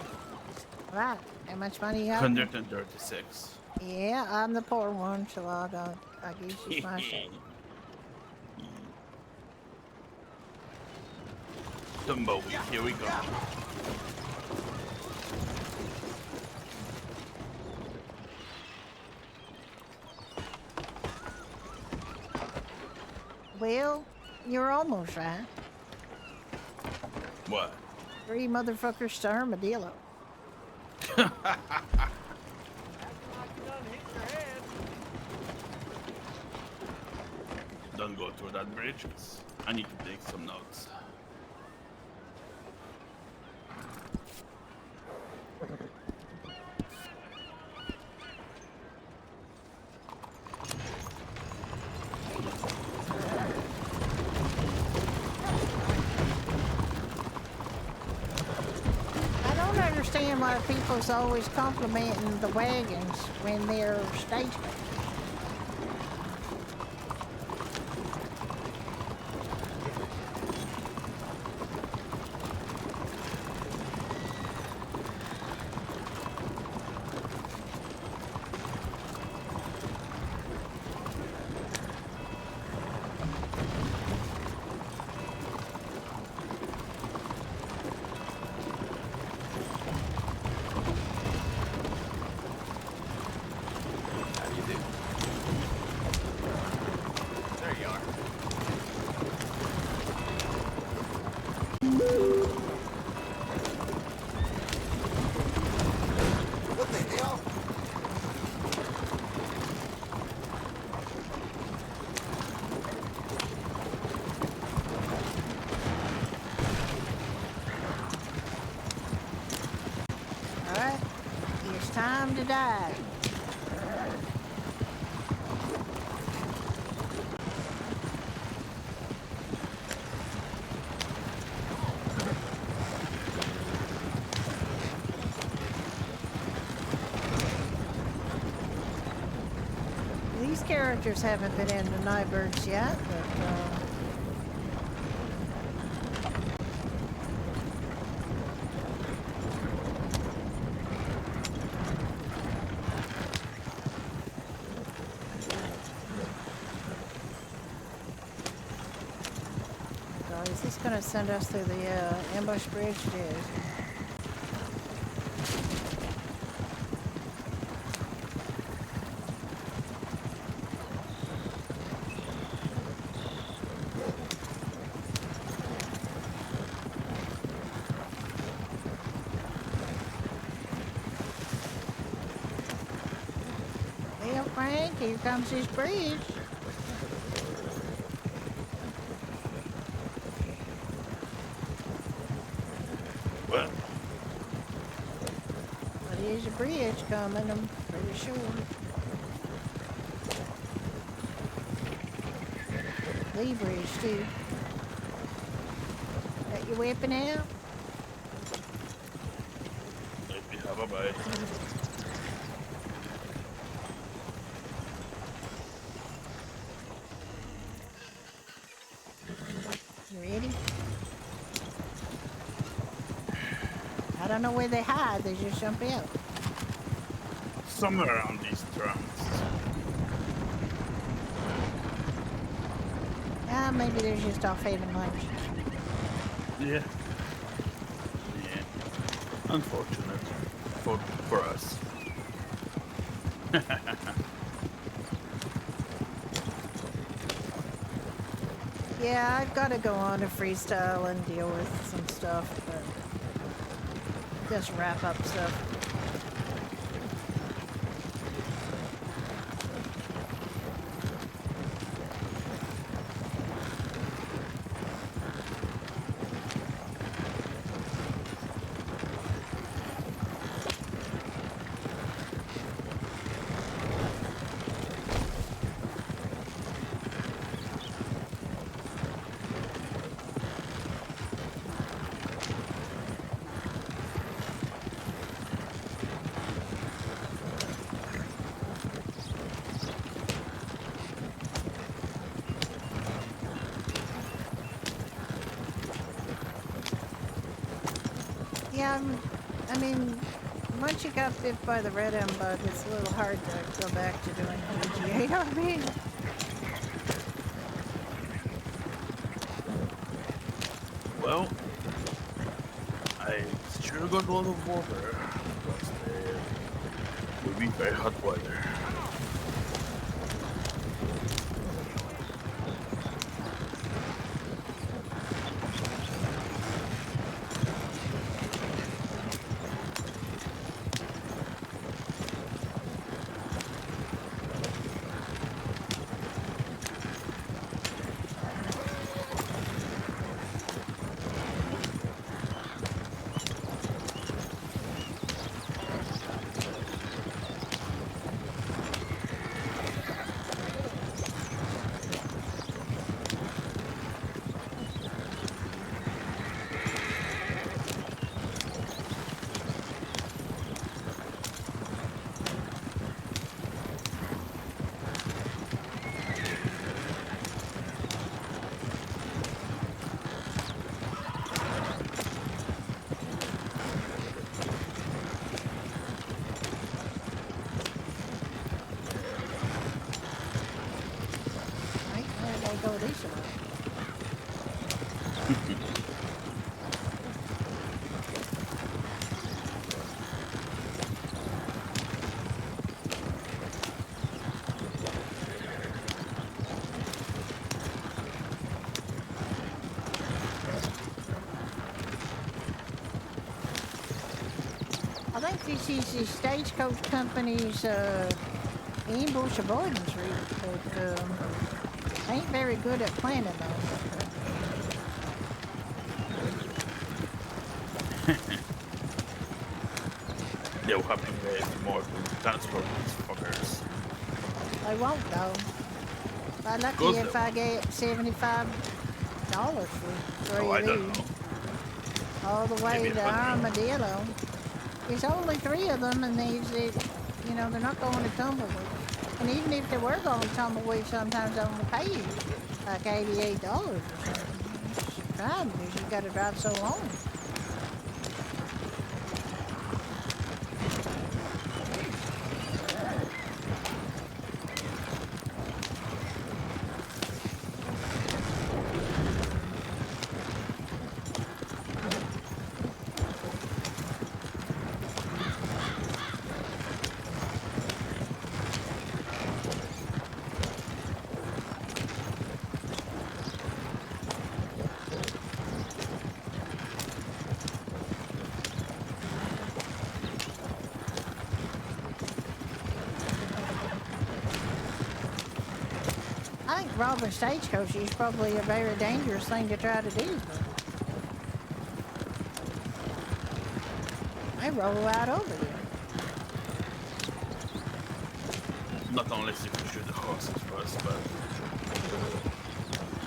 All right, how much money you got? 136. Yeah, I'm the poor one, so I guess you smash it. Tumbleweed, here we go. Well, you're almost right. What? 3 motherfuckers to armadillo. Acting like you done hit your head. Don't go through that bridge, 'cause I need to take some notes. I don't understand why people's always complimenting the wagons when they're stagecoach. How do you do? There you are. What the hell? All right, it's time to die. These characters haven't been in the Nightbirds yet, but so is this going to send us through the ambush bridge? It is. Well, Frank, here comes this bridge. What? But there's a bridge coming, I'm pretty sure. The bridge, too. Got your weapon out? Let me have a bite. Ready? I don't know where they hide. They just jump out. Somewhere around these drums. Maybe they're just off having lunch. Yeah. Yeah. Unfortunate for us. Yeah, I've got to go on a freestyle and deal with some stuff, but just wrap up stuff. Yeah, I mean, once you got bit by the red M bug, it's a little hard to go back to doing PGA. Well, I sure got a lot of water because it will be very hot weather. Right? Where they go this way? I think this is the Stagecoach Company's ambush avoidance route, but ain't very good at planning those. They'll have to pay more to transport these fuckers. They won't though. I'm lucky Course if they I get $75 for three Oh, I of don't these, know. all the way Maybe to 100. Armadillo. There's only 3 of them, and you know, they're not going to Tumbleweed. And even if they were going to Tumbleweed, sometimes they only pay you like $88 or something. It's a crime because you got to drive so long. I think robbing stagecoaches is probably a very dangerous thing to try to do. They roll right over you. Not unless you can shoot the horses first, but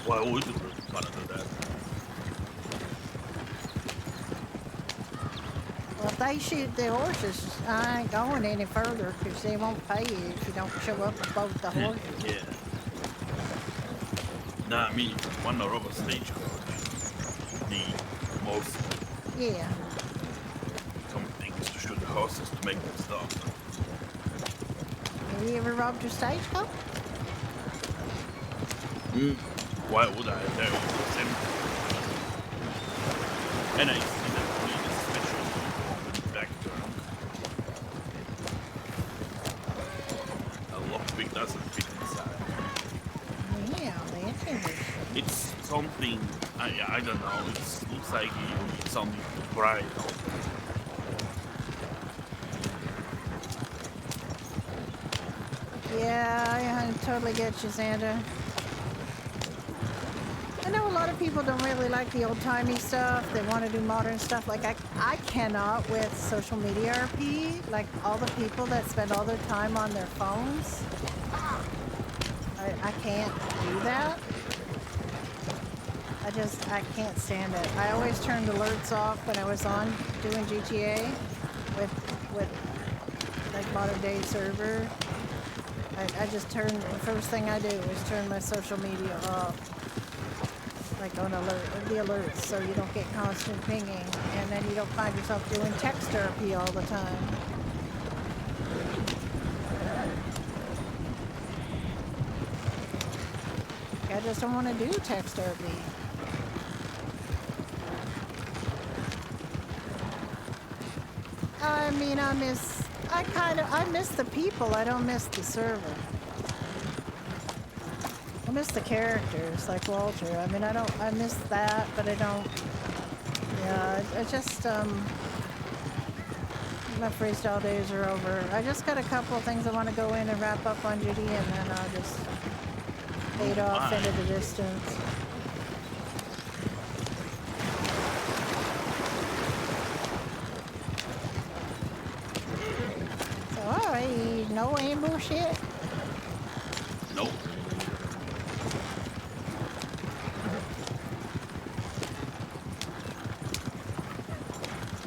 why would you want to do that? Well, if they shoot the horses, I ain't going any further because they won't pay you if you don't show up with both the horses. Yeah. Nah, I mean, if you want to rob a stagecoach, the most Yeah. common things to shoot horses to make them stop. Have you ever robbed your stagecoach? Why would I? There was empty. And I see that we need a special back turn. A lockpick doesn't fit inside. Yeah, that's interesting. It's something, I don't know, it looks like you need something to pry it open. Yeah, I totally get you, Santa. I know a lot of people don't really like the old-timey stuff. They want to do modern stuff. Like, I cannot with social media RP. Like, all the people that spend all their time on their phones. I can't do that. I can't stand it. I always turned alerts off when I was on doing GTA with like modern day server. I just turn, the first thing I do is turn my social media off. Like on the alerts, so you don't get constant pinging, and then you don't find yourself doing text RP all the time. I just don't want to do text RP. I mean, I miss the people. I don't miss the server. I miss the characters, like Walter. I mean, I miss that, but I don't, yeah, I just, my freestyle days are over. I just got a couple of things I want to go in and wrap up on duty, and then I'll just fade off into the distance. So, alright, no ambush yet? Nope.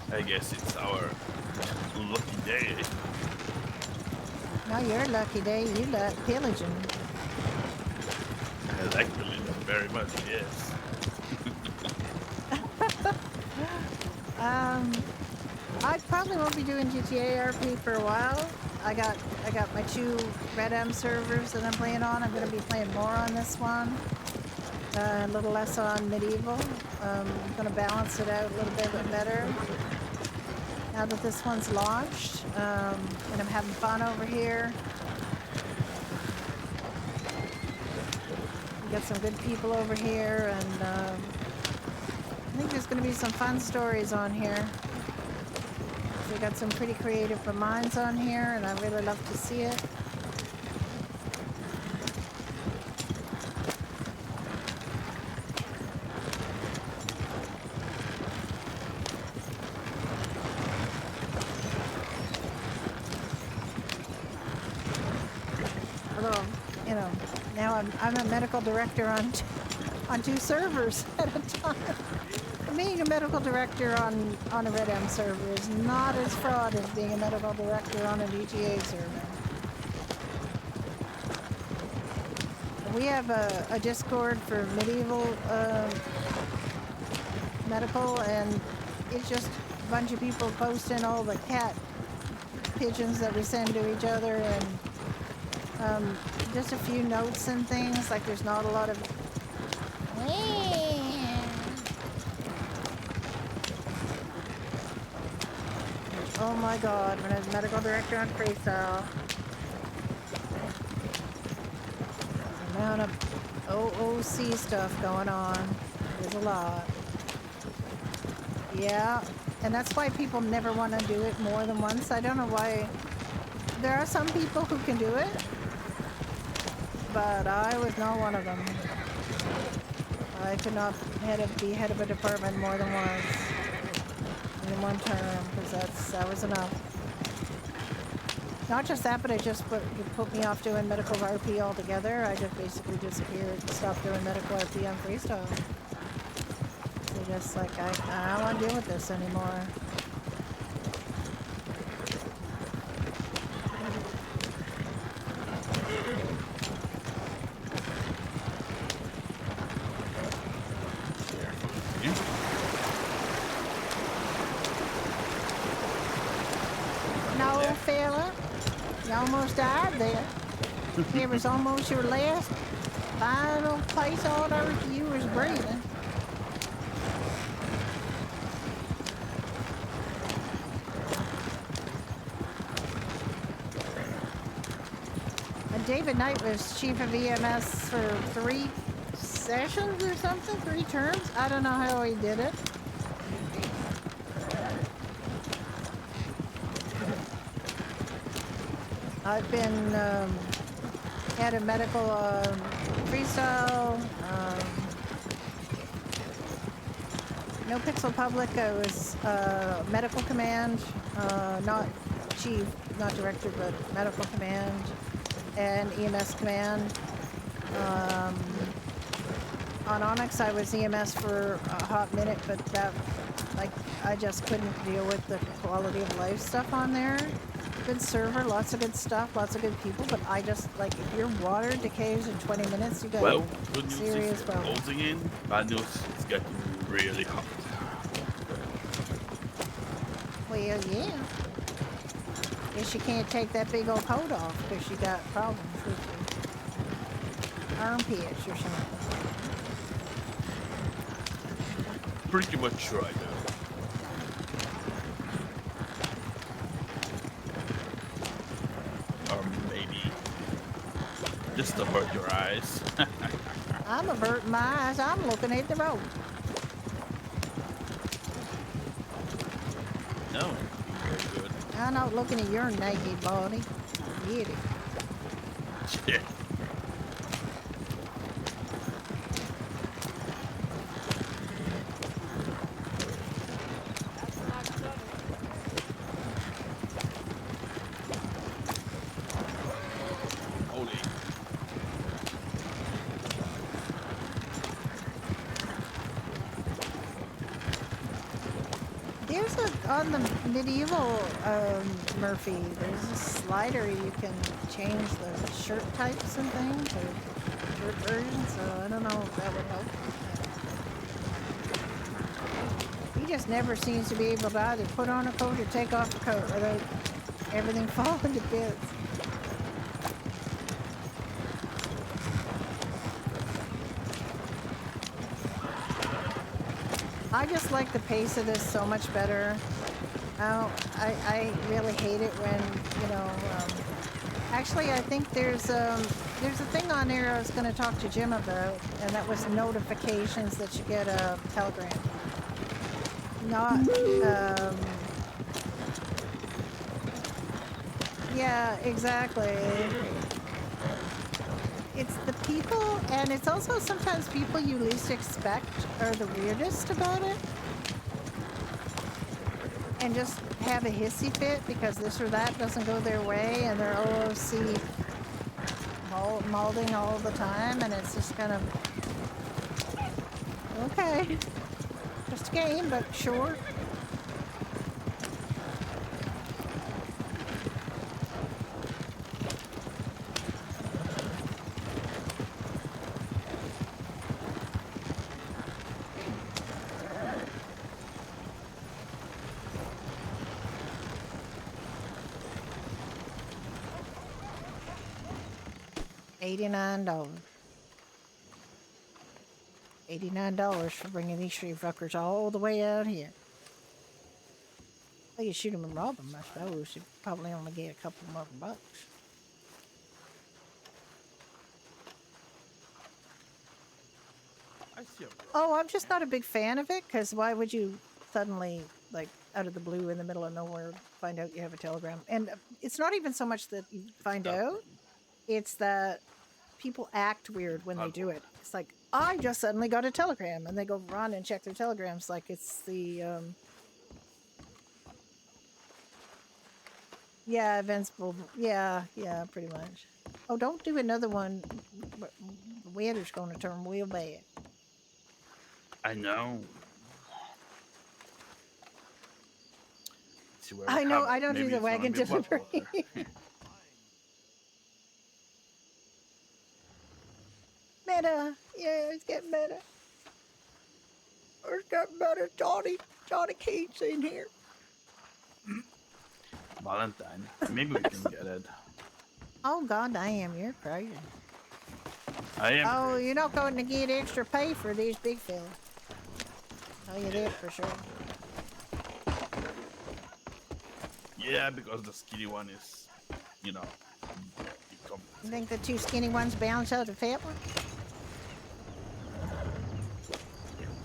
I guess it's our lucky day. No, your lucky day. You like pillaging. I like the living very much, yes. I probably won't be doing GTA RP for a while. I got my 2 Red M servers that I'm playing on. I'm gonna be playing more on this one. A little less on medieval. I'm gonna balance it out a little bit better. Now that this one's launched, and I'm having fun over here. We got some good people over here, and I think there's going to be some fun stories on here. We got some pretty creative minds on here, and I really love to see it. Although, you know, now I'm a medical director on 2 servers at a time. Being a medical director on a Red M server is not as fraud as being a medical director on a GTA server. We have a Discord for medieval medical, and it's just a bunch of people posting all the cat pigeons that we send to each other, and just a few notes and things. Like, there's not a lot of oh my god, when I was medical director on Freestyle. The amount of OOC stuff going on is a lot. Yeah, and that's why people never want to do it more than once. I don't know why. There are some people who can do it, but I was not one of them. I could not be head of a department more than once in one term, because that was enough. Not just that, but it put me off doing medical RP altogether. I just basically disappeared and stopped doing medical RP on Freestyle. So just like, I don't want to deal with this anymore. almost died there. It was almost your last final place on earth you was breathing. And David Knight was chief of EMS for 3 sessions or something, 3 terms. I don't know how he did it. I've been had a medical freestyle, no pixel public. I was medical command, not chief, not director, but medical command and EMS command. On Onyx, I was EMS for a hot minute, but that, like, I just couldn't deal with the quality of life stuff on there. Good server, lots of good stuff, lots of good people, but I just, like, if your water decays in 20 minutes, you got Well, good news serious is problems. closing in. Bad news, it's getting really hot. Well, yeah. Guess you can't take that big old coat off because you got problems with your armpits or something. Pretty much right now. Or maybe just to hurt your eyes. I'm averting my eyes. I'm looking at the road. No, very good. I'm not looking at your naked body. Get it. Yeah. Holy. There's a, on the medieval Murphy, there's a slider you can change the shirt types and things, or shirt versions, so I don't know if that would help. He just never seems to be able to either put on a coat or take off a coat without everything falling to bits. I just like the pace of this so much better. I really hate it when, you know, actually I think there's a thing on there I was going to talk to Jim about, and that was notifications that you get a telegram. Not, yeah, exactly. It's the people, and it's also sometimes people you least expect are the weirdest about it. And just have a hissy fit because this or that doesn't go their way, and they're OOC malding all the time, and it's just kind of, okay, just a game, but sure. $89. $89 for bringing these three fuckers all the way out here. Well, you shoot them and rob them, I suppose. You probably only get a couple more bucks. I see a Oh, I'm just not a big fan of it, because why would you suddenly, like, out of the blue in the middle of nowhere, find out you have a telegram? And it's not even so much that you find out, it's that people act weird when they do it. It's like, I just suddenly got a telegram, and they go run and check their telegrams like it's the, yeah, events, yeah, pretty much. Oh, don't do another one. The weather's going to turn real bad. I know. See where we I know, have it. I don't Maybe do the it's gonna wagon be wet delivery. weather. Meta. Yeah, it's getting better. It's getting better. Johnny Keats in here. Valentine. Maybe we can get it. Oh, god damn, you're crazy. I am. Oh, crazy. you're not going to get extra pay for these big fellas. Oh, you did for sure. Yeah, because the skinny one is, you know, it You compensates. think the two skinny ones balance out the fat one?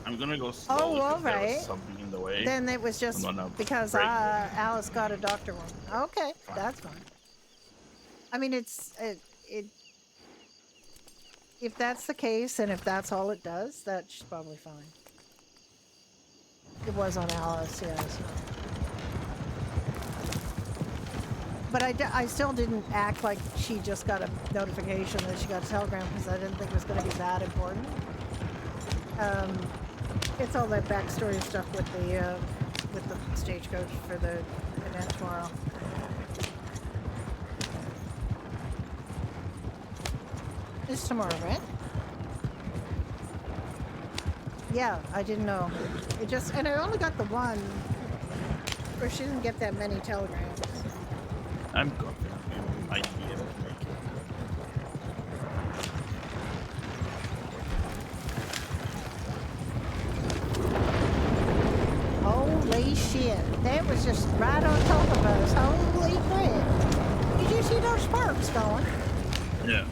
I'm gonna go slowly Oh, all because there was right. something in the way. Then it was I'm just gonna because break them. Alice got a doctor one. Okay, Fine. that's fine. I mean, it. If that's the case, and if that's all it does, that's probably fine. It was on Alice, yes. But I still didn't act like she just got a notification that she got a telegram because I didn't think it was going to be that important. It's all that backstory stuff with the stagecoach for the event tomorrow. It's tomorrow, right? Yeah, I didn't know. And I only got the one, or she didn't get that many telegrams. I'm confident we might be able to make it. Holy shit. That was just right on top of us. Holy crap. Did you see those sparks going? Yeah.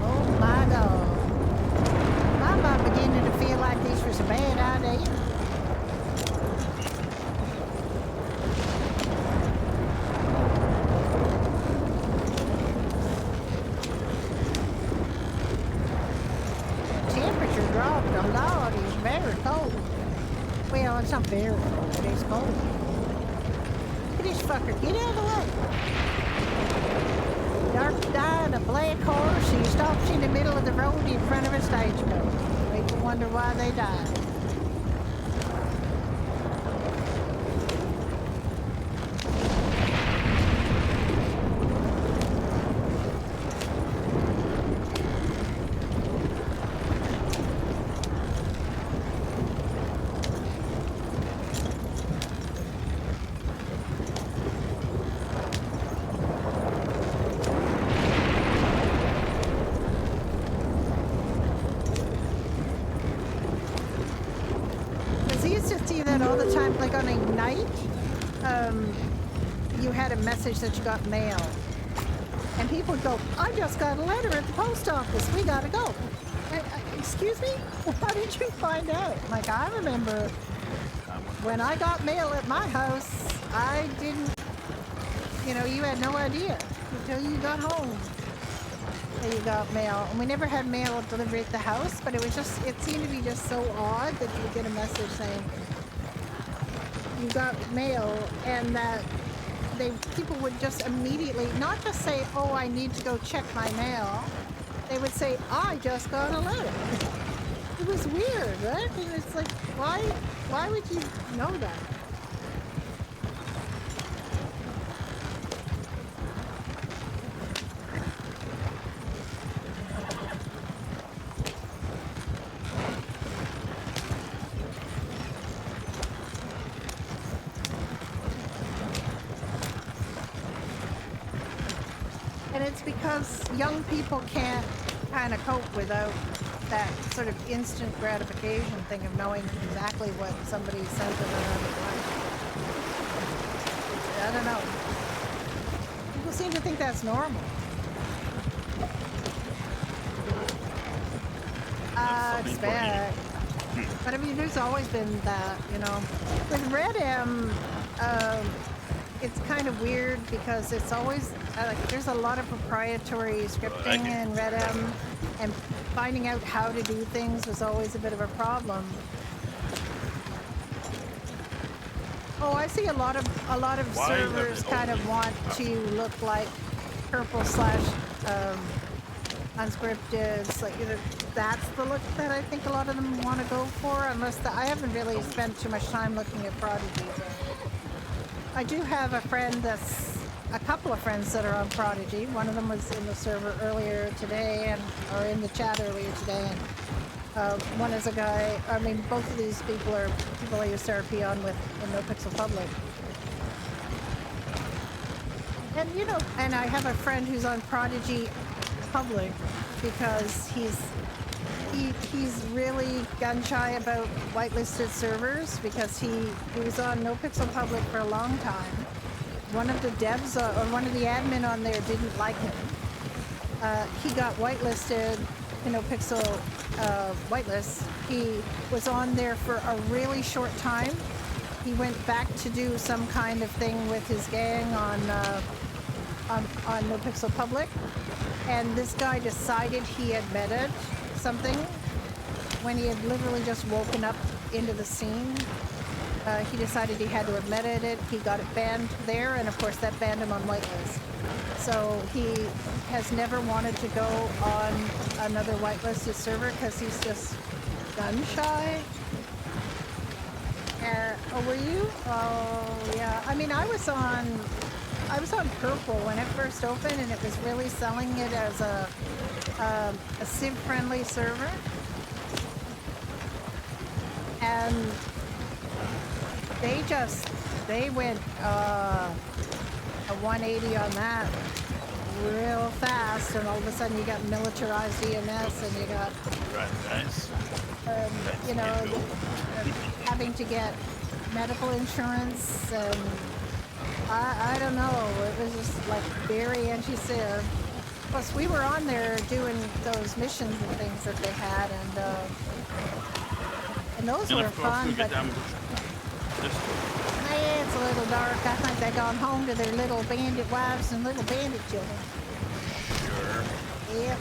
Oh my god. I'm beginning to feel like this was a bad idea. Temperature dropped a lot. It's very cold. Well, it's not very cold, but it's cold. Look at this fucker. Get out of the way. Dark died a black horse. He stops in the middle of the road in front of a stagecoach. People wonder why they died. Because he used to see that all the time, like on a night, you had a message that you got mail. And people would go, I just got a letter at the post office. We gotta go. Excuse me? How did you find out? Like, I remember when I got mail at my house, I didn't, you had no idea until you got home that you got mail. And we never had mail delivered at the house, but it seemed to be just so odd that you would get a message saying you got mail, and that people would just immediately not just say, oh, I need to go check my mail. They would say, I just got a letter. It was weird, right? And it's like, why would you know that? And it's because young people can't kind of cope without that sort of instant gratification thing of knowing exactly what somebody sent them another life. I don't know. People seem to think that's normal. It's bad. But I mean, there's always been that, With Red M, it's kind of weird because it's always there's a lot of proprietary scripting in Red M, and finding out how to do things was always a bit of a problem. Oh, I see a lot of servers kind of want to look like purple / unscripted. It's like that's the look that I think a lot of them want to go for. I haven't really spent too much time looking at Prodigy. But I do have a friend that's a couple of friends that are on Prodigy. One of them was in the server earlier today, or in the chat earlier today. And one is a guy. I mean, both of these people are people I used to RP on with in No Pixel Public. And you know, and I have a friend who's on Prodigy Public because he's really gun shy about whitelisted servers because he was on No Pixel Public for a long time. One of the devs or one of the admin on there didn't like him. He got whitelisted in No Pixel whitelist. He was on there for a really short time. He went back to do some kind of thing with his gang on No Pixel Public, and this guy decided he admitted something when he had literally just woken up into the scene. He decided he had to admit it. He got it banned there, and of course that banned him on whitelist. So he has never wanted to go on another whitelisted server because he's just gun shy. Oh, were you? Oh, yeah. I mean, I was on Purple when it first opened, and it was really selling it as a Civ-friendly server. And they went a 180 on that real fast, and all of a sudden you got militarized EMS, and you got you know, having to get medical insurance, and I don't know, it was just like very anti-Civ. Plus we were on there doing those missions and things that they had, and those were fun, but it's a little dark. I think they gone home to their little bandit wives and little bandit children. Sure. Yep.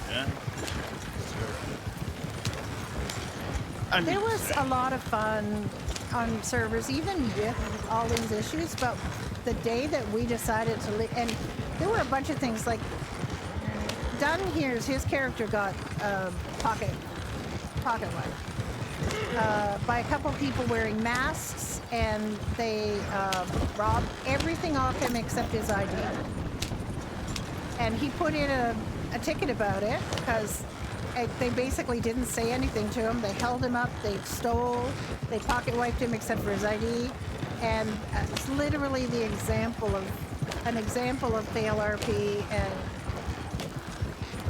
Yeah. There was a lot of fun on servers, even with all these issues, but the day that we decided to leave, and there were a bunch of things like Dunn here's his character got pocket wiped by a couple people wearing masks, and they robbed everything off him except his ID. And he put in a ticket about it because they basically didn't say anything to him. They held him up, they pocket wiped him except for his ID, and it's literally an example of fail RP and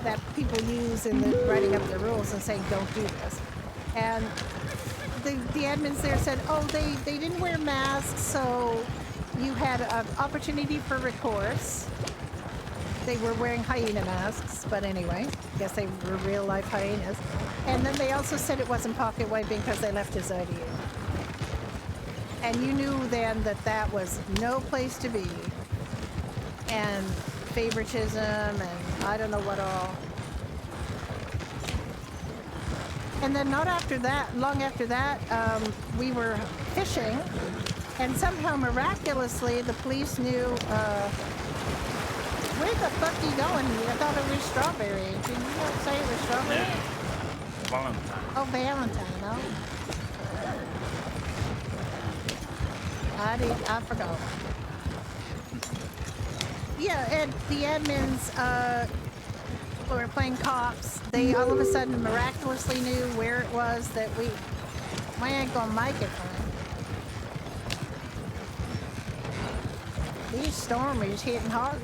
that people use in writing up their rules and saying don't do this. And the admins there said, oh, they didn't wear masks, so you had an opportunity for recourse. They were wearing hyena masks, but anyway, I guess they were real life hyenas. And then they also said it wasn't pocket wiping because they left his ID. And you knew then that was no place to be. And favoritism and I don't know what all. And then long after that, we were fishing, and somehow miraculously the police knew, where the fuck are you going? I thought it was Strawberry. Did you not say it was Strawberry? Yeah. Valentine. Oh, Valentine, no? I forgot. Yeah, and the admins who were playing cops, they all of a sudden miraculously knew where it was that we ain't gonna make it, man. These stormies hitting hard.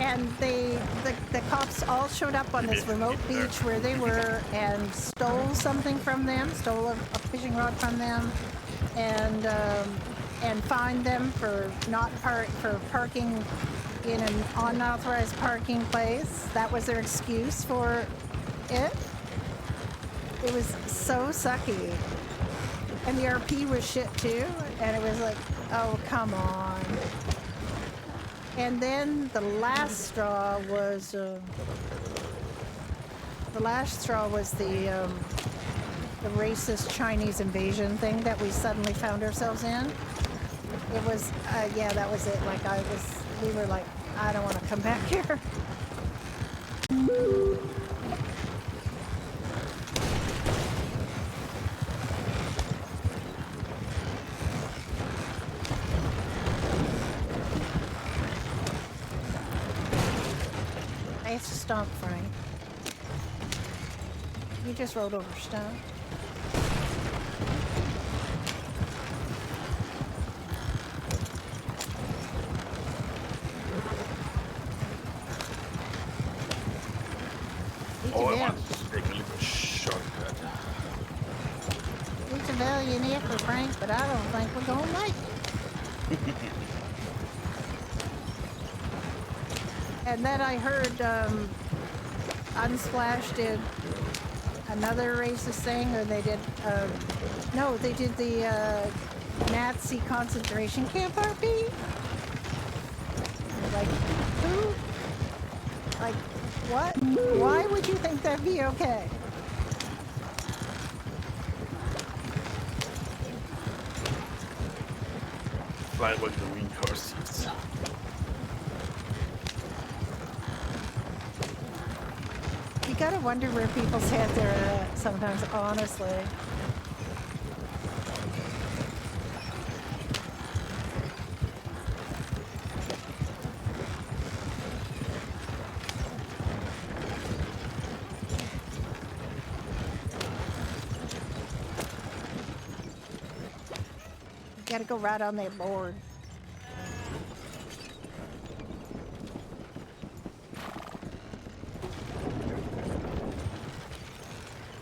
And the cops all showed up on this remote beach where they were and stole something from them, stole a fishing rod from them, and fined them for for parking in an unauthorized parking place. That was their excuse for it. It was so sucky. And the RP was shit too, and it was like, oh, come on. And then the last straw was the racist Chinese invasion thing that we suddenly found ourselves in. It was, yeah, that was it. Like we were like, I don't want to come back here. It's Stomp, Frank. You just rolled over Stomp. Oh, I want to take a little shortcut. It's a valiant effort, Frank, but I don't think we're gonna make it. And then I heard Unsplash did another racist thing, or they did, no, they did the Nazi concentration camp RP. Like, who? Like, what? Why would you think that'd be okay? Flying with the wing car seats. You gotta wonder where people's heads are at sometimes, honestly. You gotta go right on their board.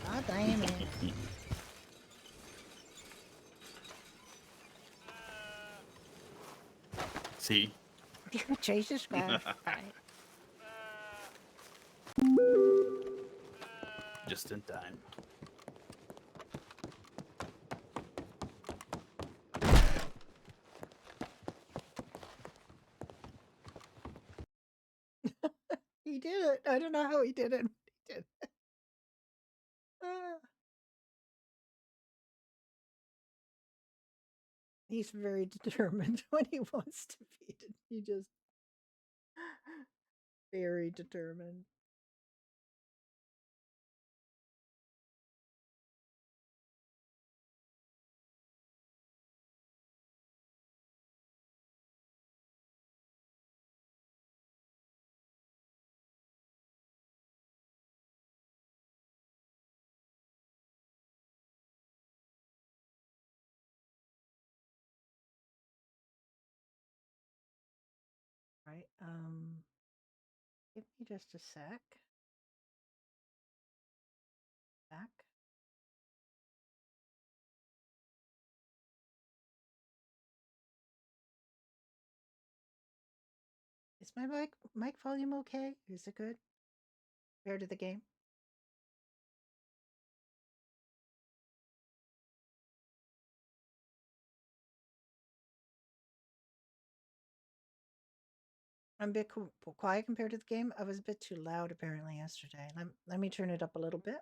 God damn it. See? Jesus Christ. Just in time. He did it. I don't know how he did it. He did it. He's very determined when he wants to be. He just very determined. Right. Give me just a sec. Back. Is my mic volume okay? Is it good compared to the game? I'm a bit quiet compared to the game. I was a bit too loud apparently yesterday. Let me turn it up a little bit.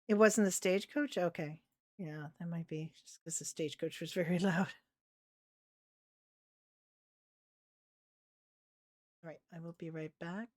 It wasn't the stagecoach? Okay. Yeah, that might be just because the stagecoach was very loud. All right, I will be right back.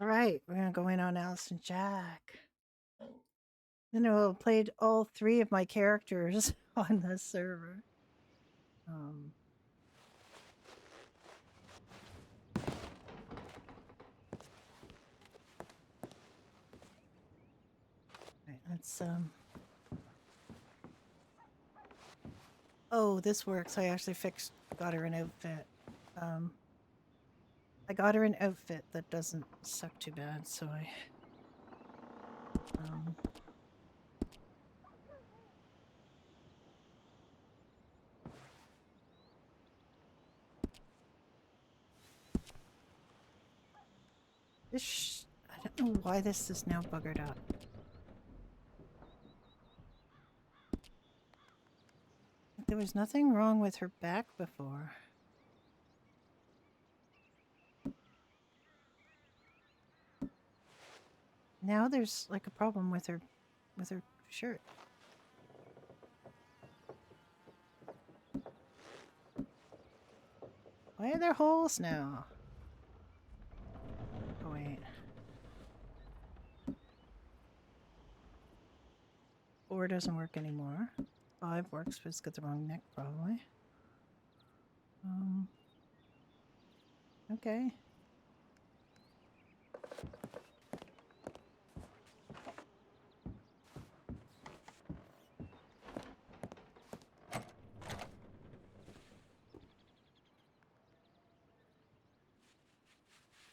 All right, we're gonna go in on Allison Jack. Then I will have played all 3 of my characters on the server. Right, let's Oh, this works. I actually got her an outfit. I got her an outfit that doesn't suck too bad, so I I don't know why this is now buggered up. There was nothing wrong with her back before. Now there's like a problem with her shirt. Why are there holes now? Oh wait. 4 doesn't work anymore. 5 works, but it's got the wrong neck probably. Okay.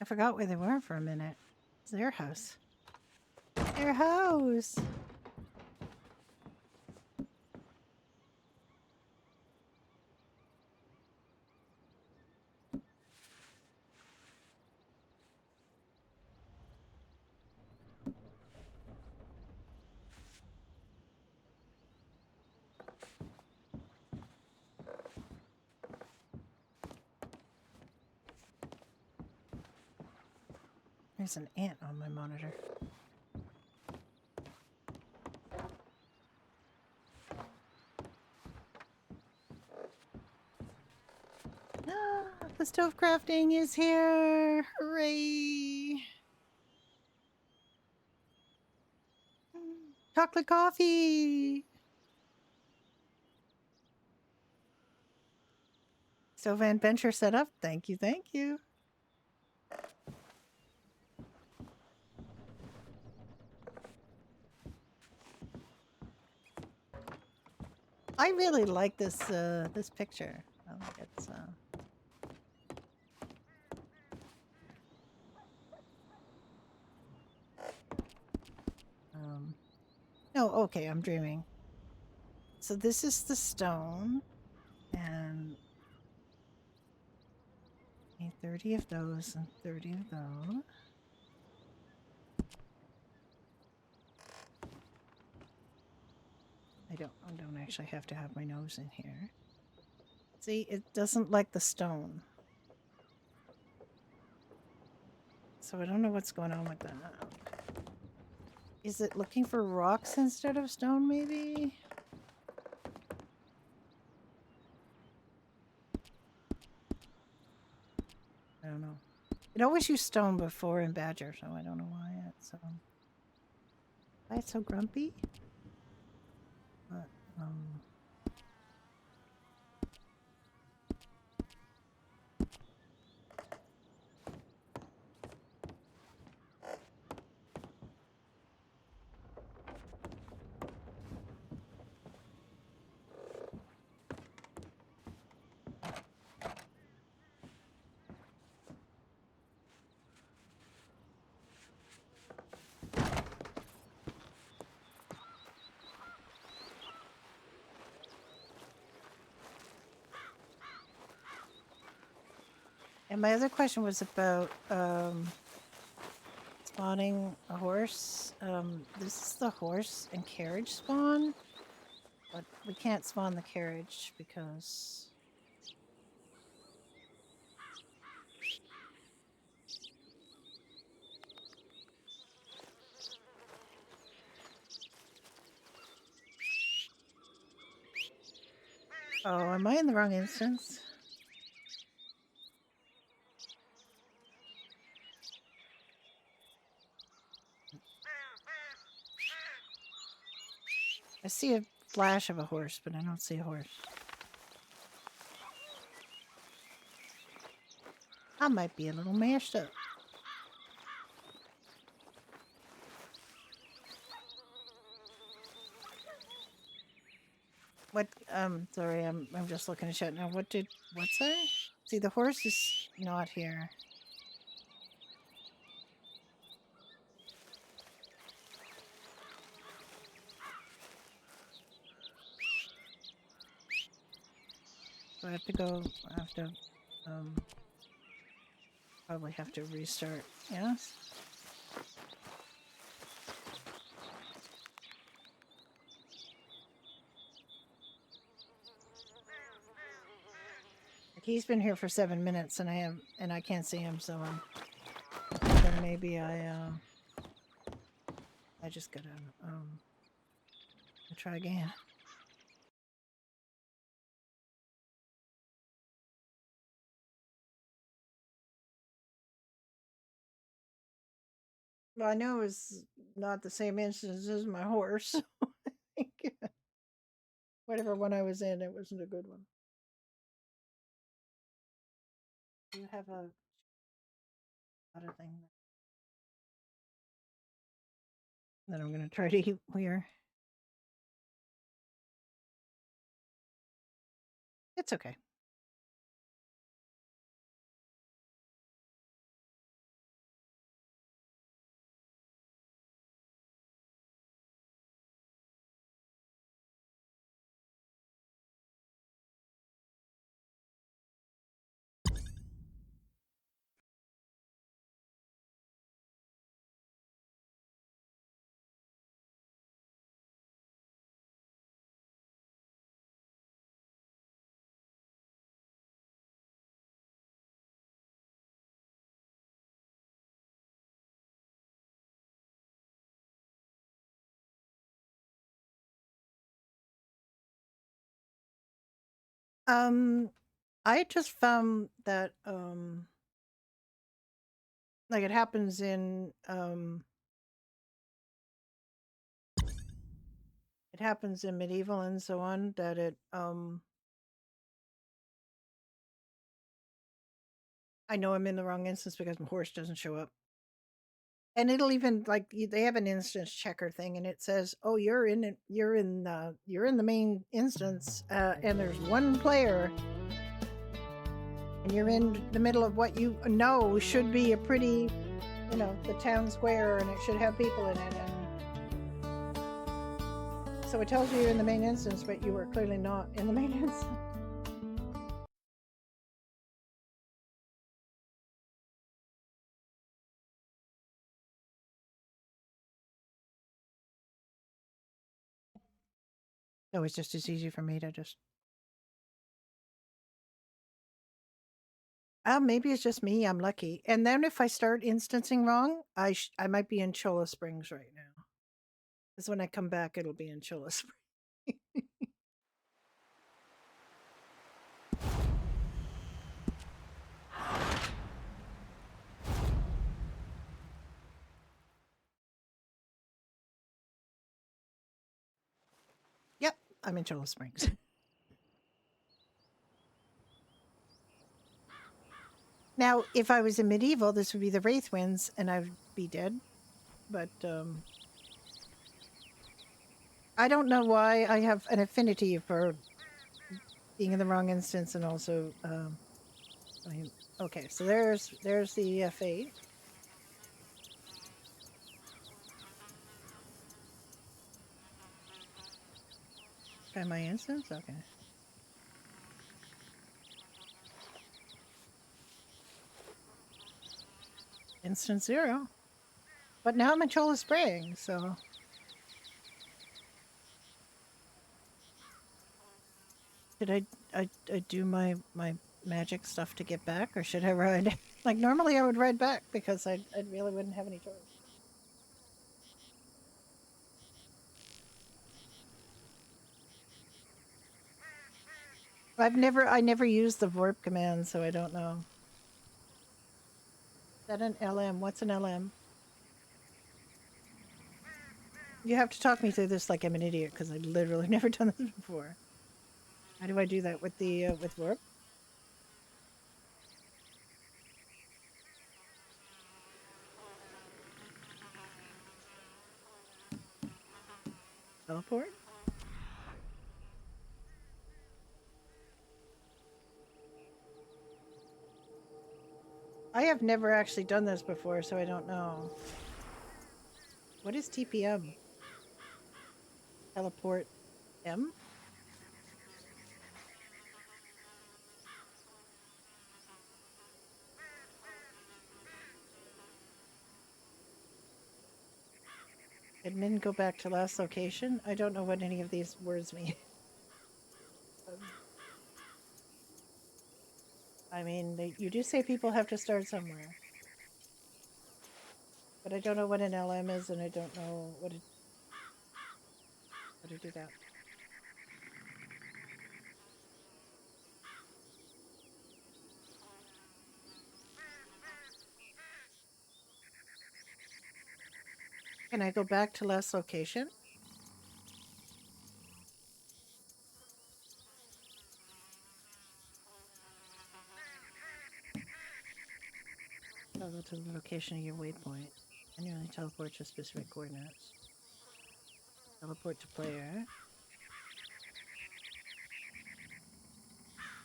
I forgot where they were for a minute. It's their house. Their house! There's an ant on my monitor. Ah, the stove crafting is here! Hooray! Chocolate coffee! Stove adventure set up. Thank you, thank you. I really like this this picture. I like it's no, okay, I'm dreaming. So this is the stone, and need 30 of those and 30 of those. I don't actually have to have my nose in here. See, it doesn't like the stone. So I don't know what's going on with that. Is it looking for rocks instead of stone, maybe? I don't know. It always used stone before in Badger, so I don't know why it's so grumpy. But and my other question was about spawning a horse. This is the horse and carriage spawn, but we can't spawn the carriage because oh, am I in the wrong instance? I see a flash of a horse, but I don't see a horse. I might be a little mashed up. What? Sorry, I'm just looking at chat now. What say? See, the horse is not here. So I have to go. I have to, probably have to restart. Yes. Like he's been here for 7 minutes, and I can't see him. So then maybe I just gotta try again. Well, I know it was not the same instance as my horse. So I think whatever one I was in, it wasn't a good one. You have a other thing that I'm gonna try to eat here. It's okay. Um, I just found that like it happens in medieval and so on, that it I know I'm in the wrong instance because my horse doesn't show up. And it'll even like they have an instance checker thing, and it says, "Oh, you're in it. You're in the main instance, and there's one player, and you're in the middle of what you know should be a pretty, the town square, and it should have people in it, and so it tells you you're in the main instance, but you are clearly not in the main instance." So it's just as easy for me to just. Maybe it's just me. I'm lucky. And then if I start instancing wrong, I might be in Cholla Springs right now. Because when I come back, it'll be in Cholla Springs. Yep, I'm in Cholla Springs. Now, if I was in medieval, this would be the Wraith Winds, and I'd be dead. But I don't know why I have an affinity for being in the wrong instance, and also okay. So there's the fate. Try my instance. Okay. Instance 0. But now I'm in Cholla Springs, so. Should I do my magic stuff to get back, or should I ride? Like normally I would ride back because I really wouldn't have any choice. I never used the VoRP command, so I don't know. Is that an LM? What's an LM? You have to talk me through this like I'm an idiot because I've literally never done this before. How do I do that with the with warp? Teleport? I have never actually done this before, so I don't know. What is TPM? Teleport M? Admin go back to last location? I don't know what any of these words mean. I mean, you do say people have to start somewhere. But I don't know what an LM is, and I don't know how to do that. Can I go back to last location? Go to the location of your waypoint. Manually teleport to specific coordinates. Teleport to player.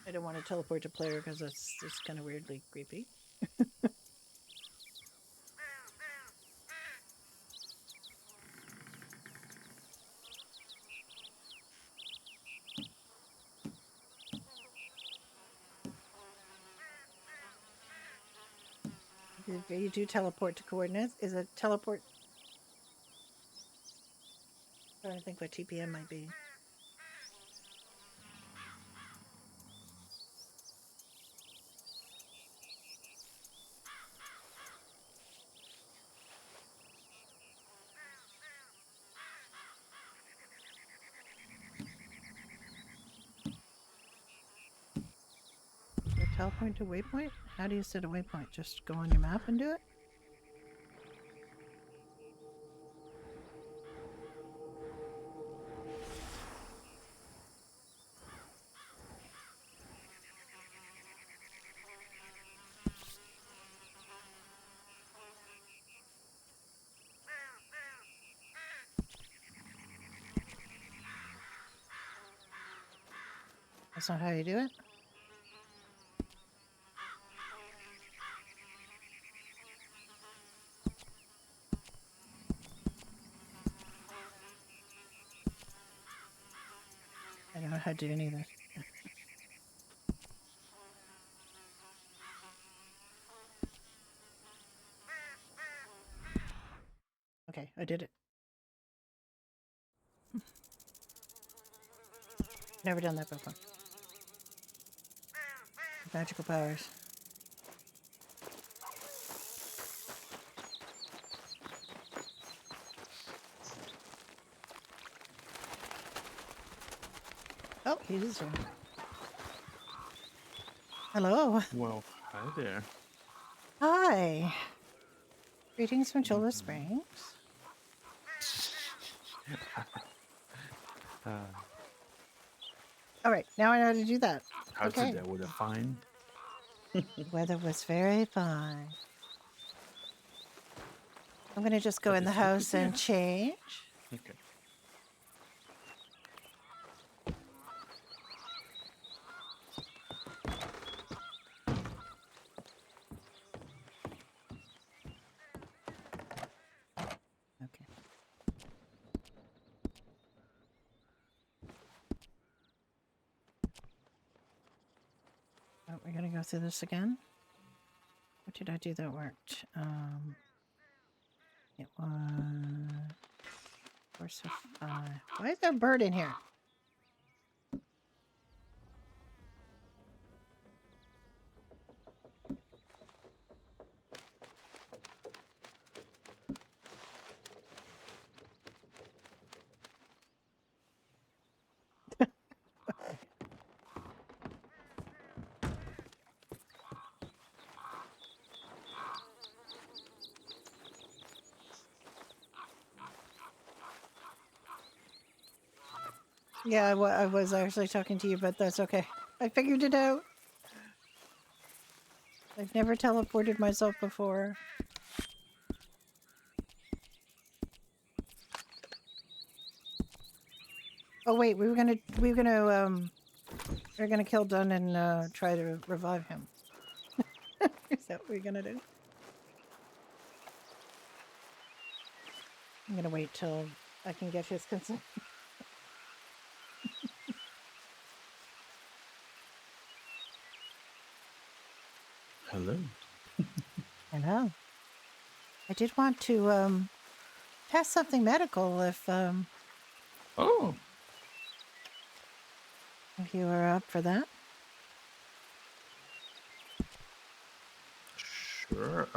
I don't want to teleport to player because that's just kind of weirdly creepy. You do teleport to coordinates. Is a teleport? I'm trying to think what TPM might be. Teleport to waypoint? How do you set a waypoint? Just go on your map and do it? That's not how you do it? I don't know how to do any of this. Okay, I did it. Never done that before. Magical powers. Oh, he's here. Hello. Well, hi there. Hi. Greetings from Chilver Springs. All right, now I know how to do that. How's Okay. it? Was it fine? The weather was very fine. I'm gonna just go in the house and change. Okay. Okay. Oh, we're gonna go through this again. What did I do that worked? It was 4 so 5. Why is there a bird in here? Yeah, I was actually talking to you, but that's okay. I figured it out. I've never teleported myself before. Oh wait, we were gonna kill Dunn and try to revive him. Is that what we're gonna do? I'm gonna wait till I can get his consent. Hello. Hello. I did want to test something medical if Oh, you were up for that. sure.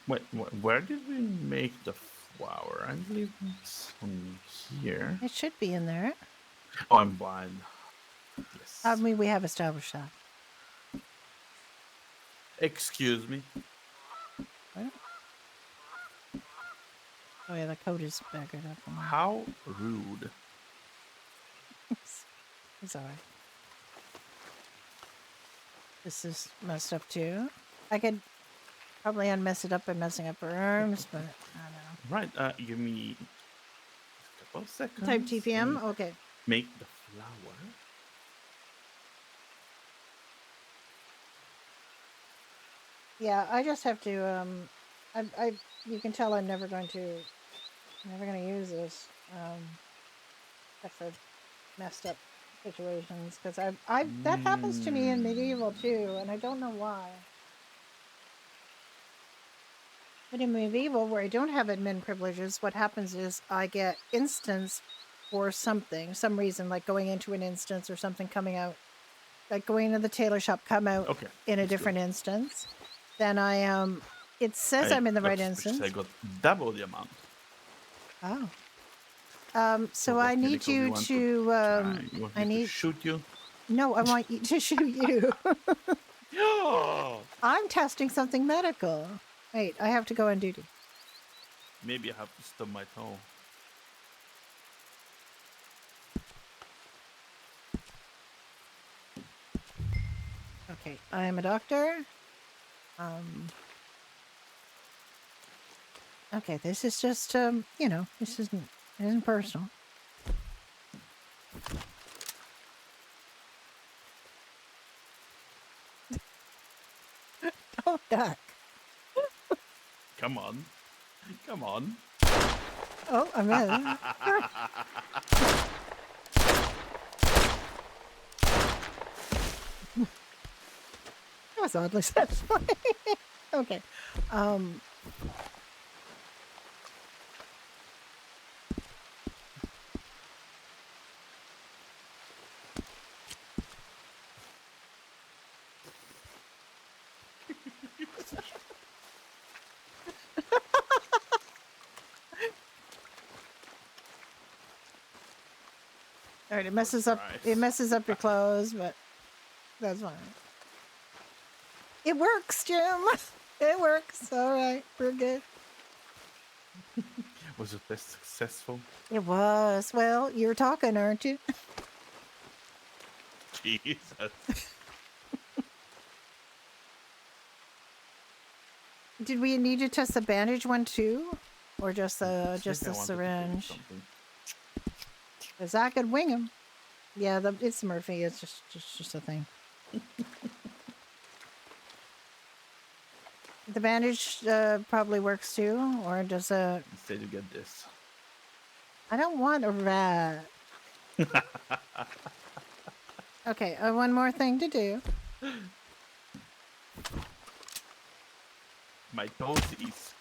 Wait, where did we make the flower? I believe it's on here. It should be in there. Oh, I'm blind. Yes. I mean, we have established that. Excuse me. What? Oh yeah, the code is backed up. How rude. It's alright. This is messed up too. I could probably unmess it up by messing up her arms, but I don't know. Right, give me a couple of seconds. Type TPM? and Okay. Make the flower. Yeah, I just have to you can tell I'm never going to use this except for messed up situations because I've that happens to me in medieval too, and I don't know why. But in medieval, where I don't have admin privileges, what happens is I get instance for something, some reason, like going into an instance or something coming out, like going into the tailor shop, come out Okay. in a different instance. Then it says I'm in the right instance. I got double the amount. Oh. So what I need medical you want to you want I me to need shoot you? no, I want you to shoot you. Yeah. I'm testing something medical. Wait, I have to go on duty. Maybe I have to stub my toe. Okay, I am a doctor. Okay, this is just you know, this isn't personal. Don't duck. Come on. Come on. Oh, I'm in. That was oddly satisfying. Okay. All right, it messes up your clothes, but that's fine. It works, Jim. It works. All right, we're good. Was it this successful? It was. Well, you're talking, aren't you? Jesus. Did we need to test the bandage one too, or just the Maybe I wanted to do syringe? something. Cause I could wing him. Yeah, it's Murphy. It's just a thing. The bandage probably works too, or does a? Instead, you get this. I don't want a rat. Okay, one more thing to do. My toesies.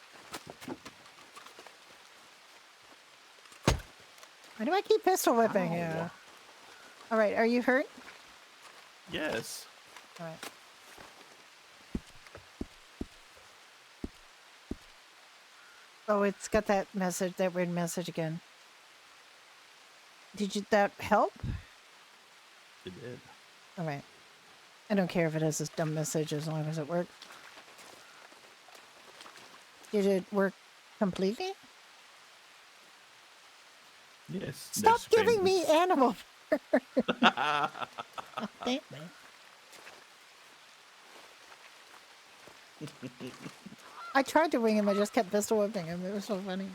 Why do I keep pistol whipping you? Ow. All right, are you hurt? Yes. All right. Oh, it's got that message, that weird message again. Did that help? It did. All right. I don't care if it has this dumb message as long as it worked. Did it work completely? Yes. Stop there's giving me famous. animal. Oh, damn it. I tried to wing him. I just kept pistol whipping him. It was so funny.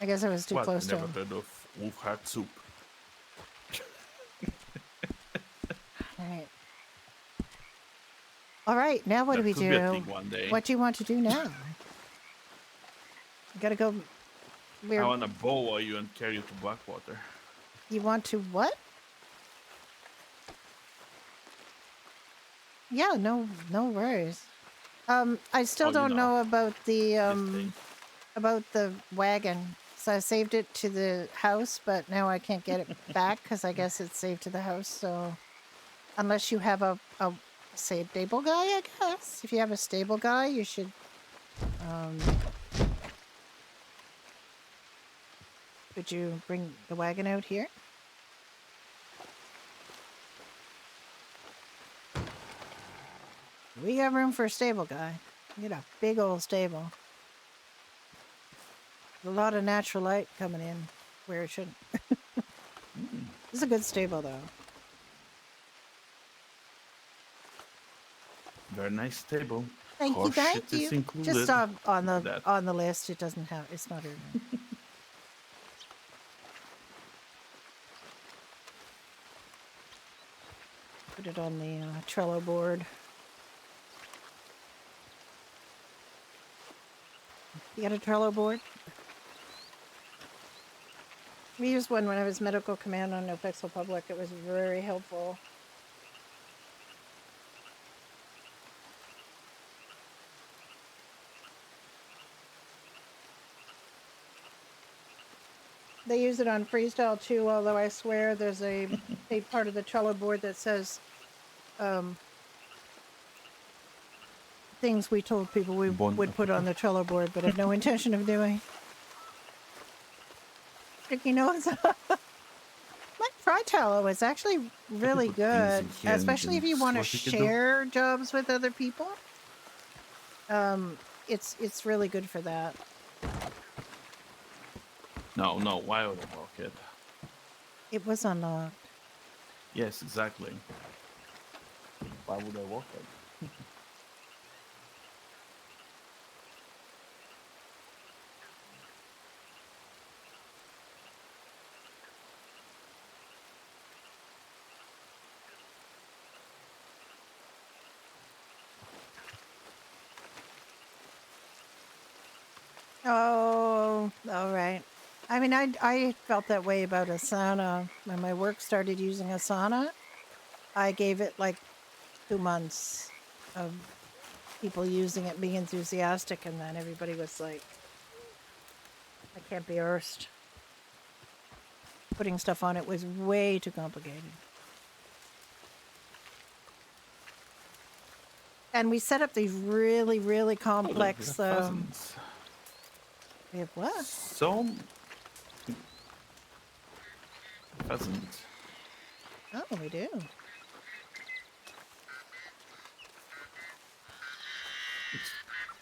I guess I was too What? close I to never him. heard of wolf heart soup. All right. All right. Now what do That we could be a do? thing one day. What do you want to do now? You gotta go. I want to bow you and carry you to Blackwater. You want to what? Yeah. No worries. I still Oh, you don't know. know about the This thing. wagon. So I saved it to the house, but now I can't get it back because I guess it's saved to the house. So unless you have a stable guy, I guess. If you have a stable guy, you should could you bring the wagon out here? We got room for a stable guy. We got a big old stable. A lot of natural light coming in where it shouldn't. This is a good stable though. Very nice table. Thank you, Horse thank shit is you. included. Just on That. the list, it doesn't have. It's not in there. Put it on the Trello board. You got a Trello board? We used one when I was medical command on No Pixel Public. It was very helpful. They use it on Freestyle too, although I swear there's a part of the Trello board that says things we told people we would put on the Trello board, but have no intention of doing. Sticky notes. Like try Trello. It's actually really put things good, in here and especially if then you want to what you can do. share jobs with other people. It's really good for that. No, why would I walk it? It was unlocked. Yes, exactly. Why would I walk it? Oh, all right. I mean, I felt that way about Asana when my work started using Asana. I gave it like 2 months of people using it, being enthusiastic, and then everybody was like, "I can't be arsed." Putting stuff on it was way too complicated. And we set up these really, really complex. Pheasants. We have what? Some pheasants. Oh, we do.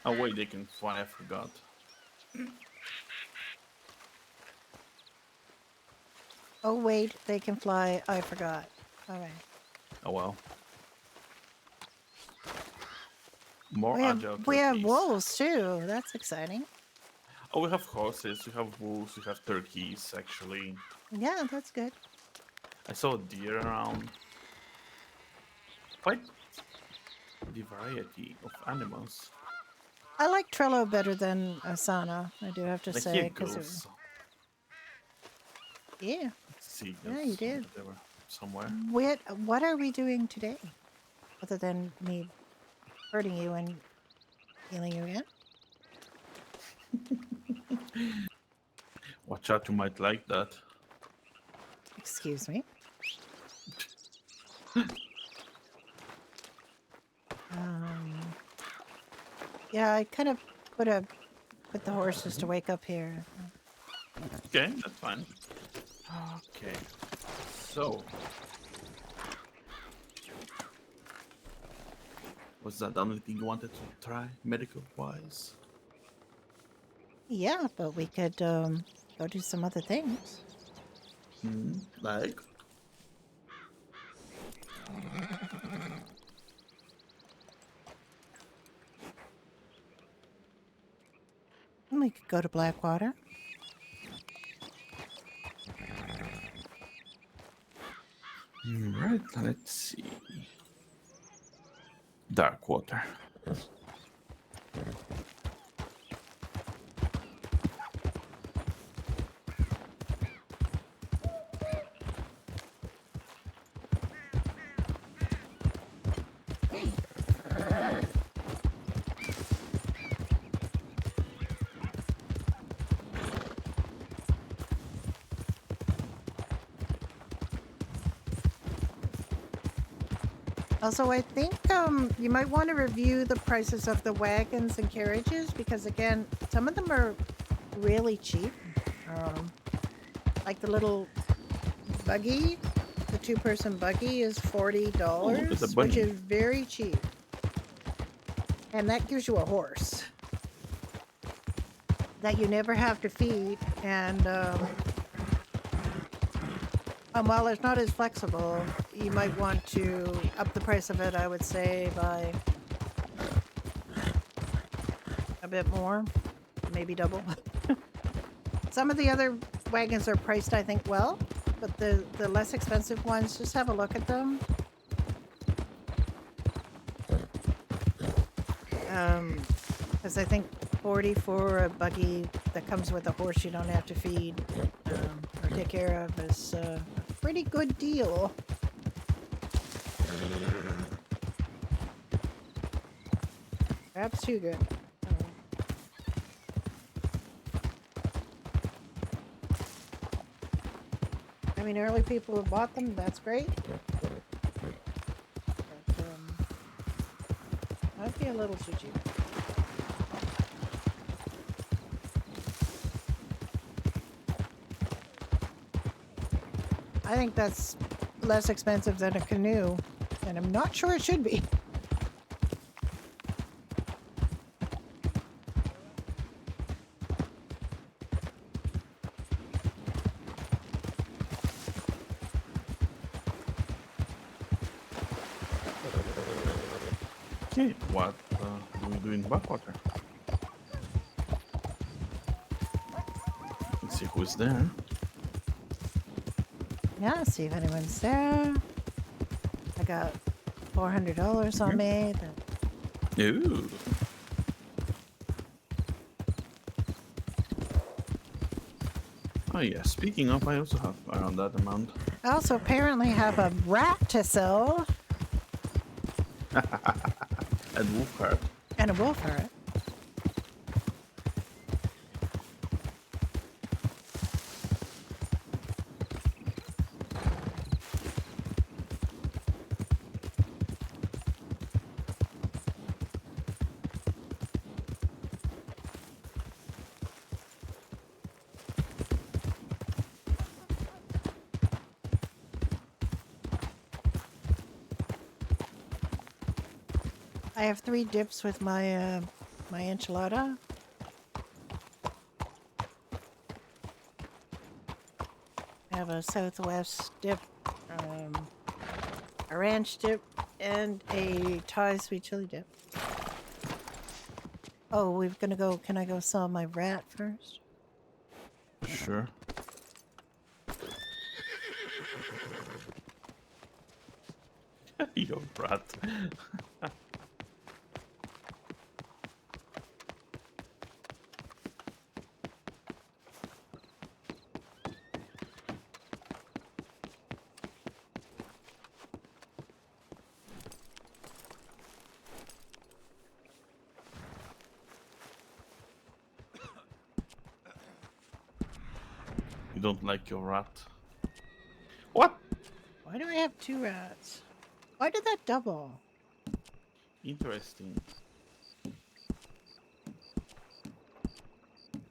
Oh wait, they can fly. I forgot. Oh wait, they can fly. I forgot. All right. Oh well. More We agile have turkeys. wolves too. That's exciting. Oh, we have horses. We have wolves. We have turkeys. Actually, Yeah, that's good. I saw a deer around. Quite the variety of animals. I like Trello better than Asana. I do have to Like say, here because goes. yeah. Let's see. Yeah, you did. They were somewhere. What are we doing today, other than me hurting you and healing you again? Watch out, you might like that. Excuse me. Yeah, I kind of put the horses to wake up here. Okay, that's fine. Okay, so was that the only thing you wanted to try medical wise? Yeah, but we could go do some other things. Like, We could go to Blackwater. right, let's see. Dark water. Also, I think you might want to review the prices of the wagons and carriages because, again, some of them are really cheap. Like the little buggy, the two-person buggy is $40, Oh, look at the which bunny. is very cheap. And that gives you a horse that you never have to feed. And while it's not as flexible, you might want to up the price of it, I would say, by a bit more, maybe double. Some of the other wagons are priced, I think, well, but the less expensive ones, just have a look at them. Because I think 40 for a buggy that comes with a horse you don't have to feed or take care of is a pretty good deal. Perhaps too good. I mean, early people who bought them, that's great. But, might be a little too cheap. I think that's less expensive than a canoe, and I'm not sure it should be. Okay, what do we do in Blackwater? Let's see who's there. Yeah, see if anyone's there. I got $400 on me. Ooh. Oh yeah, speaking of, I also have around that amount. I also apparently have a rat to sell And wolf card. and a wolf heart. I have 3 dips with my my enchilada. I have a Southwest dip, a ranch dip, and a Thai sweet chili dip. Oh, we're gonna go. Can I go sell my rat first? Sure. Yo, rat. You don't like your rat? What? Why do I have 2 rats? Why did that double? Interesting.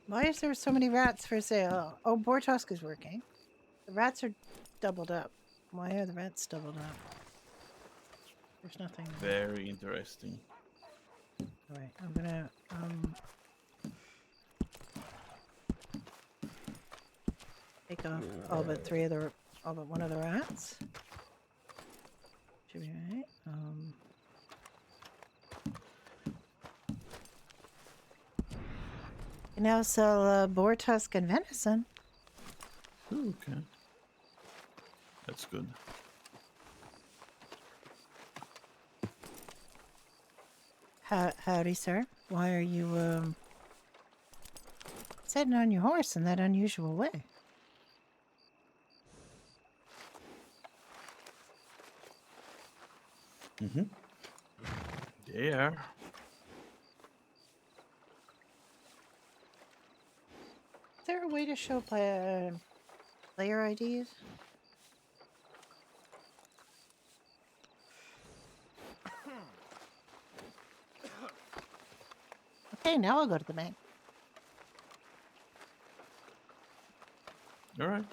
Why is there so many rats for sale? Oh, Bortosk is working. The rats are doubled up. Why are the rats doubled up? There's nothing. Very interesting. Alright, I'm gonna Take off all but one of the rats. Should be right. You now sell boar tusk and venison. Ooh, okay. That's good. Howdy, sir. Why are you sitting on your horse in that unusual way? Mm-hmm. Yeah. Is there a way to show player IDs? Okay, now I'll go to the bank. All right.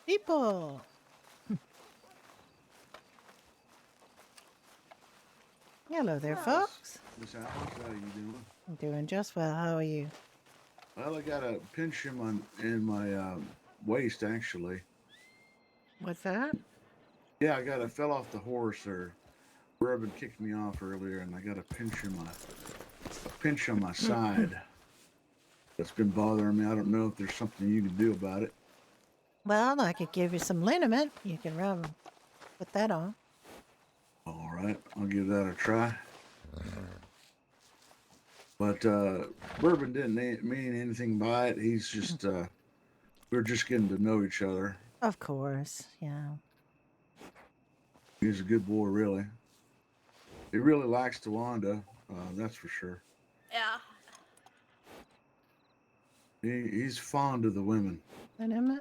People! Hello there, folks. Miss Alice, how you doing? I'm doing just well. How are you? Well, I got a pinch in my waist, actually. What's that? Yeah, I fell off the horse, or Reuben kicked me off earlier, and I got a pinch on my side. That's been bothering me. I don't know if there's something you can do about it. Well, I could give you some liniment. You can put that on. All right, I'll give that a try. But Bourbon didn't mean anything by it. He's just we're just getting to know each other. Of course, yeah. He's a good boy, really. He really likes Tawanda, that's for sure. Yeah. He's fond of the women. Liniment.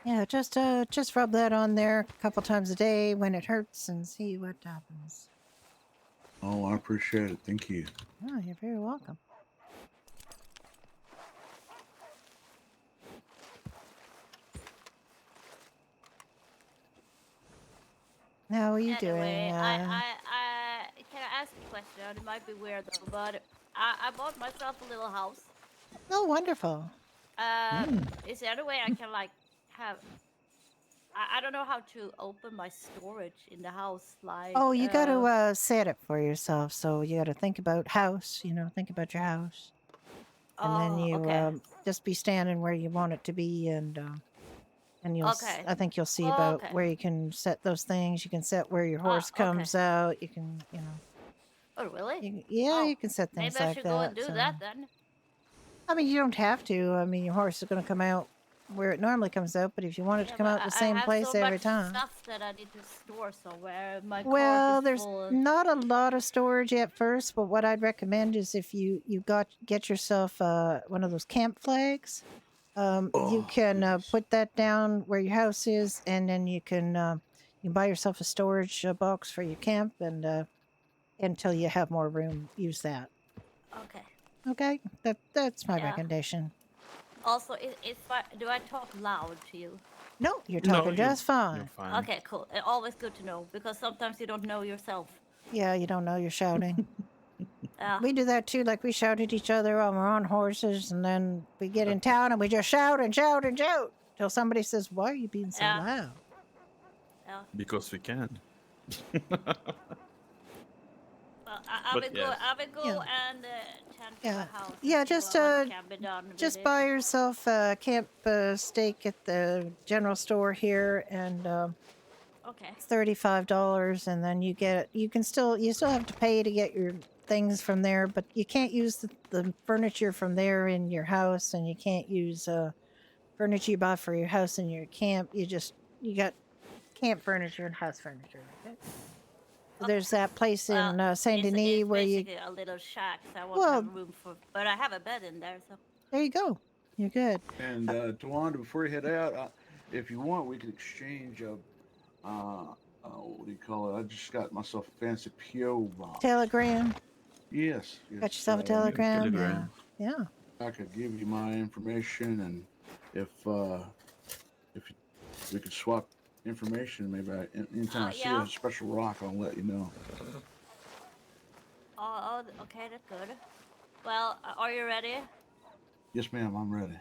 Yeah, just rub that on there a couple times a day when it hurts and see what happens. Oh, I appreciate it. Thank you. Oh, you're very welcome. How are you doing? I can I ask a question? It might be weird though, but I bought myself a little house. Oh, wonderful. Is there any way I can like have? I don't know how to open my storage in the house. Like Oh, you got to set it for yourself. So you got to think about house. Think about your house, and then you okay. just be standing where you want it to be, and you'll. Okay. I think you'll see about Okay. where you can set those things. You can set where your horse comes out. You can, Oh really? you can set things Maybe I like should that. go and do so. that then. I mean, you don't have to. I mean, your horse is going to come out where it normally comes out, but if you want it to come but out the same place so every much time. Stuff that I need to store somewhere. My Well, cart is there's full. not a lot of storage at first, but what I'd recommend is if you get yourself one of those camp flags, you can put that down where your house is, and then you can buy yourself a storage box for your camp, and until you have more room, use that. Okay. Okay, that's my recommendation. Also, do I talk loud to you? No, you're talking just fine. You're fine. Okay, cool. Always good to know because sometimes you don't know yourself. Yeah, you don't know you're shouting. Yeah. We do that too. Like we shout at each other when we're on horses, and then we get in town and we just shout and shout and shout till somebody says, "Why are you being so loud?" Yeah. Because we can. I will go and tend to the house. Yeah, just what can be done with just it. buy yourself a camp steak at the general store here, and Okay. it's $35, and then you still have to pay to get your things from there, but you can't use the furniture from there in your house, and you can't use furniture you buy for your house in your camp. You got camp furniture and house furniture. Okay? So there's that place in Saint Denis it's where basically a little shack, so I won't have room for. But I have a bed in there, so. There you go. You're good. And Tawanda, before you head out, if you want, we could exchange a what do you call it? I just got myself a fancy PO box. Telegram. Yes. Got yourself a telegram. Telegram. Yeah. I could give you my information, and if we could swap information, maybe anytime I see Yeah. a special rock, I'll let you know. Okay, that's good. Well, are you ready? Yes, ma'am, I'm ready.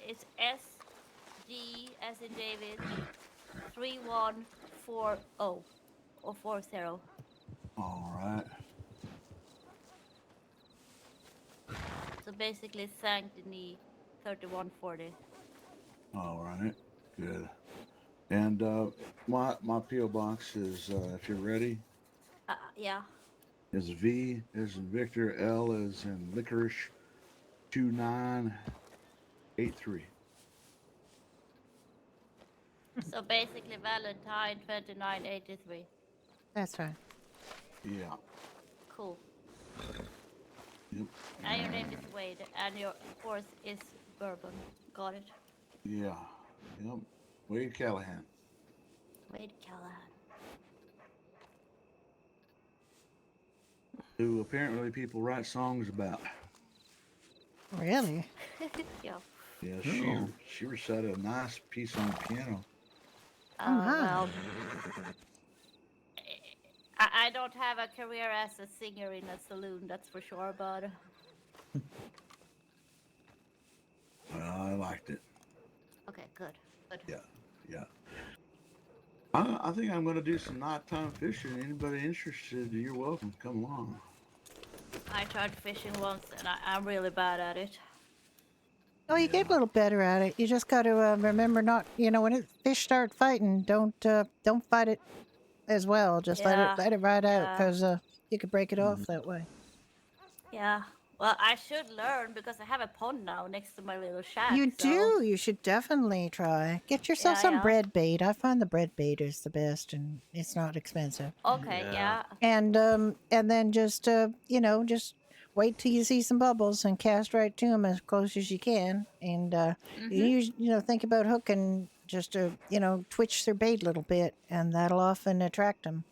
It's SG as in David 3140 or 40. All right. So basically Saint Denis 3140. All right. Good. And my PO box is, if you're ready, Yeah. is V as in Victor, L as in licorice, 2983. So basically Valentine 2983. That's right. Yeah. Cool. Yep. And your name is Wade, and your horse is Bourbon. Got it. Yeah. Yep. Wade Callahan. Wade Callahan. Who apparently people write songs about. Really? Yeah. Yeah, Oh. she recited a nice piece on the piano. Oh, my. Well, I don't have a career as a singer in a saloon, that's for sure, but Well, I liked it. okay, good. Good. Yeah, yeah. I think I'm going to do some nighttime fishing. Anybody interested, you're welcome. Come along. I tried fishing once, and I'm really bad at it. Oh, you get a little better at it. You just got to remember not, when fish start fighting, don't fight it as well. Just Yeah, let it ride out yeah. because you could break it off that way. Yeah. Well, I should learn because I have a pond now next to my little shack. You so- do. You should definitely try. Get yourself some Yeah. bread bait. I find the bread bait is the best, and it's not expensive. Okay, Yeah. yeah. And then just just wait till you see some bubbles and cast right to them as close as you can. And think about hooking just to twitch their bait a little bit, and that'll often attract them.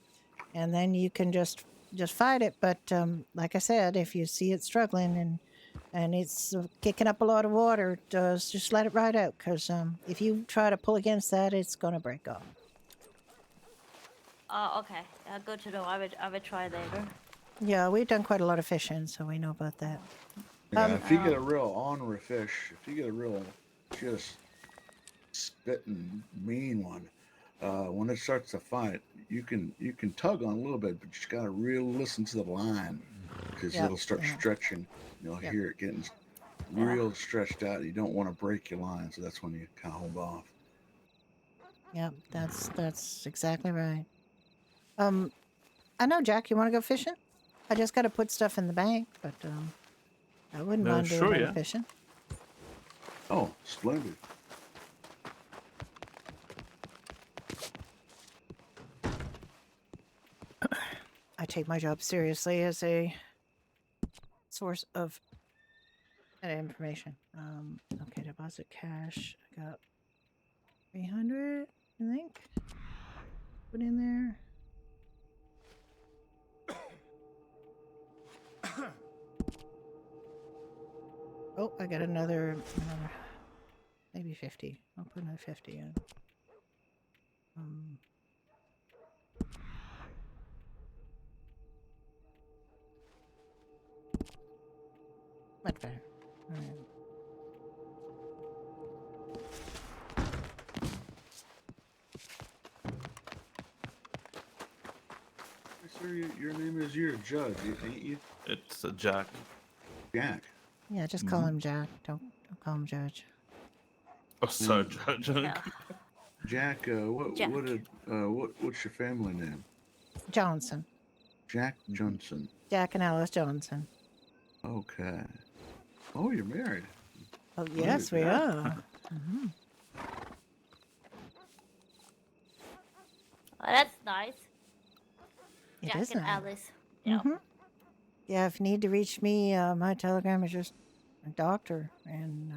And then you can just fight it. But like I said, if you see it struggling and it's kicking up a lot of water, just let it ride out. Because if you try to pull against that, it's gonna break off. Okay. Good to know. I will try later. Yeah, we've done quite a lot of fishing, so we know about that. Yeah, if you get a real ornery fish, if you get a real just spitting mean one, when it starts to fight, you can tug on a little bit, but you just gotta really listen to the line because Yep, it'll start yeah. stretching. You'll Yep. hear it getting real stretched out. You don't want to break your line, so that's when you kind of hold off. Yep, that's exactly right. I know, Jack. You want to go fishing? I just got to put stuff in the bank, but I wouldn't mind doing a sure, little yeah. fishing. Oh, splendid. I take my job seriously as a source of information. Okay, deposit cash. I got 300, I think. Put in there. Oh, I got another maybe 50. I'll put another 50 in. Much better. All right. Sir, your name is, you're a judge, ain't you? It's a Jack. Jack. Yeah, just call him Jack. Don't call him Judge. Oh, sorry, Jack. Yeah. Jack, Jack. what's your family name? Johnson. Jack Johnson. Jack and Alice Johnson. Okay. Oh, you're married. Oh, yes, we are. Mm-hmm. Well, that's nice. It Jack is and nice. Alice. Yeah. Mm-hmm. Yeah, if you need to reach me, my telegram is just a doctor. And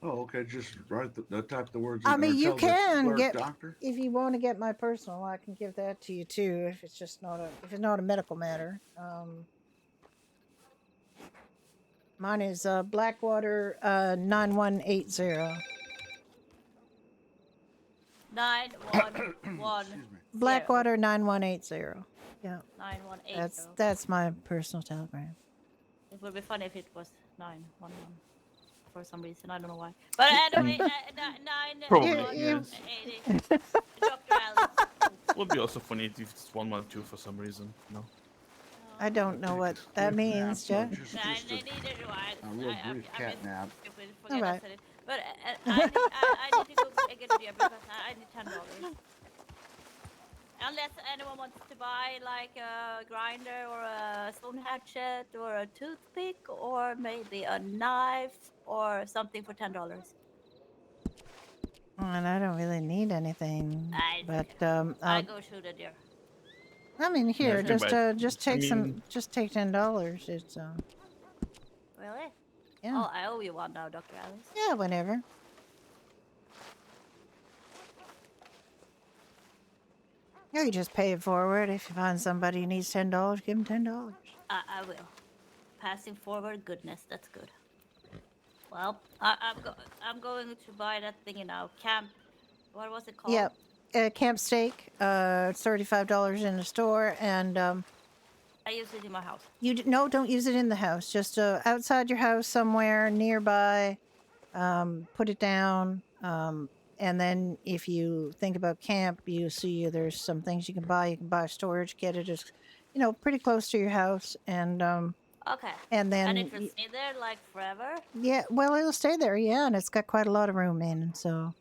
Oh, okay. Just write type the words. I in, mean, or you tell the can clerk, get doctor. if you want to get my personal, I can give that to you too. If it's just not a medical matter. Mine is Blackwater 9180. 9110. Excuse me. Blackwater 9180. Yeah, 9180. that's my personal telegram. It would be funny if it was 911 for some reason. I don't know why. But anyway, 9 Probably, You- 80. Dr. Alice. Would be also funny if it's 112 for some reason. No. I don't know what that means, Jeff. Just Neither do I. a real brief cat nap. Stupid. Forget I Alright. said it. But I need to go get a beer because I need $10. Unless anyone wants to buy like a grinder or a stone hatchet or a toothpick or maybe a knife or something for $10. And I don't really need anything, I but I go shoot a deer. I mean, here, Yeah, just take mean- just take $10. It's Really? yeah, Oh, I owe you one now, Dr. Alice. yeah, whatever. Yeah, you just pay it forward. If you find somebody who needs $10, give them $10. I will. Passing forward goodness, that's good. Well, I'm going to buy that thingy now. Camp. What was it called? Yep. Camp steak, it's $35 in the store, and I use it in my house. no, don't use it in the house. Just outside your house somewhere nearby. Put it down, and then if you think about camp, you see there's some things you can buy. You can buy storage, get it as, pretty close to your house, and Okay. and then And it will stay there like forever? yeah, well, it'll stay there, yeah, and it's got quite a lot of room in, so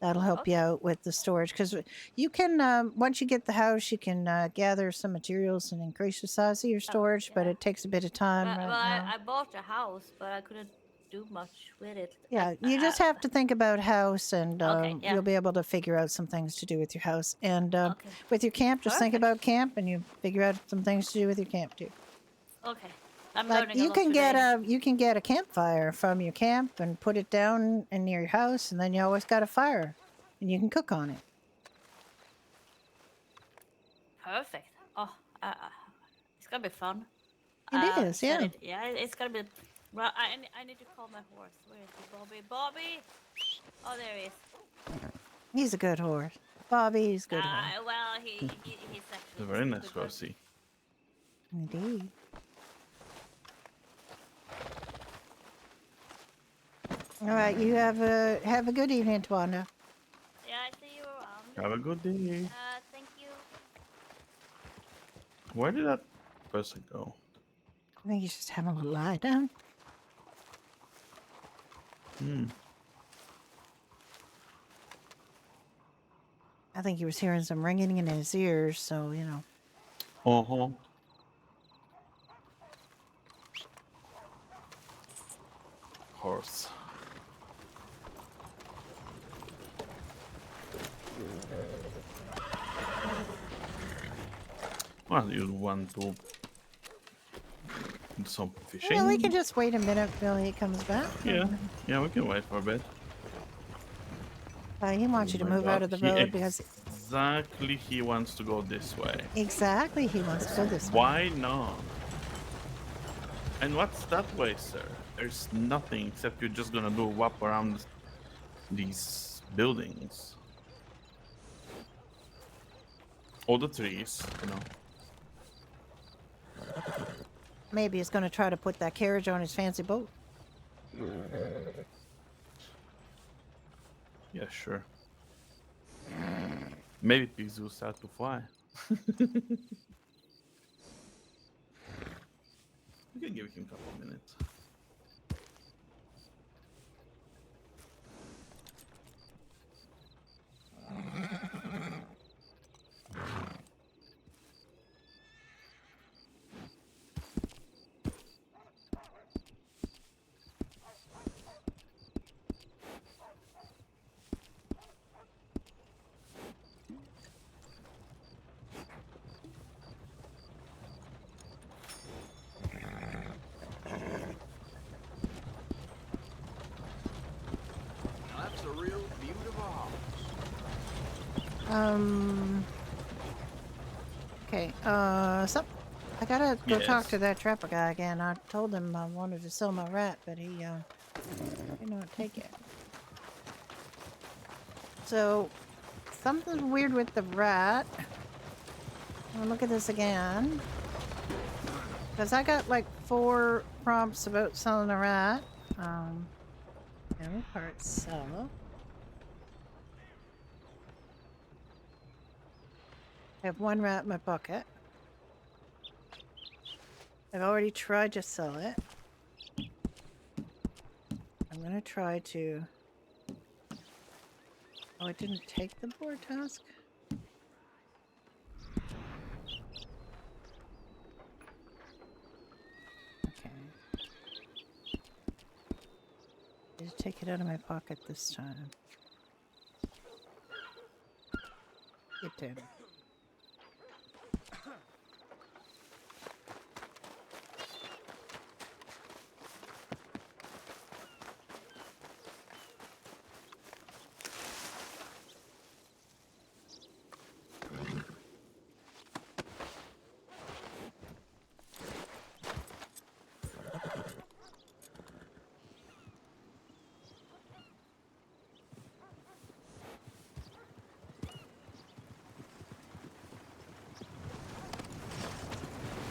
that'll help you out with the storage. Because you can, once you get the house, you can gather some materials and increase the size of your storage, but yeah. it takes a bit of time. Well, right now. I bought a house, but I couldn't do much with it. Yeah, you just have to think about house, and Okay, yeah. you'll be able to figure out some things to do with your house. And Okay. with your camp, just think Perfect. about camp, and you figure out some things to do with your camp too. Okay. I'm Like learning a you lot can today. get a campfire from your camp and put it down in near your house, and then you always got a fire, and you can cook on it. Perfect. Oh, it's gonna be fun. It is, yeah. Yeah, it's gonna be. Well, I need to call my horse. Where is he, Bobby? Bobby! Oh, there he is. He's a good horse. Bobby's a good horse. Well, he's actually. It's a very nice good horse. Indeed. All right, you have a good evening, Twanda. Yeah, I see you around. Have a good day. Thank you. Where did that person go? I think he's just having a little lie down. I think he was hearing some ringing in his ears, so Uh-huh. Horse. Well, you want to do some fishing? Well, we can just wait a minute till he comes back. Yeah, we can wait for a bit. He wants you to Oh my move out God, of the he road because exactly he wants to go this way. exactly he wants to go this way. Why not? And what's that way, sir? There's nothing except you're just gonna do a whap around these buildings. All the trees, Maybe he's going to try to put that carriage on his fancy boat. Yeah, sure. Maybe pigs will start to fly. We can give him a couple of minutes. Now that's a real beautiful house. Okay. So I gotta go talk Yes. to that trapper guy again. I told him I wanted to sell my rat, but he did not take it. So, something's weird with the rat. I'll look at this again. Because I got like 4 prompts about selling a rat. No parts sell. I have 1 rat in my bucket. I've already tried to sell it. I'm gonna try to... Oh, I didn't take the board task? Okay. Just take it out of my pocket this time. It did.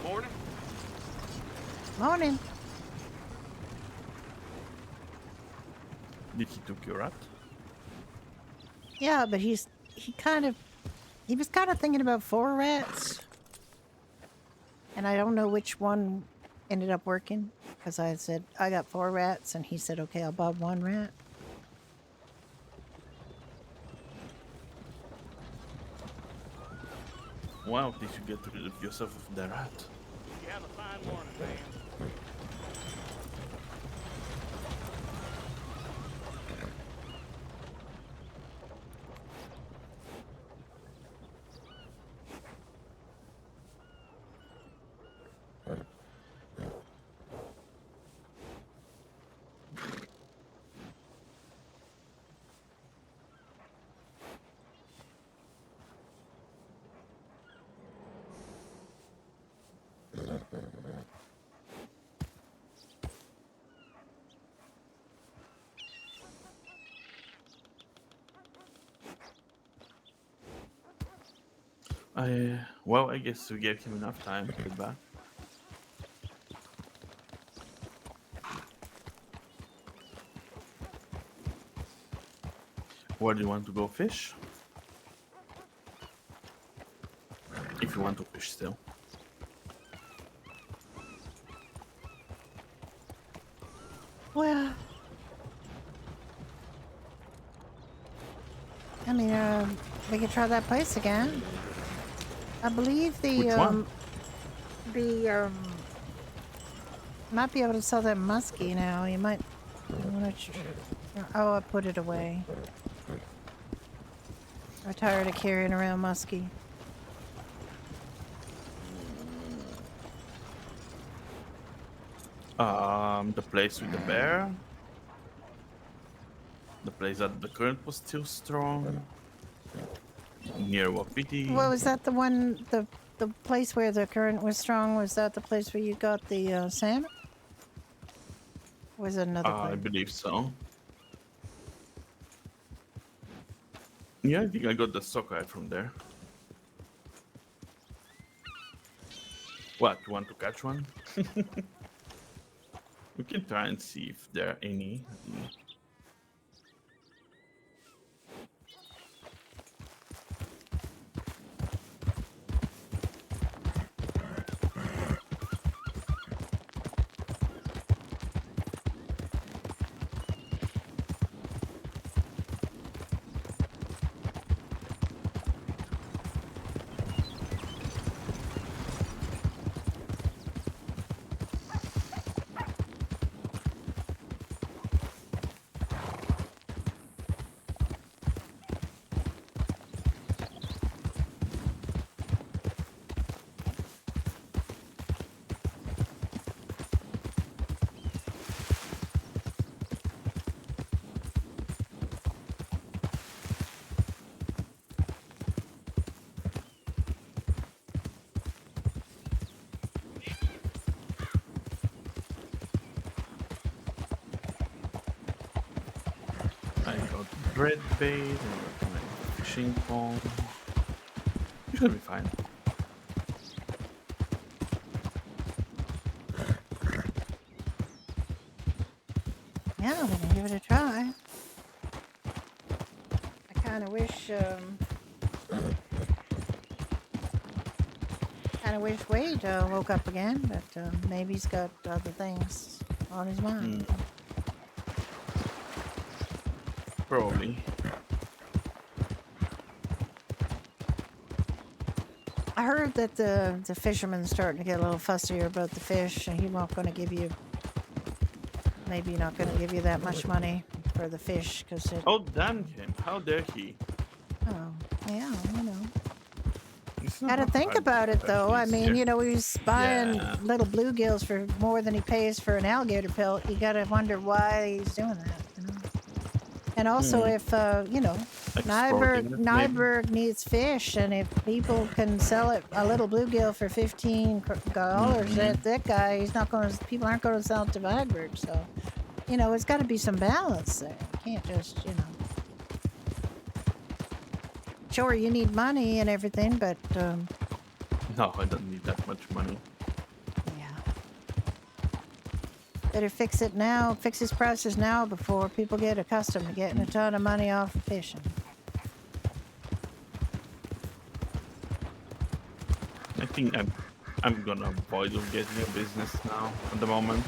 Morning. Morning. Did he took your rat? Yeah, but he was kind of thinking about 4 rats. And I don't know which one ended up working. Because I said, I got 4 rats. And he said, okay, I'll buy 1 rat. Well, did you get rid of yourself of the rat? You have a fine morning, man. Well, I guess we gave him enough time to get back. Where do you want to go fish? If you want to fish still. Well, I mean, we could try that place again. I believe Which one? might be able to sell that muskie now. You might want to. Oh, I put it away. I'm tired of carrying around muskie. The place with the bear. The place that the current was still strong. Near Wapiti. What was that? The one, the place where the current was strong. Was that the place where you got the salmon? Or was it another I place? believe so. Yeah, I think I got the sockeye from there. What, you want to catch one? We can try and see if there are any. dread bait and we're going to fishing pond. You should be fine. Yeah, we can give it a try. I kind of wish, Wade woke up again, but maybe he's got other things on his mind. Probably. I heard that the fisherman's starting to get a little fussier about the fish, and he's not going to give you, maybe not going to give you that much money for the fish because it. Oh, damn him! How dare he? Oh, yeah, you know. It's Got to not think hard about it, though. I he's mean, here. he's buying Yeah. little bluegills for more than he pays for an alligator pelt. You got to wonder why he's doing that, you know. And also, if Exporting it, maybe. Nyberg needs fish, and if people can sell it a little bluegill for $15, that guy, he's not going to. People aren't going to sell it to Nyberg, so it's got to be some balance there. You can't just Sure, you need money and everything, but No, I don't need that much money. yeah. Better fix it now, fix his prices now before people get accustomed to getting a ton of money off of fishing. I think I'm gonna avoid getting a business now at the moment.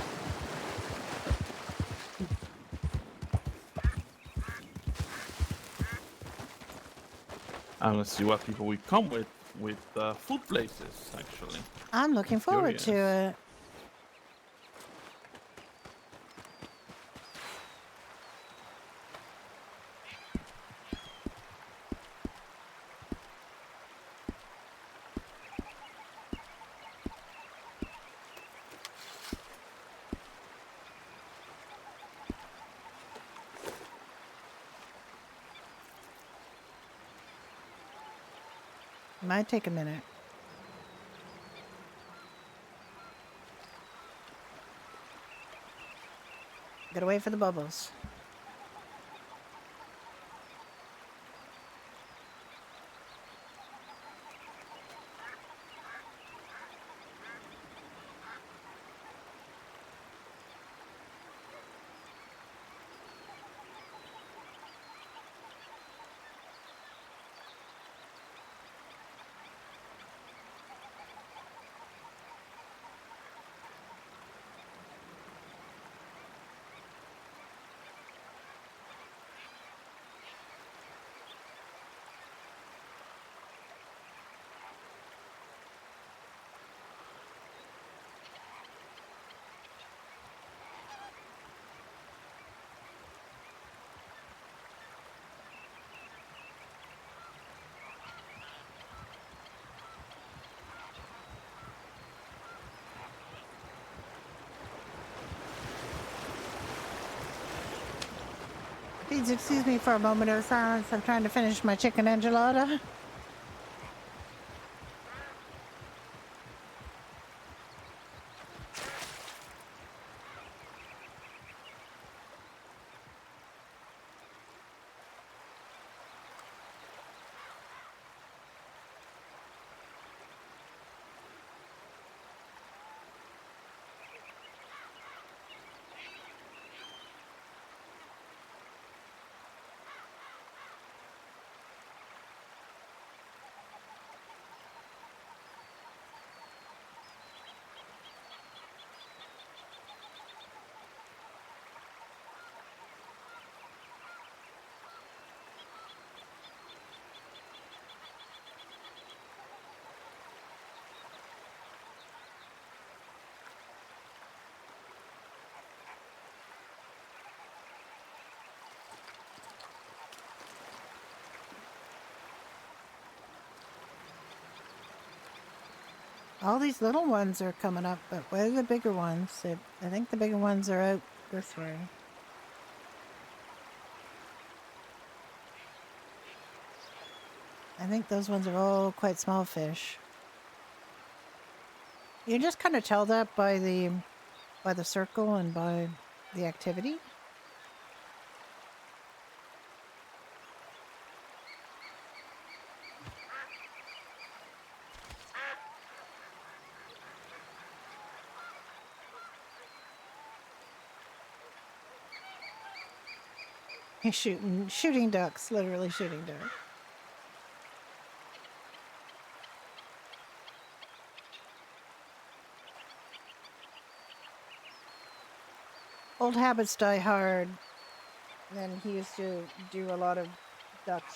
I'm gonna see what people we come with food places actually. I'm looking forward to Curious. it. Might take a minute. Gotta wait for the bubbles. Please excuse me for a moment of silence. I'm trying to finish my chicken enchilada. All these little ones are coming up, but where are the bigger ones? I think the bigger ones are out this way. I think those ones are all quite small fish. You just kind of tell that by the circle and by the activity. He's shooting ducks, literally shooting ducks. Old habits die hard. And he used to do a lot of ducks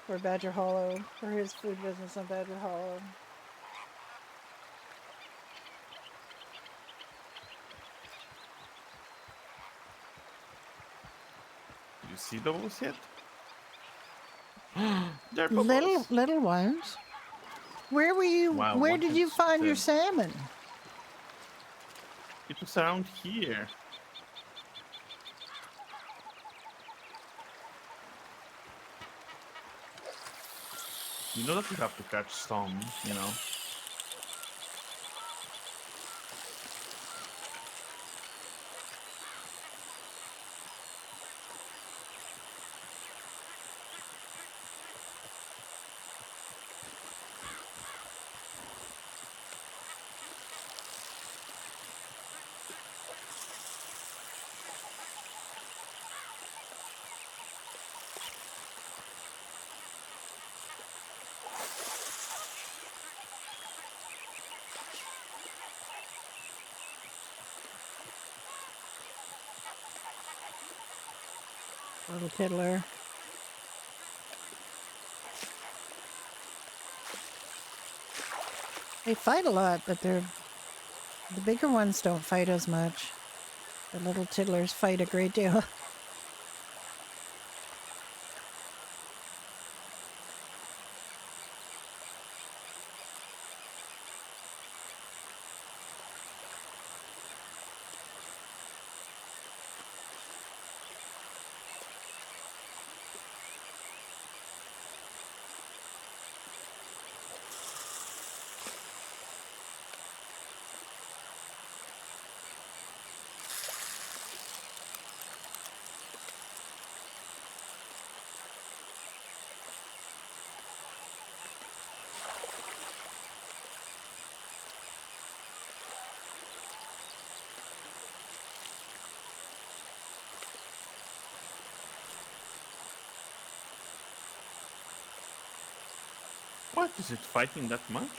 for Badger Hollow, for his food business on Badger Hollow. You see those yet? They're Little bubbles. little ones. Where were you? Wow, Where one did can you find your swim. salmon? It was around here. You know that you have to catch some, you know. Little tiddler. They fight a lot, but the bigger ones don't fight as much. The little tiddlers fight a great deal. What, is it fighting that much?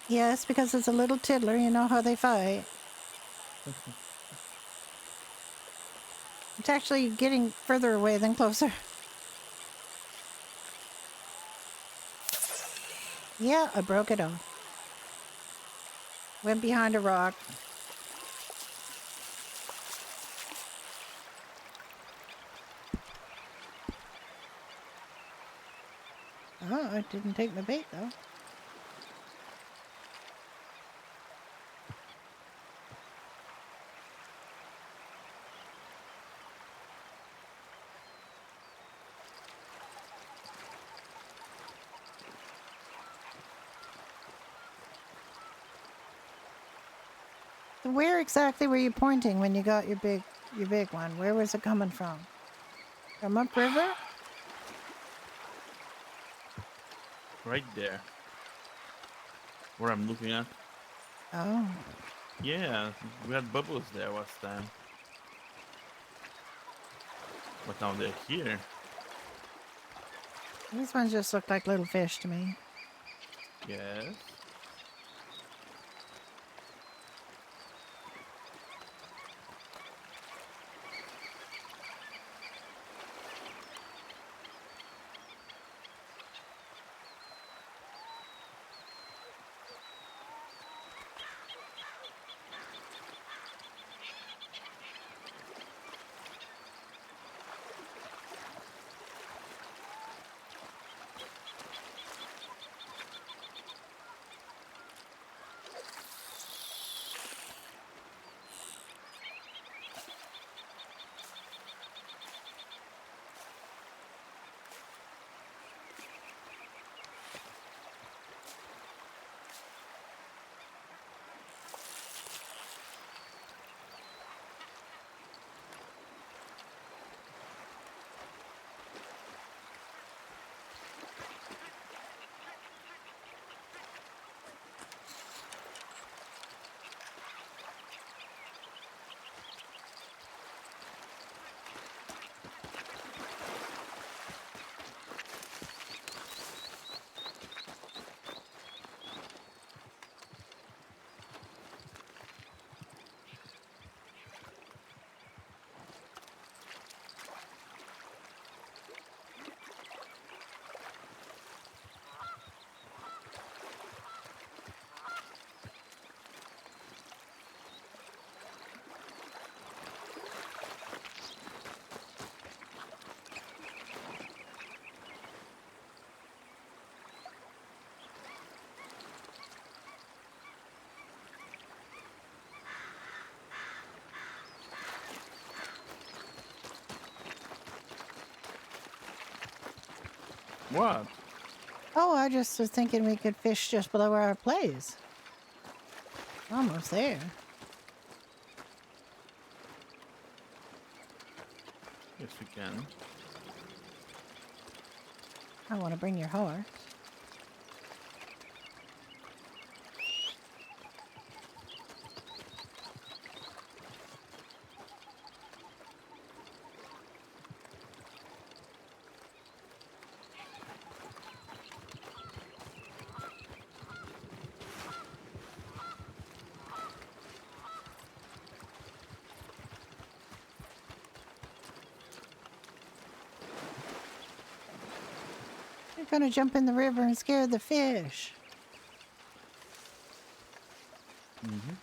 Yes, because it's a little tiddler. You know how they fight. It's actually getting further away than closer. Yeah, I broke it off. Went behind a rock. Oh, it didn't take my bait though. So where exactly were you pointing when you got your big one? Where was it coming from? From upriver? Right there. Where I'm looking at. Oh, Yeah, we had bubbles there last time. But now they're here. these ones just look like little fish to me. Yes. What? Oh, I just was thinking we could fish just below our place. Almost there. Yes, we can. I want to bring your horse. You're gonna jump in the river and scare the fish. Mm-hmm.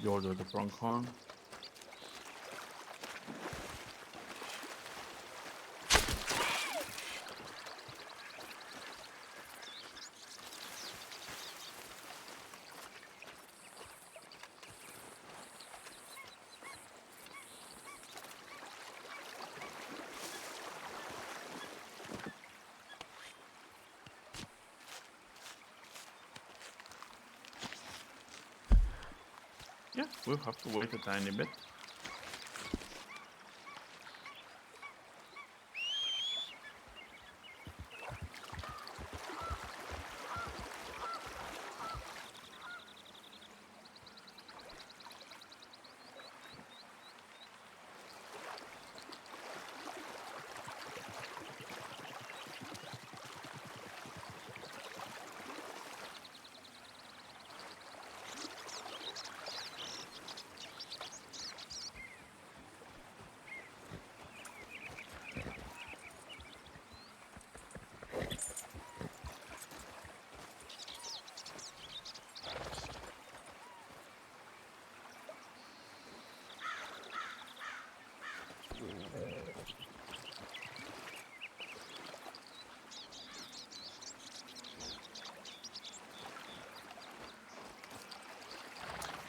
You ordered the pronghorn. Yeah, we'll have to wait a tiny bit.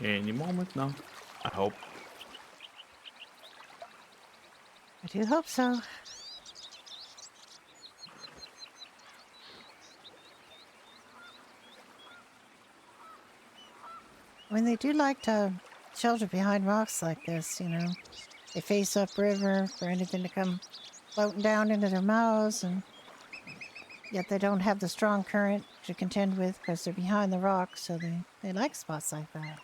Any moment now, I hope. I do hope so. I mean, they do like to shelter behind rocks like this, you know. They face upriver for anything to come floating down into their mouths, and yet they don't have the strong current to contend with because they're behind the rocks, so they like spots like that.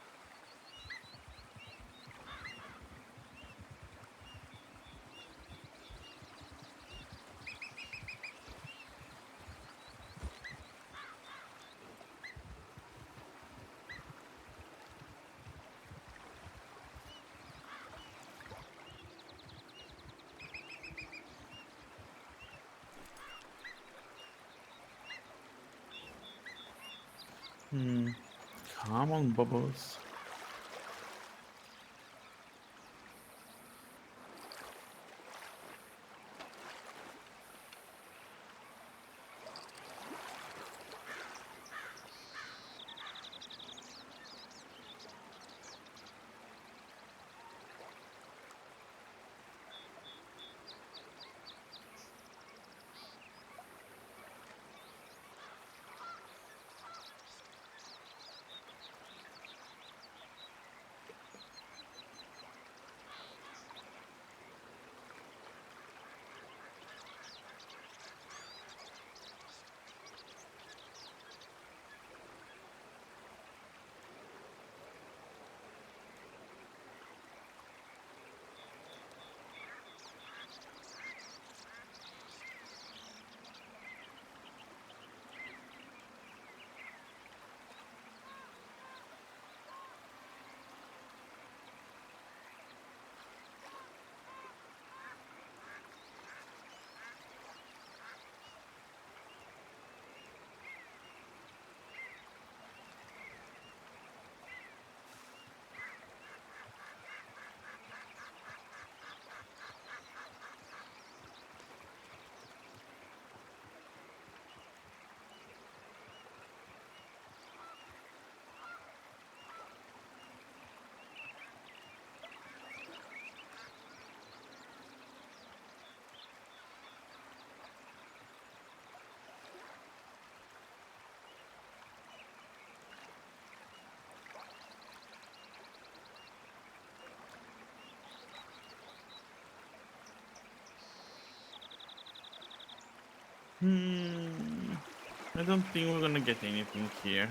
Come on, Bubbles. I don't think we're gonna get anything here.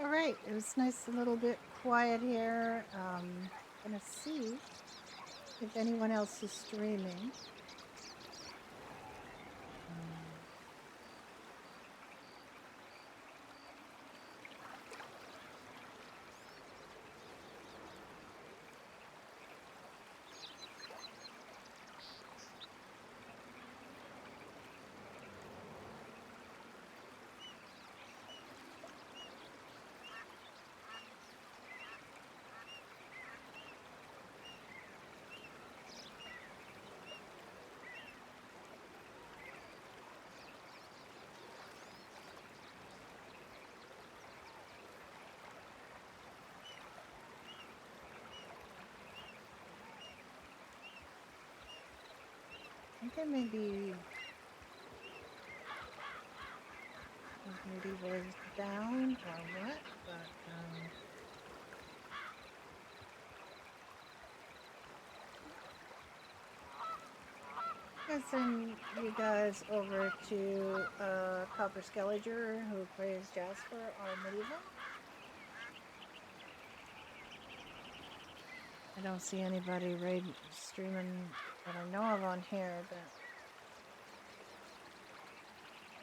All right, it was nice, a little bit quiet here. Gonna see if anyone else is streaming. I think maybe was down or what, but I send you guys over to Copper Skelliger, who plays Jasper on Medieval. I don't see anybody streaming that I know of on here, but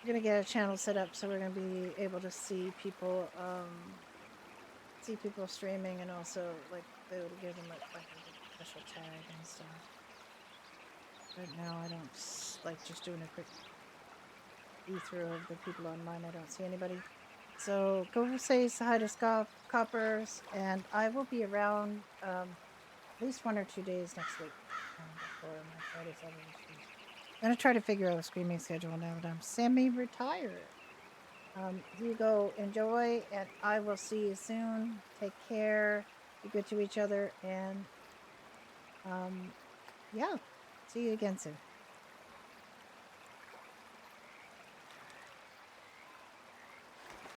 we're gonna get a channel set up so we're gonna be able to see people streaming, and also like they will give them like a special tag and stuff. Right now I don't like just doing a quick through of the people online. I don't see anybody. So go say hi to Coppers, and I will be around at least 1 or 2 days next week for my Friday, Saturday, Tuesday. I'm gonna try to figure out a streaming schedule now that I'm semi-retired. You go enjoy, and I will see you soon. Take care. Be good to each other, and yeah, see you again soon.